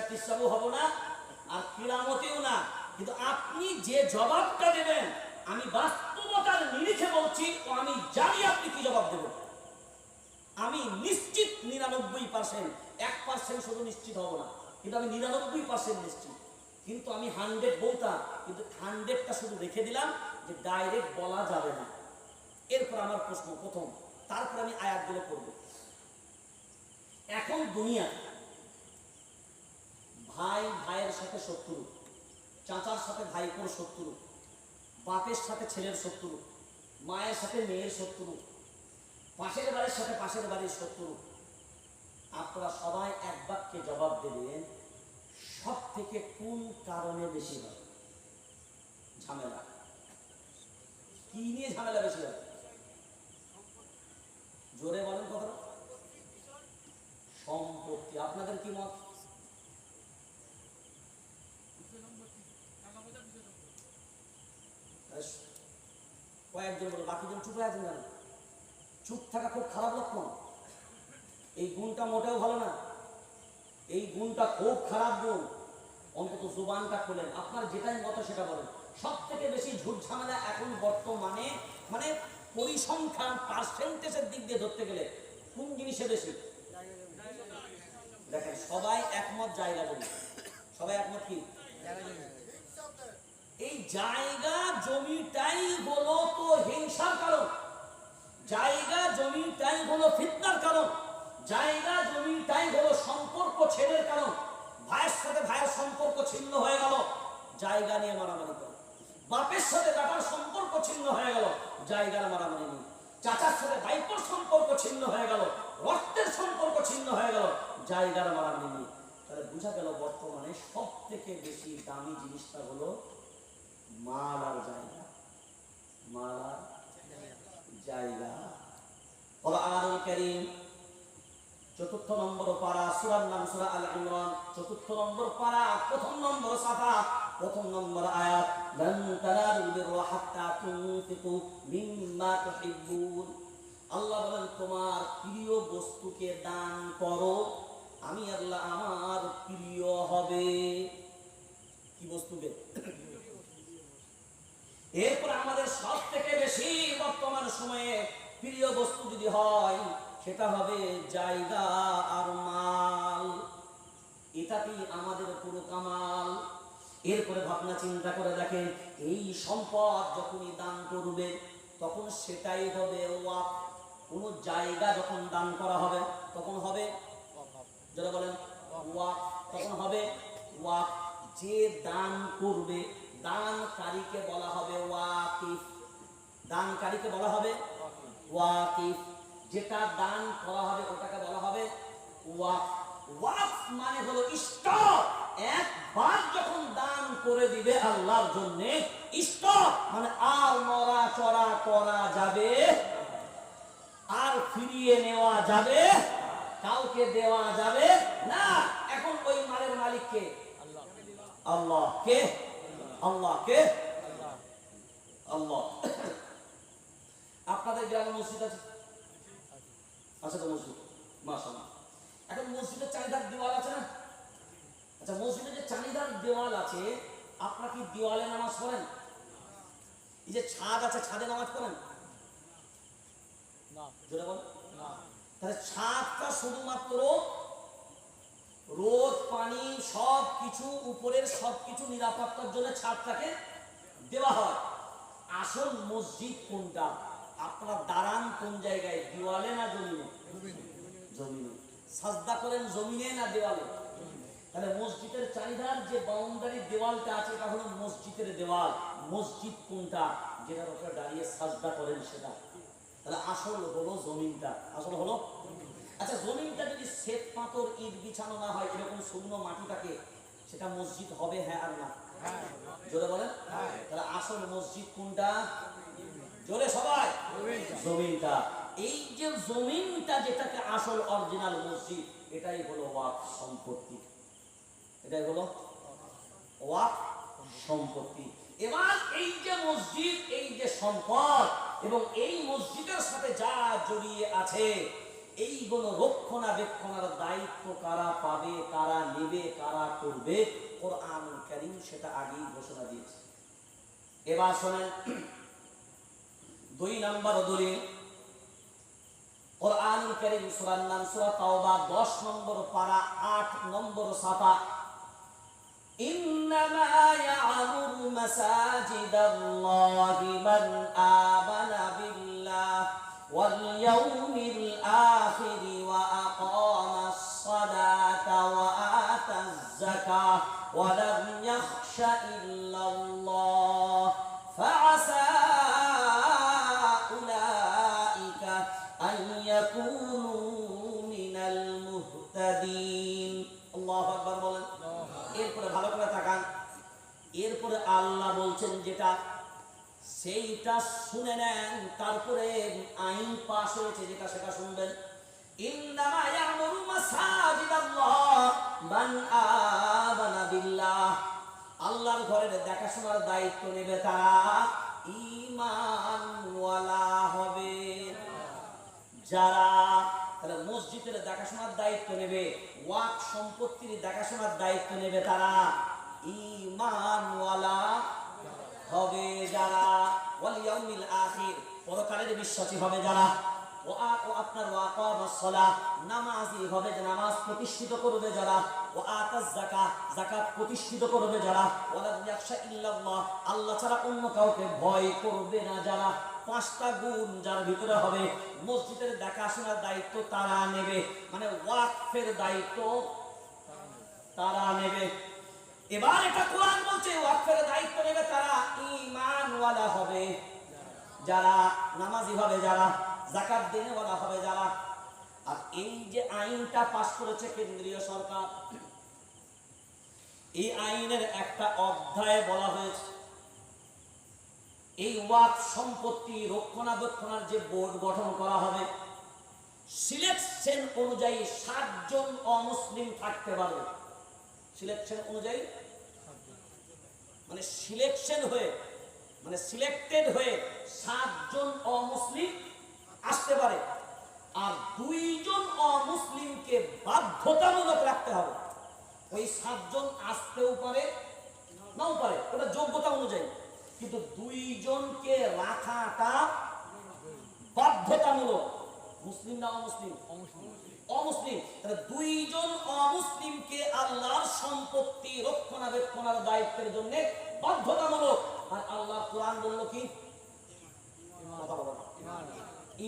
পিসাবও হবো না, আর কিরামতিও না। কিন্তু আপনি যে জবাবটা দেবেন, আমি বাস্তবতার নিরিখে বলছি, ও আমি জানি আপনি কি জবাব দেবেন। আমি নিশ্চিত 99%, 1% শুধু নিশ্চিত হব না, কিন্তু আমি 99% নিশ্চিত। কিন্তু আমি 100 বলতাম, কিন্তু 100টা শুধু রেখে দিলাম যে ডাইরেক্ট বলা যাবে না। এরপর আমার প্রশ্ন প্রথম, তারপর আমি আয়াতগুলো করব। এখন দুনিয়া ভাই ভাইয়ের সাথে শত্রু, চাচার সাথে ভাইপোর শত্রু, বাপের সাথে ছেলের শত্রু, মায়ের সাথে মেয়ের শত্রু, পাশের বাড়ির সাথে পাশের বাড়ির শত্রু। আপনারা সবাই এক বাক্যে জবাব দেবেন, সব থেকে কোন কারণে বেশি হয় ঝামেলা? কি নিয়ে ঝামেলা বেশি হয়? জোরে বলেন কথা। সম্পত্তি। আপনাদের কি মত? কয়েকজন বলে, বাকিজন চুপ হয়ে আছেন কেন? চুপ থাকা খুব খারাপ লক্ষণ। এই গুণটা মোটেও ভালো না, এই গুণটা খুব খারাপ গুণ। অন্তত জুবানটা খোলেন, আপনার যেটাই মত সেটা বলেন। সব থেকে বেশি ঝুট ঝামেলা এখন বর্তমানে মানে পরিসংখ্যান পার্সেন্টেজের দিক দিয়ে ধরতে গেলে কোন জিনিসে বেশি? দেখেন সবাই একমত জায়গা জমি, সবাই একমত কি এই জায়গা জমিটাই হলো তো হিংসার কারণ, জায়গা জমিটাই হলো ফিতনার কারণ, জায়গা জমিটাই হলো সম্পর্ক ছেড়ের কারণ। ভাইয়ের সাথে ভাইয়ের সম্পর্ক ছিন্ন হয়ে গেল, জায়গা নিয়ে মারামারি করে। বাপের সাথে বেটার সম্পর্ক ছিন্ন হয়ে গেল, জায়গার মারামারি নিয়ে। চাচার সাথে ভাইপোর সম্পর্ক ছিন্ন হয়ে গেল, রক্তের সম্পর্ক ছিন্ন হয়ে গেল, জায়গার মারামারি নিয়ে। তাহলে বোঝা গেল বর্তমানে সব থেকে বেশি দামি জিনিসটা হলো মাল আর জায়গা, মাল আর জায়গা। কোরআনুল কারীম ৪র্থ নম্বর পারা, সূরার নাম সূরা আল ইমরান, ৪র্থ নম্বর পারা, ১ম নম্বর সাফা, ১ম নম্বর আয়াত, লান তানালুল বিররা হাত্তা তুনফিকু মিম্মা তুহিব্বুন। আল্লাহ বলেন তোমার প্রিয় বস্তুকে দান করো, আমি আল্লাহ আমার প্রিয় হবে। কি বস্তুকে? এরপর আমাদের সব থেকে বেশি বর্তমান সময়ে প্রিয় বস্তু যদি হয় সেটা হবে জায়গা আর মাল, এটাতেই আমাদের পুরো কামাল। এরপরে ভাবনা চিন্তা করে দেখেন এই সম্পদ যখনই দান করবে তখন সেটাই হবে ওয়াক। কোন জায়গা যখন দান করা হবে তখন হবে, যারা বলেন ওয়াক, তখন হবে ওয়াক। যে দান করবে দানকারীকে বলা হবে ওয়াকিফ, দানকারীকে বলা হবে ওয়াকিফ। যেটা দান করা হবে ওটাকে বলা হবে ওয়াক। ওয়াক মানে হলো স্টপ, একবার যখন দান করে দিবে আল্লাহর জন্য স্টপ, মানে আর নড়া চড়া করা যাবে, আর ফিরিয়ে নেওয়া যাবে, কাউকে দেওয়া যাবে না। এখন ওই মালের মালিক কে? আল্লাহ। কে? আল্লাহ। কে? আল্লাহ। আপনাদের গ্রামে মসজিদ আছে? আছে তো মসজিদ, মাশাআল্লাহ। এখন মসজিদের চারিধার দেওয়াল আছে না? আচ্ছা, মসজিদের যে চারিধার দেওয়াল আছে আপনারা কি দেওয়ালে নামাজ পড়েন? এই যে ছাদ আছে ছাদে নামাজ পড়েন না? জোরে বল না। তাহলে ছাদটা শুধুমাত্র রোদ পানি সব কিছু উপরের সব কিছু নিরাপত্তার জন্য ছাদটাকে দেওয়া হয়। আসল মসজিদ কোনটা? আপনারা দাঁড়ান কোন জায়গায়, দেওয়ালে না জমিনে? জমিনে। সাজদা করেন জমিনে না দেওয়ালে? তাহলে মসজিদের চারিধার যে বাউন্ডারি দেওয়ালটা আছে এটা হলো মসজিদের দেওয়াল। মসজিদ কোনটা? যেটার উপরে দাঁড়িয়ে সাজদা করেন সেটা। তাহলে আসল হলো জমিনটা, আসল হলো। আচ্ছা, জমিনটা যদি শ্বেত পাথর ইট বিছানো না হয়, এরকম শূন্য মাটি থাকে, সেটা মসজিদ হবে? হ্যাঁ আর না? জোরে বলেন। তাহলে আসল মসজিদ কোনটা? জোরে সবাই। জমিনটা। এই যে জমিনটা যেটাকে আসল অরিজিনাল মসজিদ, এটাই হলো ওয়াকফ সম্পত্তি, এটাই হলো ওয়াকফ সম্পত্তি। এবার এই যে মসজিদ, এই যে সম্পদ এবং এই মসজিদের সাথে যা জড়িয়ে আছে, এইগুলো রক্ষণাবেক্ষণের দায়িত্ব কারা পাবে, কারা নেবে, কারা করবে, কোরআনুল কারীম সেটা আগেই ঘোষণা দিয়েছে। এবার শোনেন 2 নম্বর দলিল, কোরআনুল কারীম সূরার নাম সূরা তাওবা 10 নম্বর পারা 8 নম্বর সাফা। ইন্নামা ইয়া'মুরু মাসাজিদাল্লাহি মান আমানা বিল্লাহ ওয়াল ইয়াউমিল আখির ওয়া আকামাস সালাতা ওয়া আতাজ যাকাহ ওয়া লাম ইয়াখশা ইল্লাল্লাহ ফাআসা এরপরে ভালো করে তাকান, এরপরে আল্লাহ বলছেন যেটা সেইটা শুনে নেন, তারপরে আইন পাশ হয়েছে যেটা সেটা শুনবেন। ইন্নামা ইয়া'মুরু মাসাজিদাল্লাহ মান আমানা বিল্লাহ, আল্লাহর ঘরের দেখাশোনার দায়িত্ব নেবে তারা ঈমানওয়ালা হবে। যারা তাহলে মসজিদের দেখাশোনার দায়িত্ব নেবে, ওয়াকফ সম্পত্তির দেখাশোনার দায়িত্ব নেবে তারা ঈমানওয়ালা হবে যারা, ওয়াল ইয়াউমিল আখির পরকালের বিশ্বাসী হবে যারা, ও আপনার ওয়াকামাস সালাহ নামাজি হবে, যে নামাজ প্রতিষ্ঠিত করবে যারা, ও আতাজ যাকাত যাকাত প্রতিষ্ঠিত করবে যারা, ওয়ালা ইয়াখশা ইল্লাল্লাহ আল্লাহ ছাড়া অন্য কাউকে ভয় করবে না যারা। পাঁচটা গুণ যার ভিতরে হবে, মসজিদের দেখাশোনার দায়িত্ব তারা নেবে, মানে ওয়াকফের দায়িত্ব তারা নেবে। এবার এটা কোরআন বলছে ওয়াকফের দায়িত্ব নেবে তারা, ঈমানওয়ালা হবে যারা, নামাজি হবে যারা, যাকাত দেনেওয়ালা হবে যারা। আর এই যে আইনটা পাস করেছে কেন্দ্রীয় সরকার, এই আইনের একটা অধ্যায়ে বলা হয়েছে এই ওয়াকফ সম্পত্তি রক্ষণাবেক্ষণের যে বোর্ড গঠন করা হবে, সিলেকশন অনুযায়ী 7 জন অমুসলিম থাকতে পারবে। সিলেকশন অনুযায়ী মানে সিলেকশন হয়ে, মানে সিলেক্টেড হয়ে 7 জন অমুসলিম আসতে পারে। আর 2 জন অমুসলিমকে বাধ্যতামূলক রাখতে হবে। ওই 7 জন আসতেও পারে নাও পারে, ওটা যোগ্যতা অনুযায়ী, কিন্তু 2 জনকে রাখাটা বাধ্যতামূলক। মুসলিম না অমুসলিম? অমুসলিম। তাহলে 2 জন অমুসলিমকে আল্লাহর সম্পত্তি রক্ষণাবেক্ষণের দায়িত্বের জন্য বাধ্যতামূলক। আর আল্লাহ কোরআন বলল কি?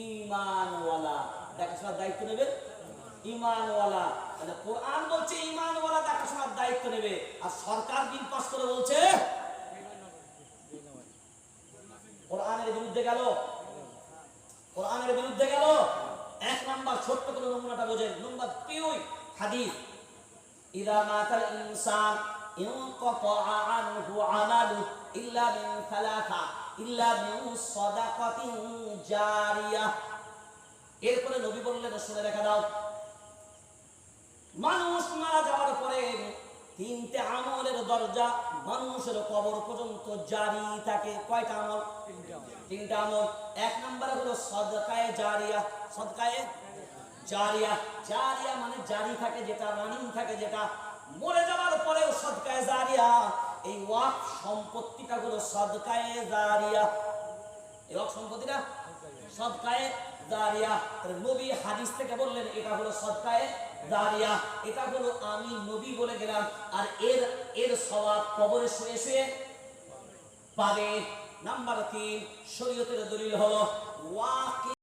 ঈমানওয়ালা দেখাশোনার দায়িত্ব নেবে, ঈমানওয়ালা। তাহলে কোরআন বলছে ঈমানওয়ালা দেখাশোনার দায়িত্ব নেবে, আর সরকার বিল পাস করে বলছে কোরআনের বিরুদ্ধে গেল, কোরআনের বিরুদ্ধে গেল। 1 নাম্বার ছোট্ট করে নমুনাটা বোঝেন। নাম্বার 2 হাদিস, ইযা মাতাল ইনসান ইনকাতা আনহু আমালু ইল্লা মিন সালাসা ইল্লা মিন সাদাকাতিন জারিয়াহ। এরপরে নবী বললেন শুনে রেখে দাও, মানুষ মারা যাওয়ার পরে 3টে আমলের দরজা মানুষের কবর পর্যন্ত জারি থাকে। কয়টা আমল? 3টা আমল। 1 নম্বরে হলো সাদকায়ে জারিয়া। সাদকায়ে জারিয়া, জারিয়া মানে জারি থাকে যেটা, রানিং থাকে যেটা, মরে যাওয়ার পরেও সাদকায়ে জারিয়া। এই ওয়াকফ সম্পত্তিটা হলো সাদকায়ে জারিয়া। এই ওয়াকফ সম্পত্তিটা সাদকায়ে জারিয়া। নবী হাদিস থেকে বললেন এটা হলো সাদকায়ে জারিয়া, এটা হলো আমি নবী বলে গেলাম। আর এর সওয়াব কবরে শুয়ে শুয়ে পাবে। নাম্বার 3 শরীয়তের দলিল হলো ওয়াকিফ।